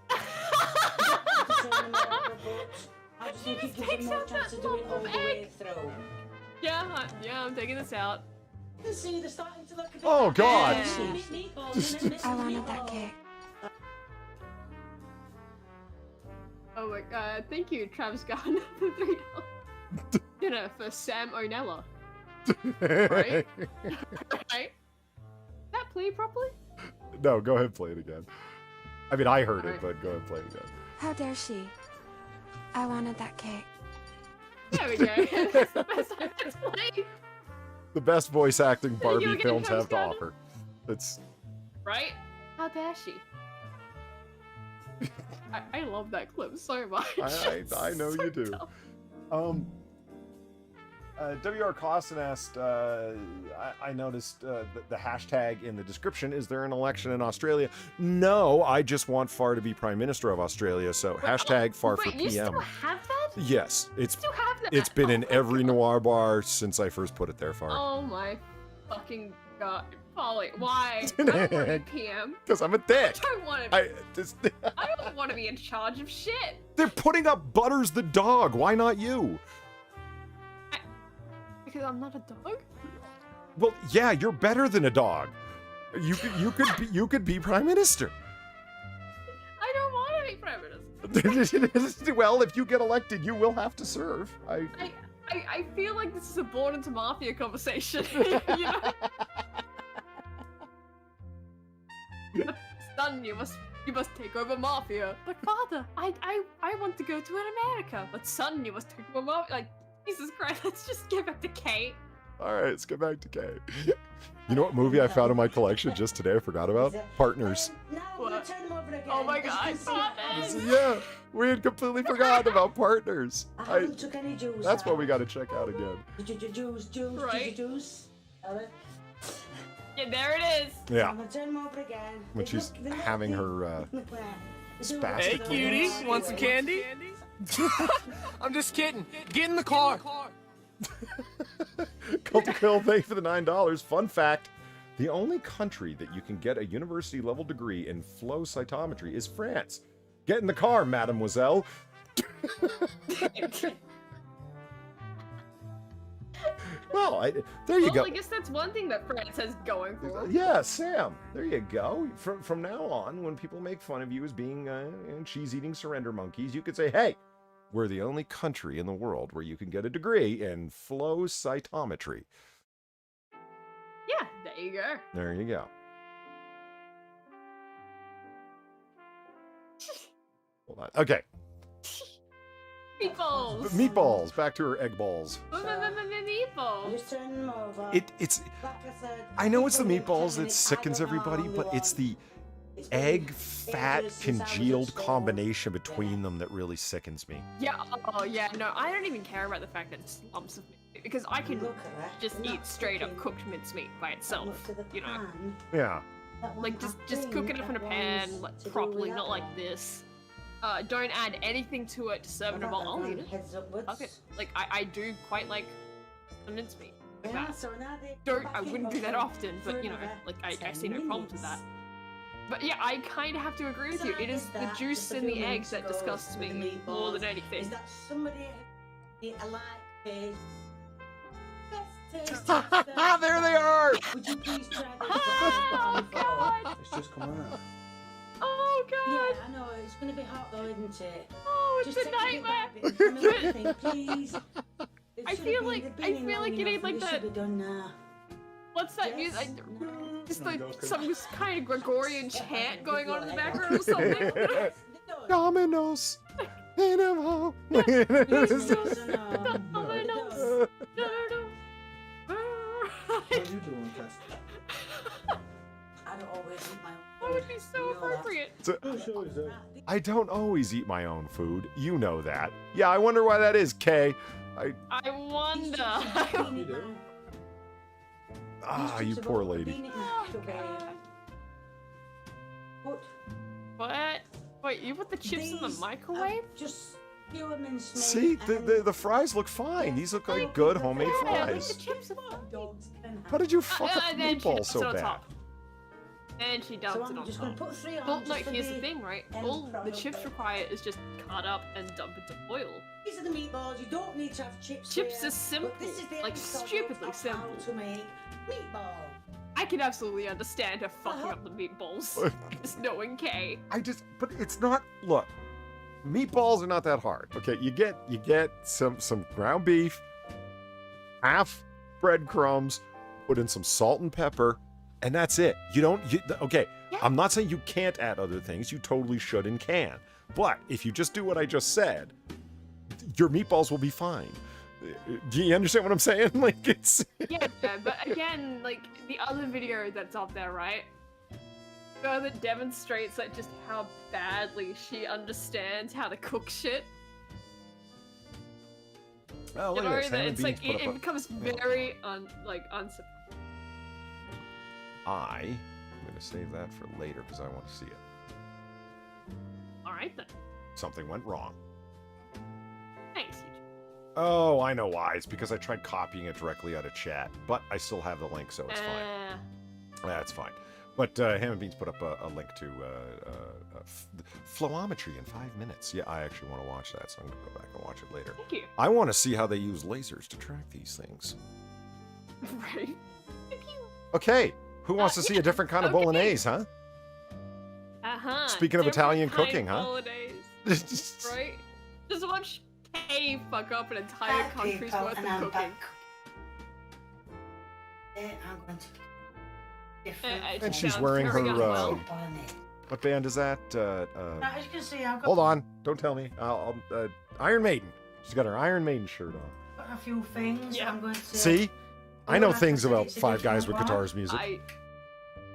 god. Turn them over, but I just think it gives them more chance to do it all the way through. Yeah, I'm taking this out. You can see they're starting to look a bit. Oh, like God. meatballs and then I wanted meatballs. that cake. Oh my god, thank you, Travis Garden, for $3 dinner for Sam O'Nella. Right? Right? That play properly? No, go ahead and play it again. I mean, I heard it, Alright. but go ahead and play it again. How dare she? I wanted that cake. There we go. That's the best I've ever played. The best voice acting you Barbie again, films Travis have to Garden? offer. It's Right? How dare she? I love that clip so much. I know So you do. dumb. W.R. Clausen asked, I noticed the hashtag in the description, is there an election in Australia? No, I just want Far to be Prime Minister of Australia, so hashtag Far for Wait, you PM. still have that? Yes, You still have that? it's been Oh in my every God. Noir Bar since I first put it there, Far. Oh my fucking god. Polly, why? I don't want to be PM. Because I'm a dick. I don't want to I, be. just, I don't want to be in charge of shit. they're putting up Butters the dog. Why not you? Because I'm not a dog? Well, yeah, you're better than a dog. You could be Prime Minister. I don't want to be Prime Minister. Well, if you get elected, you will have to serve. I feel like this is a born into mafia conversation. You know? Son, you must take over mafia. But father, I want to go to America. But son, you must take over mafia. Like, Jesus Christ, let's just get back to Kate. All right, let's get back to Kay. You know what movie I found in my collection just today I forgot about? Partners. Now I'm going to turn them over again. Oh my As you god, can see, Partners! Yeah, we had completely forgotten about Partners. I haven't took any juice. That's what out. we got to check out again. Juice, Right. juice. Alright. Yeah, there it is. Yeah, I'm going to turn them over again. when she's having her spastic. Hey, cutie, want some candy? I'm just kidding. Get in the car. Culty Pill, thank you for the $9. Fun fact, the only country that you can get a university level degree in flow cytometry is France. Get in the car, mademoiselle. Well, there you Well, go. I guess that's one thing that France has going for them. Yeah, Sam, there you go. From now on, when people make fun of you as being cheese-eating surrender monkeys, you could say, hey, we're the only country in the world where you can get a degree in flow cytometry. Yeah, there you go. There you go. Hold on. Okay, Meatballs. meatballs. Back to her egg balls. Meatballs. Just turn them over. It's. Like I said, I know it's the people meatballs telling that me, sickens I don't know everybody, how but they it's are. the It's been egg fat ages since I was at congealed school. combination between them that really sickens me. Yeah, oh yeah, no, I don't even care about the fact that it's lumps of meat, because I can Look at her. just Not eat straight up cooking. cooked mincemeat by Look itself, to the you know? pan. Yeah. That one Like, just cook it up in a that pan, one's like, to do properly, with not that like one. this. Don't add anything to it to serve in a bowl. I'll eat it. Heads upwards. Fuck it. Like, I do quite like the mincemeat. Like Yeah, that. so now they Don't, go I back in wouldn't do that for often, but you know, another like, I 10 see no problems with minutes. that. But yeah, I kind of have to agree with So you. I It is did the that juice just a in the few eggs minutes that ago disgusts with me the more than meatballs. anything. Is that somebody a like page? Best taste There they are! Would you please try this? Oh god! It's just come out. Oh Yeah, god! I know. It's going to be hot though, isn't it? Oh, it's Just a take a bit nightmare! by bit. Everything, please. It I should feel have been- like- they've I been in feel like long you need, enough, like, this that- should be done now. What's that Yes? music? No. Just No, like go, some kind of Gregorian chant going on in the background or something. Dominoes in a hole. What are you doing, Cass? I don't always eat my own That food. would be so You know that. appropriate. I don't always eat my own food. You know that. Yeah, I wonder why that is, Kay. I wonder. Ah, you poor lady. What? Wait, you put the chips in the microwave? Just pure mincemeat. See, and the fries look fine. These look like good homemade Yeah, fries. the chips are fine. dogs can How have. did you fuck up And then she meatballs dumps so it on bad? top. And she dumps So it I'm on just going top. to put 3 on. Well, just no, for here's the thing, right? end All the product. chips require is just cut up and dump into oil. These are the meatballs. You don't need to have chips. Chips here, are simple, but this is the like episode stupidly of simple. How to make meatball. I can absolutely understand her fucking up the meatballs. Just knowing Kay. But it's not. Look, meatballs are not that hard. Okay, you get some ground beef, half breadcrumbs, put in some salt and pepper, and that's it. Okay. Yeah. I'm not saying you can't add other things. You totally should and can. But if you just do what I just said, your meatballs will be fine. Do you understand what I'm saying? Like it's. Yeah, but again, like the other video that's up there, right? Further demonstrates like just how badly she understands how to cook shit. Oh, You look know, at this. Ham and it's like beans put it up becomes very unsurprising. I'm gonna save that for later because I want to see it. All right then. Something went wrong. Thanks, you. Oh, I know why. It's because I tried copying it directly out of chat, but I still have the link, so it's fine. That's fine. But Ham and Beans put up a link to Flowometry in 5 minutes. Yeah, I actually want to watch that, so I'm going to go back and watch it later. Thank you. I want to see how they use lasers to track these things. Right. Okay, who wants to see a different kind of okay. bolognese, huh? Uh-huh. Speaking of Different Italian kind cooking, of huh? holidays, right? Just watch Kay fuck up an entire Hi, country's people, worth of and I'm cooking. back. I'm going to be different. It And she's sounds wearing very her, unwell. Bolognese. What band is that? Now, as you can see, I've got Hold on, don't tell me. Iron Maiden. She's got her Iron Maiden shirt on. a few things. Yeah. I'm going to. See? I I'm know gonna have to things say about it's a Five Guys with different Guitars music.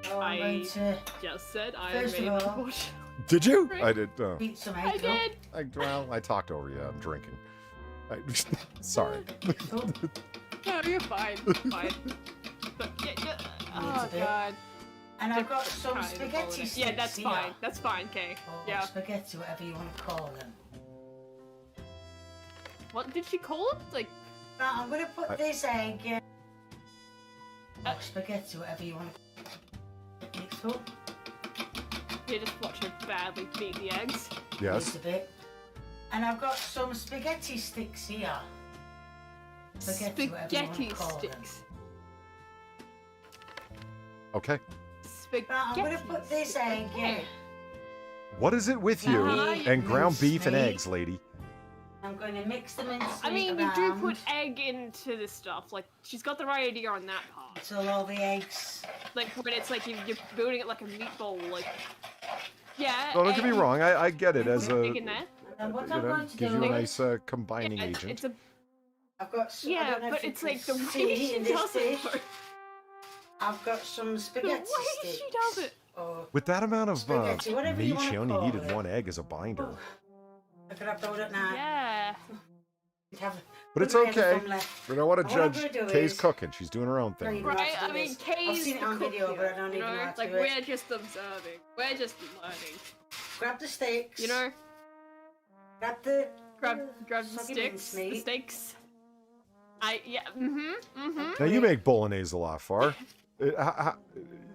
So I'm going to Just said Iron First of Maiden. all- unfortunately. Did you? Right. I did. beat some I egg. did. Well, I talked over you. I'm drinking. Sorry. No, you're fine. Fine. But, yeah. Oh a bit. god. And I've got Different some kind of spaghetti bolognese. sticks Yeah, that's here. fine. That's fine, Kay. Or Yeah. spaghetti, whatever you want to call them. What did she call it? Like, Right, I'm going to put this egg in. Uh, Or spaghetti, whatever you want to mix up. you just watch her badly beat the eggs. Yes. Just a bit. And I've got some spaghetti sticks here. Spaghetti, whatever you want to Spaghetti call them. sticks. Okay. Spaghetti. Right, I'm going to put this egg in. Okay. What is it with you Uh-huh, and ground beef and mincemeat. eggs, lady? I'm going to mix them in. I mean, you do put egg into this stuff. Like, she's got the right idea on that part. Until all the eggs. Like, when it's like you're building it like a meatball, like. Yeah. No, don't get me egg- wrong. I get it as put a egg in there. And what you I'm know, going to gives do you a is, nice combining Yeah, agent. it's a I've got some, I yeah, don't know but if you it's can like the way see she in this does dish, it. I've got some The spaghetti way sticks. she does it. Or With that amount of Spaghetti, whatever you meat, she wanna only call needed it. one egg as a binder. I could have told it now. Yeah. But it's Put the okay. thumb left. We don't want to What I'm judge gonna do Kay's is- cooking. She's doing her own No, thing. you don't Right, have to I do mean, this. Kay's I've seen it the on cook video, here, but I don't you even know know? how to Like, do it. we're just observing. We're just learning. Grab the sticks. You know? Grab the. Grab the soggy sticks. The mincemeat. steaks. Mm-hmm. Now you make bolognese a lot, Far. Round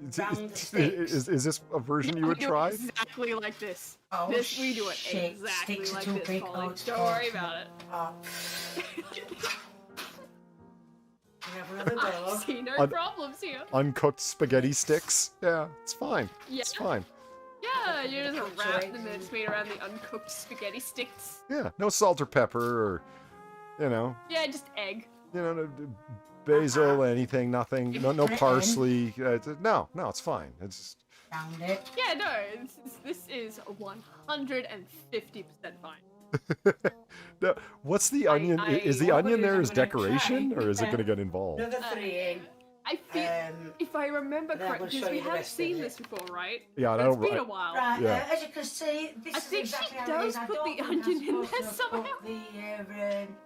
the sticks. Is this a version you would We do it try? exactly like this. Oh, We do it shit. exactly Sticks are like too this, big. Polly. Oh, it's Don't hard. worry about it. Oh. We have another I go. see no Un- problems here. Uncooked spaghetti sticks? Yeah, it's fine. Yeah. It's fine. Yeah, you just Cooked wrap eggs the mincemeat around the uncooked spaghetti sticks. Yeah, no salt or pepper or, Yeah, just egg. no basil, anything, nothing. No Put it in. parsley. No, it's fine. It's just, Round it. Yeah, no, this is 150% fine. no, what's the onion? Is the what onion I'm there gonna as do is I'm gonna decoration, try or is it going to and get involved? Another 3 in. I think, if I remember but I will correctly, show because we you the have rest of seen it. this before, right? Yeah, I It's don't. been a while. Right, Yeah. as you can see, this I is think exactly she how it does is. I put don't the think I'm onion in supposed there to have somehow. put the,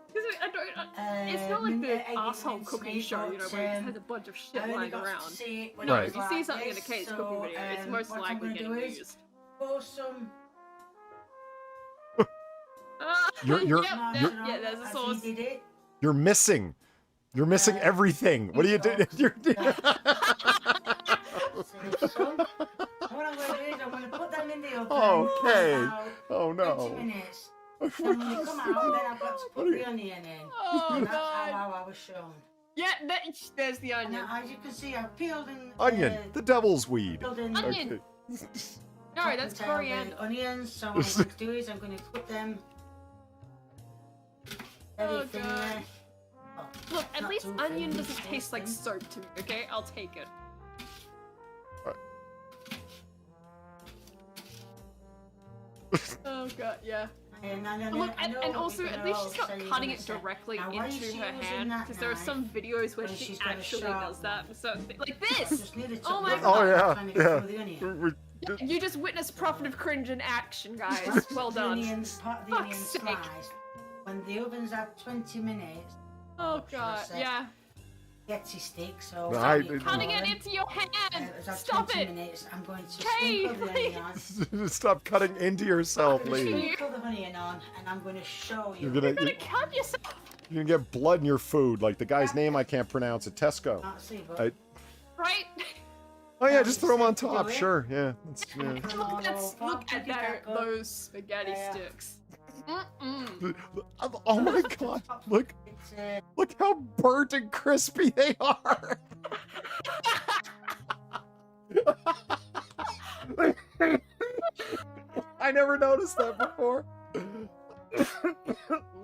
Because I don't. It's not like the asshole cooking show, you know, where it just has a bunch of shit I only lying got to around. see it when No, it Right. if was you see like something in a this, case so, cooking video, it's most what I'm likely gonna getting do is used. pour some. You're- yeah, there's a sauce. Did it. You're missing. You're missing everything. What are you doing? You're What I'm going to do is I'm going to put them in the oven. Okay. For about Oh 20 no. minutes. Then when they come out, then I've got to put the onion in. Oh And that's god. how I was shown. Yeah, there's the onion. Now, as you can see, I've peeled in. Onion, the devil's weed. Peeled in Onion. Okay. No, that's top and tail, coriander. the onions. So what I'm going to do is I'm going to put them. Oh, Very thin God. there. Oh, Look, at not least too onion thin, doesn't too taste like thin. soap to me, okay? I'll take it. Oh god, yeah. Look, and also, at least she's not cutting it directly into her hand, because there are some videos where she actually does that. So, like this! Oh my Oh god! yeah. You just witnessed profit cringe in action, guys. Well done. The onions Fuck's sake. sliced. When the oven's at 20 minutes, Oh god, yeah. Getty stick, so No, Cutting it into your hand! Stop 20 it! minutes, I'm going to Kay, sprinkle the onion on. Stop cutting into yourself, I'm going to lady. sprinkle the onion on, and I'm going to show you. You're gonna Cut yourself! you're gonna get blood in your food, like the guy's name I can't pronounce at Tesco. Can't see, but I- Right? Oh yeah, just throw them on top. Sure, yeah. Yeah. Look at those spaghetti sticks. Mm-mm. Oh my god! Look, look how burnt and crispy they are. I never noticed that before.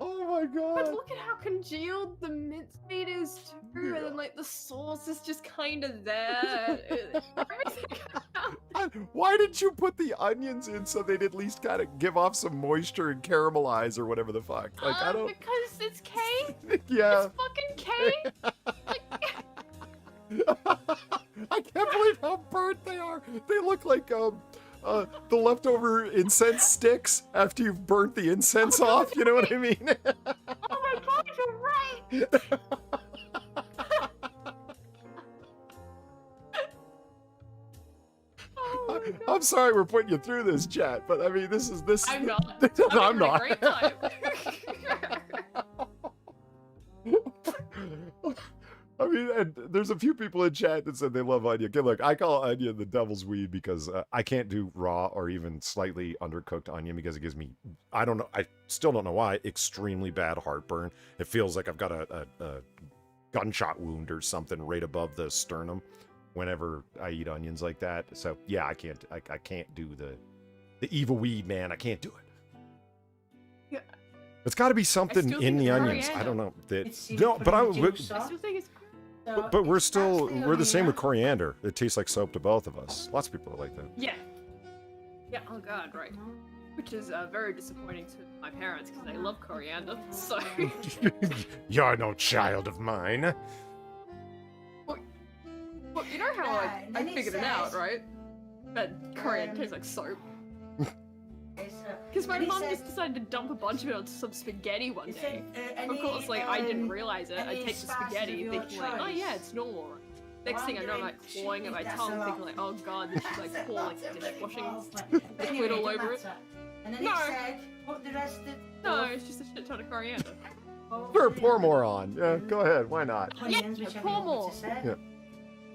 Oh my god! But look at how congealed the mincemeat is too, and then like the sauce is just kind of there. Why did you put the onions in so they'd at least kind of give off some moisture and caramelize or whatever the fuck? Like I don't. Because it's K. Yeah. It's fucking K. I can't believe how burnt they are. They look like the leftover incense sticks after you've burnt the incense off. You know what I mean? Oh my god, you're right. I'm sorry we're putting you through this, chat, but I mean this. I'm not. I'm having a not. great time. I mean, and there's a few people in chat that said they love onion. Okay, look, I call onion the devil's weed because I can't do raw or even slightly undercooked onion because it gives me, I don't know, I still don't know why, extremely bad heartburn. It feels like I've got a gunshot wound or something right above the sternum whenever I eat onions like that. So yeah, I can't do the evil weed, man. I can't do it. Yeah. It's got to be something still in think the it's onions. I coriander. don't know. That, It's no, even but I put in would. juice I on. still think it's. But we're still That's we're the same with onion. coriander. It tastes like soap to both of us. Lots of people are like that. Yeah. Yeah. Oh god, right. Which is very disappointing to my parents because they love coriander. So. You're no child of mine. Well, you know how Yeah, I then it figured it out, says- right? That coriander tastes like soap. Because my And it mom says- just decided to dump a bunch of it onto some spaghetti one it day. said, Of course, like, I didn't realize it. I any take the spices spaghetti of your thinking like, oh choice. yeah, it's normal. Next thing I know, I'm like clawing at my tongue, thinking like, oh god, this is like pouring dishwashing liquid all over it. And then No. it said, put the rest of No, it's just a shit ton of coriander. Sure, pour more on. Yeah, go ahead. Why not? onions, whichever pour you want me more. to say.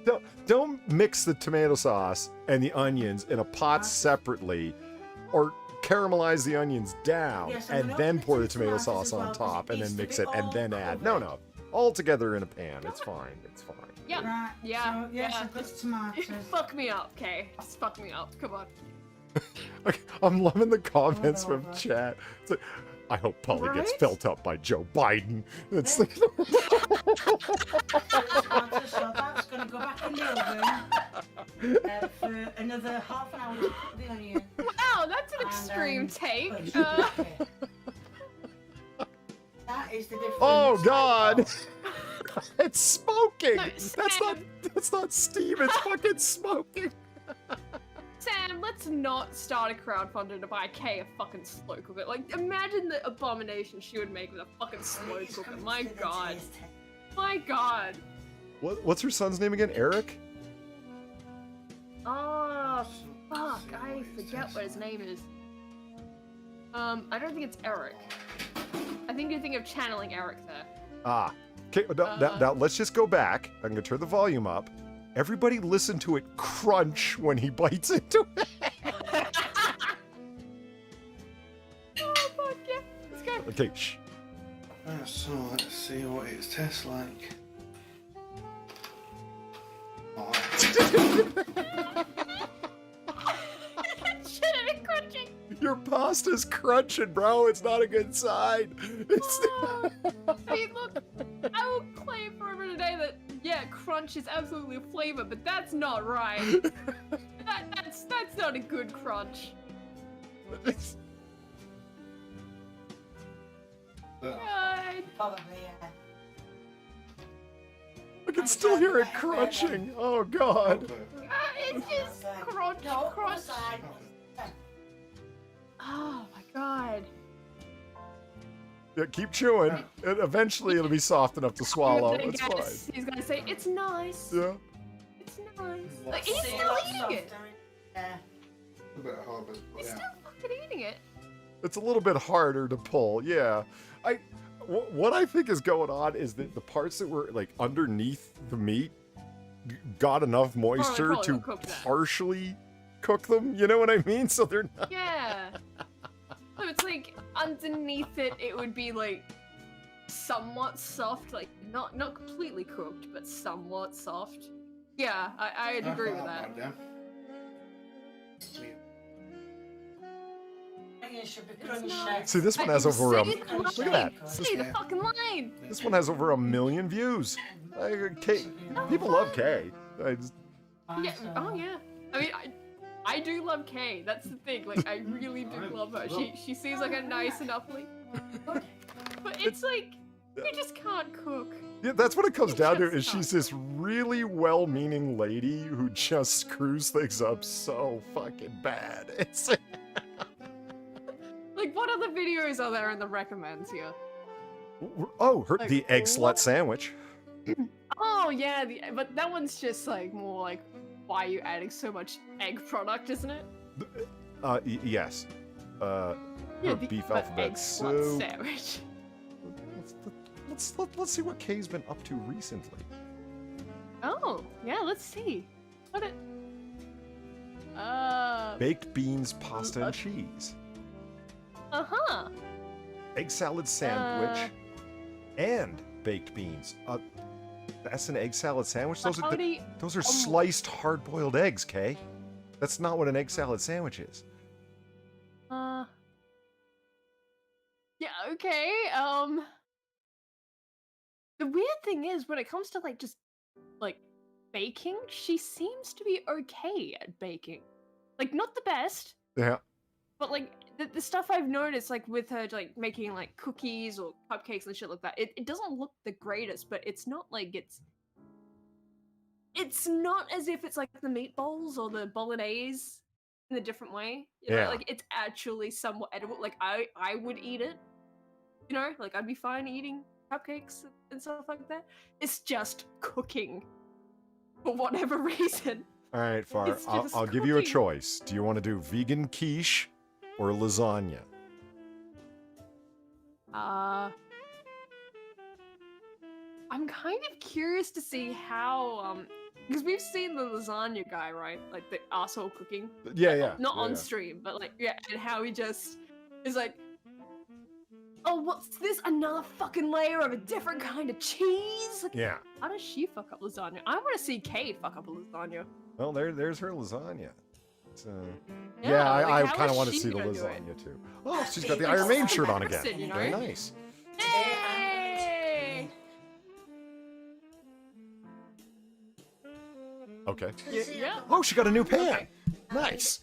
Yeah. Don't mix the tomato sauce and the onions in a pot separately, or caramelize the onions down Yes, I'm and gonna then open pour the the tomato tomatoes sauce as well, on 'cause top it and needs then to mix be it and all then add. over. No, all together in a pan. It's fine. It's fine. Yeah, Right, yeah, so, yes, yeah. I've got tomatoes. Fuck me up, okay? Just fuck me up. Come on. Okay, I'm loving the comments from over. chat. It's like, I hope Polly gets Right? felt up by Joe Biden. It's like, Tomatoes, so that's going to go back in the oven for another half an hour to cook the onion. Wow, that's an And, extreme take. put sugar in it. That is the difference. oh God! It's smoking. No, That's not steam. It's fucking smoking. Sam, let's not start a crowdfunder to buy Kay a fucking slow cooker. Like, imagine the abomination she would make with a fucking slow cooker. My god. My god. What's her son's name again? Eric? Oh, fuck. I forget what his name is. I don't think it's Eric. I think you're thinking of channeling Eric there. Ah. Okay, now let's just go back. I'm going to turn the volume up. Everybody listen to it crunch when he bites into it. Oh, fuck yeah. Let's go. Okay, shh. So let's see what it tastes like. Oh. Shit, it been crunching. Your pasta's crunching, bro. It's not a good sign. I mean, look, I will claim forever today that, yeah, crunch is absolutely a flavor, but that's not right. That's not a good crunch. God. Probably, yeah. I can still hear it crunching. Oh, God. It's just crunch, crunch. Oh my god. Yeah, keep chewing. And eventually it'll be soft enough to swallow. It's fine. He's gonna say, it's nice. Yeah. It's nice. Like, he's still eating it. Yeah. A bit hard, but He's yeah. still fucking eating it. It's a little bit harder to pull. Yeah. What I think is going on is that the parts that were like underneath the meat got enough moisture Probably to cook that. partially cook them. You know what I mean? So they're not. Yeah. So it's like underneath it, it would be like somewhat soft, like not completely cooked, but somewhat soft. Yeah, I'd agree with that. Yeah. See, this one has over a. See the Look line. at that. See the fucking line. This one has over 1 million views. People love Kay. Yeah. Oh yeah. I mean, I do love Kay. That's the thing. Like, I really do love her. She seems like a nice enough lady. But it's like, you just can't cook. Yeah, that's what it comes down to. Is she's this really well-meaning lady who just screws things up so fucking bad. It's like, what other videos are there in the recommends here? oh, Like, the egg slut what? sandwich. Oh yeah, but that one's just like more like, why are you adding so much egg product, isn't it? Yes. Yeah, Her the beef egg alphabet slut soup. sandwich. Let's see what Kay's been up to recently. Oh yeah, let's see. What it? Baked beans, pasta, and cheese. Egg salad sandwich, and baked beans. That's an egg salad sandwich. Those are sliced hard-boiled eggs, Kay. That's not what an egg salad sandwich is. Yeah. Okay. The weird thing is, when it comes to like just like baking, she seems to be okay at baking. Like, not the best, Yeah. but like the stuff I've noticed, like with her like making like cookies or cupcakes and shit like that, it doesn't look the greatest, but it's not like it's not as if it's like the meatballs or the bolognese in a different way. You know, Yeah. like it's actually somewhat edible. Like I would eat it. You know, like I'd be fine eating cupcakes and stuff like that. It's just cooking for whatever reason. All right, Far. It's just I'll give you a cooking. choice. Do you want to do vegan quiche or lasagna? I'm kind of curious to see how because we've seen the lasagna guy, right? Like the asshole cooking. Yeah, Like, yeah. Not yeah, on yeah. stream, but like yeah, and how he just is like, oh, what's this? Another fucking layer of a different kind of cheese? Like, Yeah. how does she fuck up lasagna? I want to see Kay fuck up a lasagna. Well, there's her lasagna. So, Yeah, yeah, like, I how kind of is want to she see the gonna do it? lasagna too. Oh, she's got the Iron Maiden shirt on again. Interesting, you know? Very nice. Hey! Okay. Yeah. Oh, she got a new pan. Nice.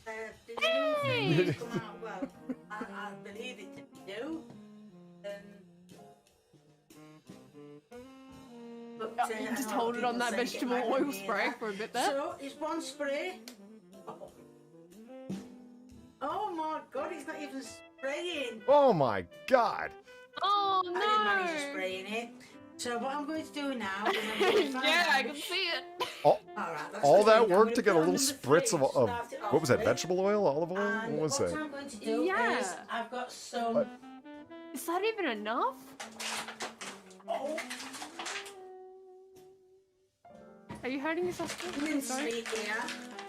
Hey! Well, I believe it to be new. But Just hold it on that vegetable oil spray for a bit there. So, it's one spray. Oh my god, it's not even spraying. Oh my god. Oh no! I didn't manage to spray in it. So what I'm going to do now is I'm going to Yeah, I can see it. All that work to get a little spritz of what was that? Vegetable oil, olive oil? And What was what that? I'm going to do is I've got some. Is that even enough? Oh, Are you hurting yourself? mincemeat here.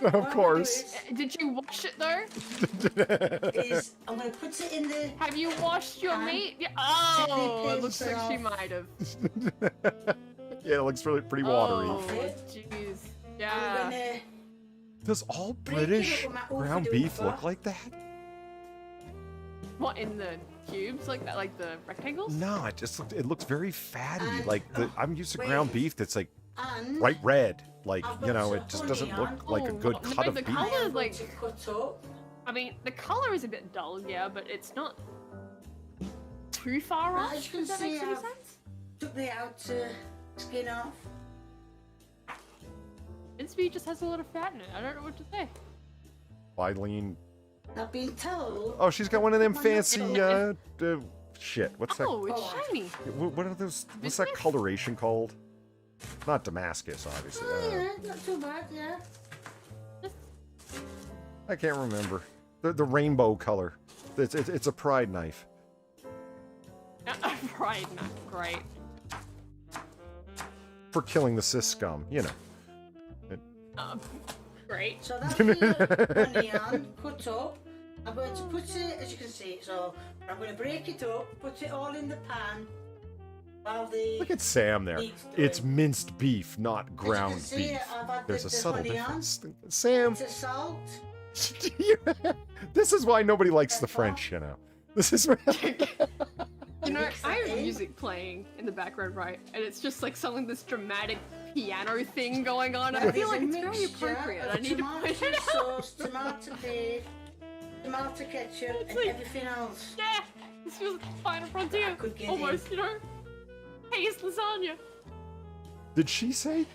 Of What I'm course. Did you wash it though? Is I'm going to put it in the. Have you washed your meat? Yeah. Oh, it looks like she might have. Yeah, it looks really pretty watery. Oh, jeez. I'm Yeah. gonna Does all break it British up with my ground overdo beef for- look like that? What, in the cubes like that, like the rectangles? No, it looks very fatty. And- Like I'm used to ground wait. beef that's like And bright red. Like, I've you got know, some it just honey doesn't look on. like a Oh, good well, cut the of beef. colour- I am going like- to cut up. I mean, the color is a bit dull, yeah, but it's not too far Well, off. as you can Does that see, make any I've- sense? Took the outer skin off. Mincemeat just has a lot of fat in it. I don't know what to say. Eileen. I've been told. Oh, she's got one of them My fancy nipple. shit. What's Oh, that? it's shiny. What are those? What's that Biscuits? coloration called? Not Damascus, obviously. Oh, yeah, not too bad, yeah. I can't remember. The rainbow color. It's a pride knife. Right, not great. For killing the cis scum, you know. Great. So that's the onion cut up. I'm going to put it, as you can see, so I'm going to break it up, put it all in the pan while the. Look at Sam there. meat's It's going. minced beef, not ground see, beef. I've had There's the a subtle honey on. difference. Sam, Bit of salt. this is why nobody likes the French, you know. This is. You know, Mix I it have in. music playing in the background, right? And it's just like something, this dramatic piano thing going on. I Now, feel there's like a it's very mixture appropriate. of I need to put it tomato out. sauce, tomato paste, tomato ketchup, and like- everything else. Yeah, this feels like the final frontier. I could get Almost, you know? Hey, it's lasagna. Did she say?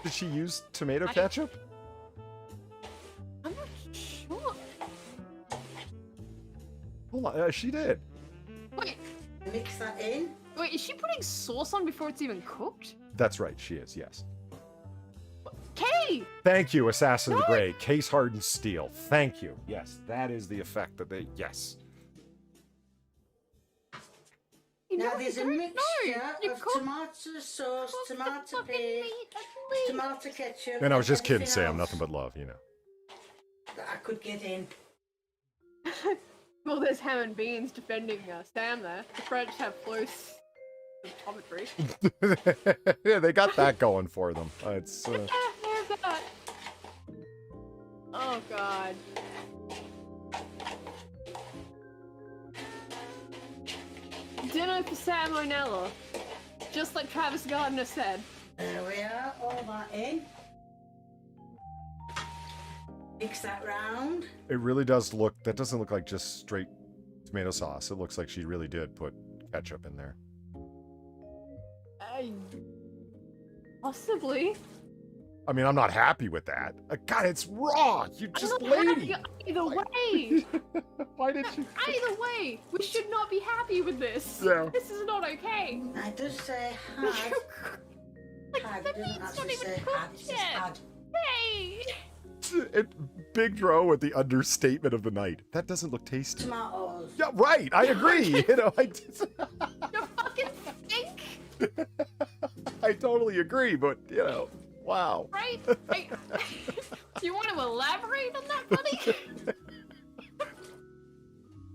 Did she use tomato ketchup? I'm not sure. Hold on, she did. Wait, Mix that in. wait, is she putting sauce on before it's even cooked? That's right, she is. Yes. Kay! Thank you, Assassin of the Grey. Case hardened steel. Thank you. Yes, that is the effect that they. Yes. Now No, there's a no, mixture you of cooked- tomato sauce, cooked the tomato fucking paste, meat, I believe. tomato ketchup. And I was and just kidding, everything Sam. else Nothing but love, you know. that I could get in. Well, there's ham and beans defending Sam there. The French have close optometry. Yeah, they got that going for them. It's. Yeah, there's that. Oh god. Dinner for salmonella. Just like Travis Gardner said. There we are, all that in. Mix that round. It really does look. That doesn't look like just straight tomato sauce. It looks like she really did put ketchup in there. Possibly. I mean, I'm not happy with that. God, it's raw. You just I'm not lady. happy either way. Why did you? Either way, we should not be happy with this. Yeah. This is not okay. It does say had. Had, it the doesn't meat's not actually even say had, cooked it says yet. had. Hey! Big Dro with the understatement of the night. That doesn't look tasty. Tomatoes. Yeah, right. I agree. You know, You fucking stink, I totally agree. But you know, wow. right? Hey, you want to elaborate on that, buddy?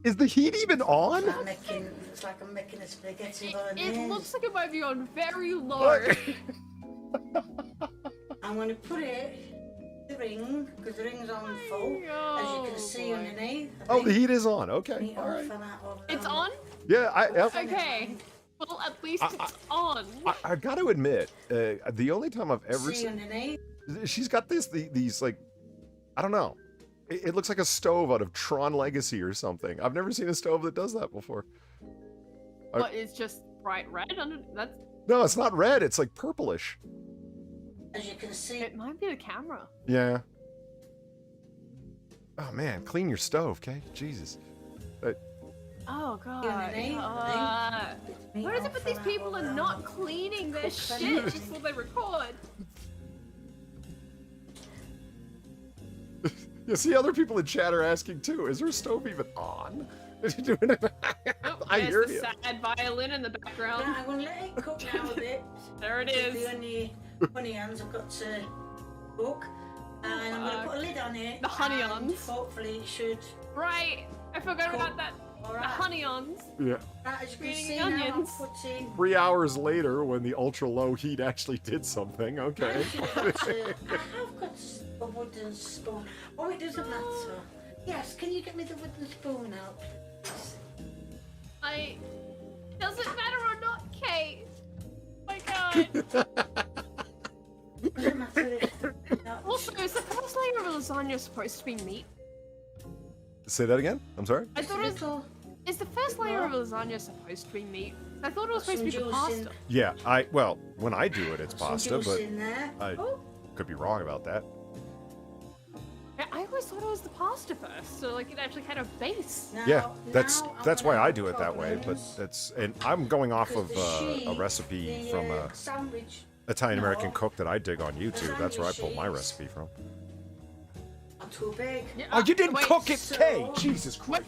Is the heat even on? It's like I'm making a spaghetti It bolognese. looks like it might be on very low. What? I'm going to put it the ring because the ring's on full, as you can see underneath. Oh, the heat is on. Okay. Meat All off right. and that over It's there. on? Yeah. Okay. Well, at least it's on. I got to admit, the only time I've ever See underneath? she's got these like, I don't know. It looks like a stove out of Tron Legacy or something. I've never seen a stove that does that before. What is just bright red under? That's No, it's not red. It's like purplish. As you can see. It might be the camera. Yeah. Oh man, clean your stove, okay? Jesus. Oh god. Me What is it off with these for people that are one, not cleaning their shit before they record? You see, other people in chat are asking too. Is her stove even on? I hear There's you. the sad violin in the background. Right, I'm going to let it cook now a bit. There it is. The only honey onions I've got to cook. And I'm going to put a lid on it. The honey and onions. hopefully it should. Right. I forgot about that. Alright. The honey onions. Yeah. Right, as you can Greening see now, I'm onions. putting... 3 hours later, when the ultra low heat actually did something. Okay. I have got a wooden spoon. Oh, it doesn't matter. Yes, can you get me the wooden spoon out, please? Does it matter or not, Kate? My god. Doesn't matter if... No. Also, is the first layer of lasagna supposed to be meat? Say that again? I'm sorry? I thought it was... Is the first layer of lasagna supposed to be meat? I thought it was supposed to be the pasta. Yeah, well, when I do it, it's pasta, juice but in there. I could be wrong about that. I always thought it was the pasta first, so like it actually had a base. Yeah, that's why I do it that way. But and I'm going off of a recipe from a sandwich. Italian American cook that I dig on YouTube. That's where I pulled my recipe from. Not too big. Oh, you didn't cook it, so- Kay! Jesus Christ!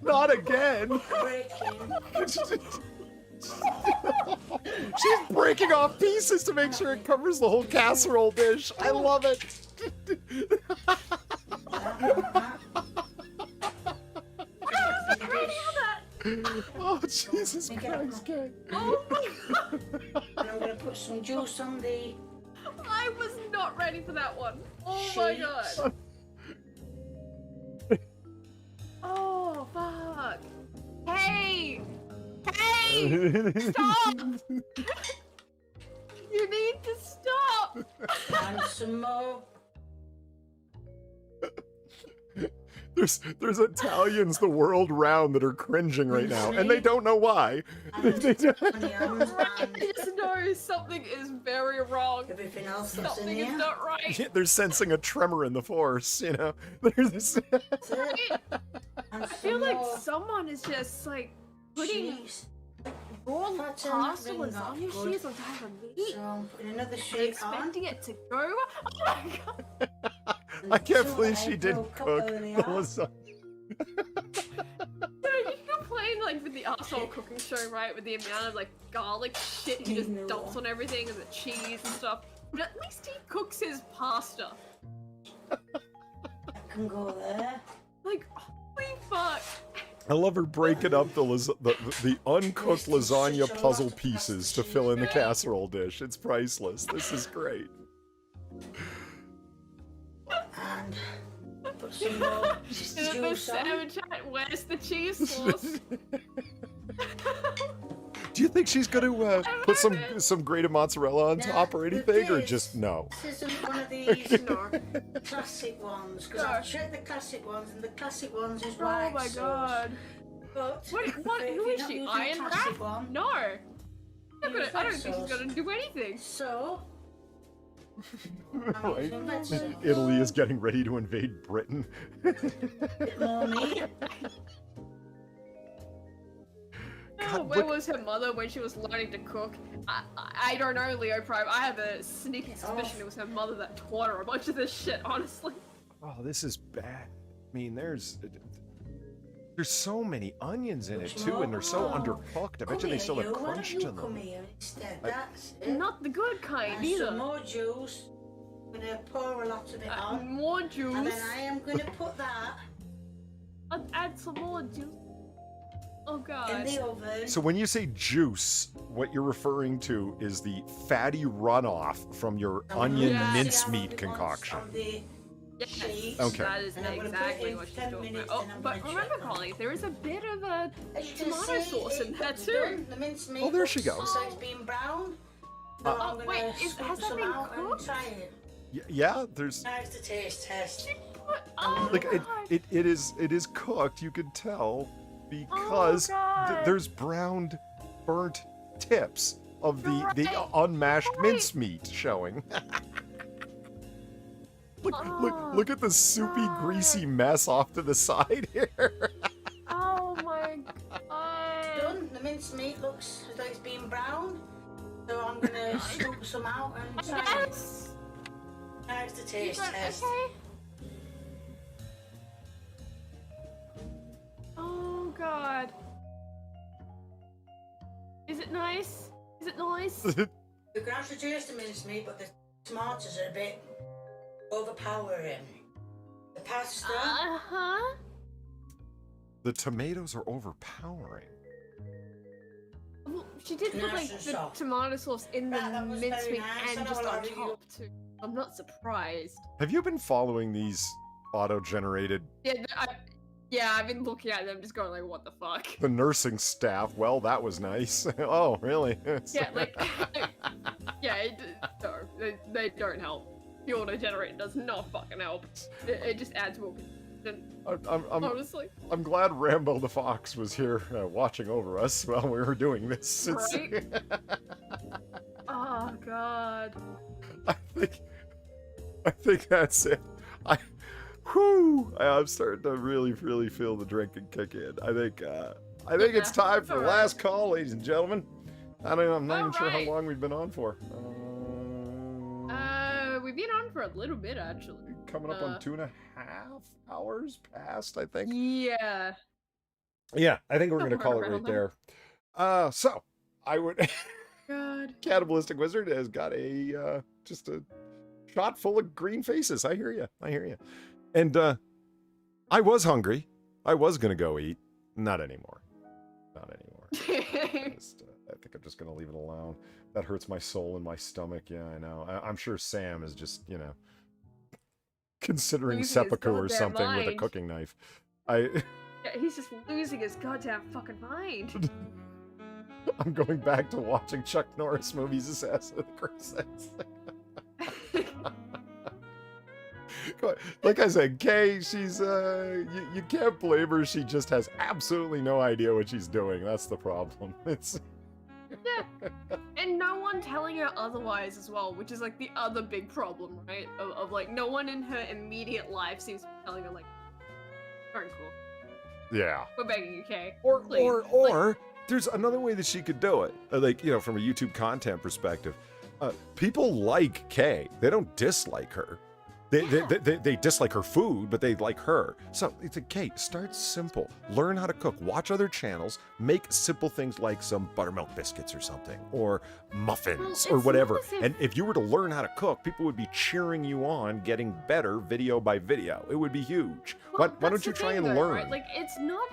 Not again! She's breaking off pieces to make sure it covers the whole casserole dish. I love it. Oh, Jesus Christ, Kay. Oh my god! And I'm going to put some juice on the... I was not ready for that one. Oh my god. Oh fuck. Hey! Hey! Stop! You need to stop! And some more. There's Italians the world round that are cringing right now, and they don't know why. They don't- I just know something is very wrong. Everything else that's in Something here. is not right. They're sensing a tremor in the force, you know. There's this... I feel like someone is just like putting raw pasta lasagna cheese on top of meat. So I'm putting another and sheet expecting it to go. Oh my god! I can't believe she didn't cook the lasagna. Dude, you complain like with the asshole cooking show, right? With the amount of like garlic shit he just dumps on everything and the cheese and stuff. But at least he cooks his pasta. I can go there. Like, holy fuck. I love her breaking up the uncooked lasagna puzzle pieces to fill in the casserole dish. It's priceless. This is great. And put some more juice on. Where's the cheese sauce? Do you think she's going to put some grated mozzarella on top or anything, or just no? This isn't one of these classic ones, because I've checked the classic ones, and the classic ones is white Oh my sauce. god. But What? if Who you're is not she? using Iron classic Wrap? one, No. I don't use think she's sauce. gonna do anything. So, Right? Italy is getting ready to invade Britain. bit more meat. God, Where was her mother when she was learning to cook? I don't know, Leo Prime. I have a sneaky suspicion it was her mother that taught her a bunch of this shit, honestly. Oh, this is bad. I mean, there's so many onions in it too, and they're so undercooked. I bet you they still have crunch to Come them. here instead. That's it. Not the good kind And either. some more juice. I'm gonna pour a lot of it on. More juice. And then I am gonna put that I'll add some more juice. Oh god. in the oven. So when you say juice, what you're referring to is the fatty runoff from your onion mincemeat concoction. Yes, Okay. that is exactly what she's talking about. Oh, but remember, Collie, there is a bit of a tomato sauce in there too. The mincemeat. Oh, there she goes. So it's been brown. So I'm gonna wait, scoop has that some been out and cooked? try it. Yeah, there's Nice to taste test. Oh like god. it is cooked. You could tell. because God. there's browned, burnt tips of the unmashed mincemeat showing. Look at the soupy, greasy mess off to the side here. Oh my god. Done. The mincemeat looks as though it's been browned. So I'm gonna scoop some out and try it. How's the taste test? Okay. Oh god. Is it nice? Is it nice? You can actually taste the mincemeat, but the tomatoes are a bit overpowering. The pasta. Uh-huh. The tomatoes are overpowering. Well, she did put like the tomato sauce in the That was very mincemeat nice. and I just know on I really- top too. I'm not surprised. Have you been following these auto-generated Yeah, I've been looking at them, just going like, what the fuck? the nursing staff? Well, that was nice. Oh, really? Yeah, like, yeah, no, they don't help. The auto-generator does not fucking help. It just adds more confusion. Honestly. I'm glad Rambo the Fox was here watching over us while we were doing this. Right? Oh god. I think that's it. I'm starting to really feel the drinking kick in. I think it's time for the last call, ladies and gentlemen. I'm not even sure how long we've been on for. We've been on for a little bit actually. Coming up on 2.5 hours past, I think. Yeah. Yeah, I think we're gonna call it right there. So I would. God. Cannibalistic Wizard has got a just a shot full of green faces. I hear you. And I was hungry. I was gonna go eat. Not anymore. I think I'm just gonna leave it alone. That hurts my soul and my stomach. Yeah, I know. I'm sure Sam is just, considering seppuku or something with a cooking knife. Yeah, he's just losing his goddamn fucking mind. I'm going back to watching Chuck Norris movies, Assassin of the Crusaders. Like I said, Kay, she's, you can't blame her. She just has absolutely no idea what she's doing. That's the problem. Yeah. And no one telling her otherwise as well, which is like the other big problem, right? Of like, no one in her immediate life seems to be telling her like, darn cool. Yeah. We're begging you, Kay. Or there's another way that she could do it. From a YouTube content perspective. People like Kay. They don't dislike her. They dislike her food, but they like her. So it's like, Kay, start simple. Learn how to cook. Watch other channels. Make simple things like some buttermilk biscuits or something, or muffins, or whatever. And if you were to learn how to cook, people would be cheering you on, getting better video by video. It would be huge. Well, Why don't you try and learn? Right? Like, it's not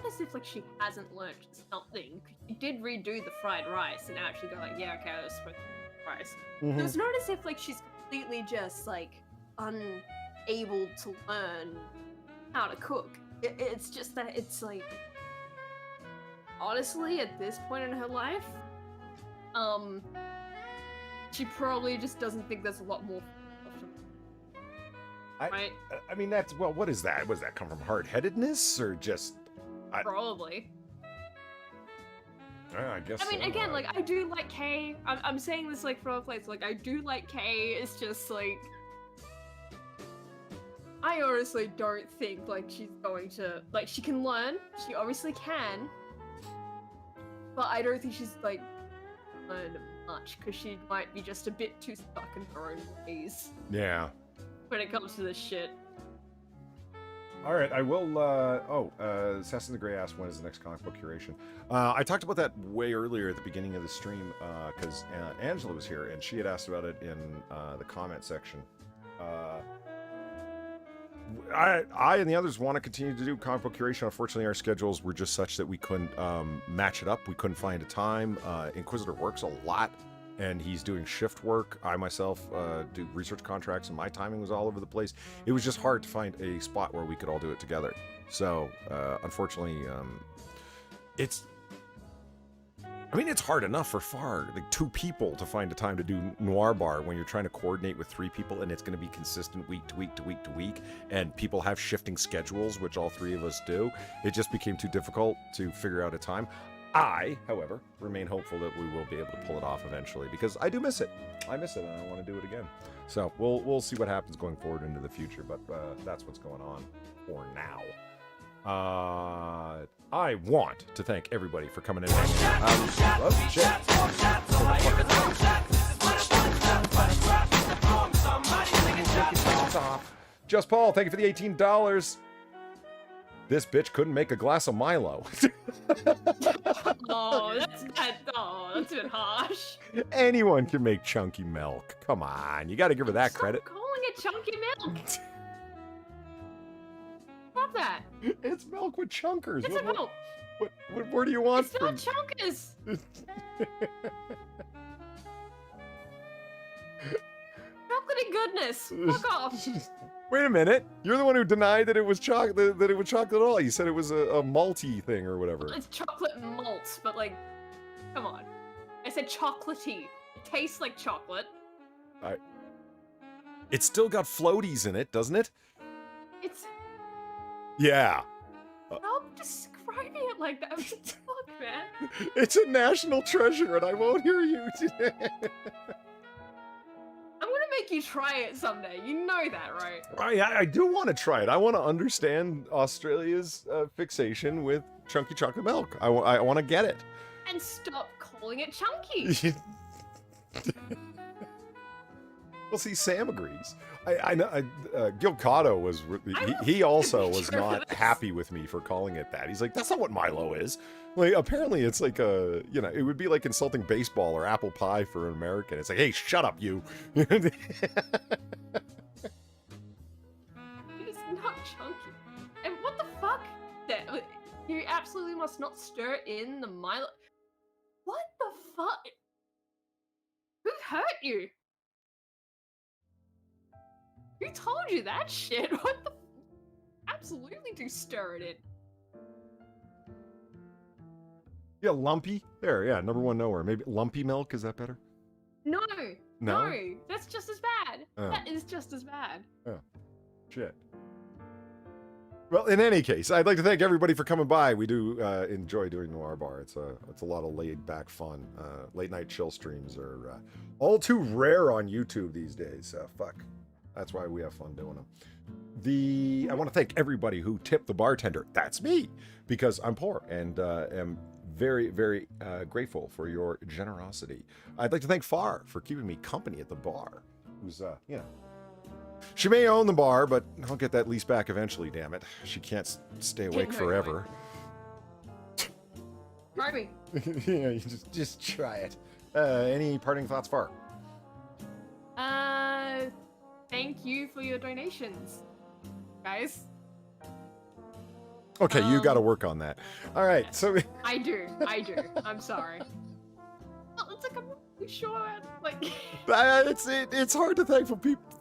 as if like she hasn't learned something. She did redo the fried rice and actually go like, yeah, okay, I was supposed to do rice. Mm-hmm. So it's not as if like she's completely just like unable to learn how to cook. It's just that it's like, honestly, at this point in her life, she probably just doesn't think there's a lot more. Right? I mean, what is that? Was that come from hard-headedness or just? Probably. I guess. I mean, again, like, I do like Kay. I'm saying this like from a place like I do like Kay. It's just like, I honestly don't think like she's going to she can learn. She obviously can, but I don't think she's like learned much because she might be just a bit too stuck in her own ways. Yeah. When it comes to this shit. All right, I will. Assassin the Grey asked when is the next comic book curation. I talked about that way earlier at the beginning of the stream because Angela was here and she had asked about it in the comment section. I and the others want to continue to do comic book curation. Unfortunately, our schedules were just such that we couldn't match it up. We couldn't find a time. Inquisitor works a lot, and he's doing shift work. I myself do research contracts, and my timing was all over the place. It was just hard to find a spot where we could all do it together. So, unfortunately, I mean, it's hard enough for like 2 people to find a time to do Noir Bar when you're trying to coordinate with 3 people, and it's going to be consistent week to week to week to week, and people have shifting schedules, which all 3 of us do. It just became too difficult to figure out a time. I, however, remain hopeful that we will be able to pull it off eventually, because I do miss it. I miss it, and I want to do it again. So we'll see what happens going forward into the future, but that's what's going on for now. I want to thank everybody for coming in. Oh, shit. Just Paul, thank you for the $18. This bitch couldn't make a glass of Milo. Oh, that's a bit harsh. Anyone can make chunky milk. Come on, you got to give her that credit. Stop calling it chunky milk. Stop that. It's milk with chunkers. It's a milk. What more do you want It's from... not chunkers. Chocolatey goodness. Fuck off. Wait a minute. You're the one who denied that it was chocolate. That it was chocolate at all. You said it was a malty thing or whatever. It's chocolate malt, but like, come on. I said chocolatey. It tastes like chocolate. It's still got floaties in it, doesn't it? It's. Yeah. Stop describing it like that. Fuck, man. It's a national treasure, and I won't hear you. I'm gonna make you try it someday. You know that, right? I do want to try it. I want to understand Australia's fixation with chunky chocolate milk. I want to get it. And stop calling it chunky. Well, see, Sam agrees. I know. Gil Cotto was. He also was not happy with me for calling it that. He's like, that's not what Milo is. Like, apparently, it's like a. It would be like insulting baseball or apple pie for an American. It's like, hey, shut up, you. It is not chunky. And what the fuck? You absolutely must not stir in the Milo. What the fuck? Who hurt you? Who told you that shit? What the? Absolutely do stir it in. Yeah, lumpy. There, yeah, number 1 nowhere. Maybe lumpy milk, is that better? No. No? No, that's just as bad. Oh. That is just as bad. Oh, shit. Well, in any case, I'd like to thank everybody for coming by. We do enjoy doing Noir Bar. It's a lot of laid-back fun. Late night chill streams are all too rare on YouTube these days. Fuck. That's why we have fun doing them. I want to thank everybody who tipped the bartender. That's me, because I'm poor and am very, very grateful for your generosity. I'd like to thank Far for keeping me company at the bar. Who's she may own the bar, but I'll get that lease back eventually. Damn it, she can't stay awake forever. Try me. Yeah, you just try it. Any parting thoughts, Far? Thank you for your donations, guys. Okay, you got to work on that. All right, so I do. I'm sorry. Well, it's like I'm not really sure. Like it's hard to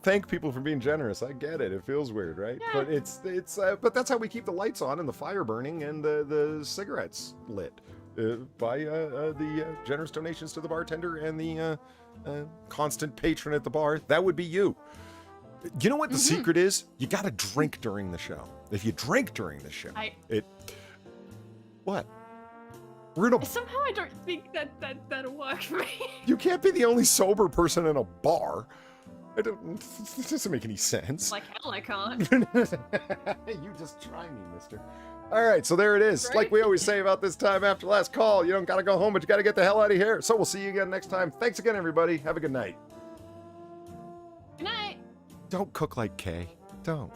thank people for being generous. I get it. It feels weird, right? Yeah. But but that's how we keep the lights on and the fire burning and the cigarettes lit by the generous donations to the bartender and the constant patron at the bar. That would be you. You know what the secret is? You got to drink during the show. If you drink during the show, what? Somehow I don't think that'll work for me. You can't be the only sober person in a bar. It doesn't make any sense. Like hell I can't. You just try me, mister. All right, so there it is. Right? Like we always say about this time after last call, you don't got to go home, but you got to get the hell out of here. So we'll see you again next time. Thanks again, everybody. Have a good night. Good night. Don't cook like Kay. Don't.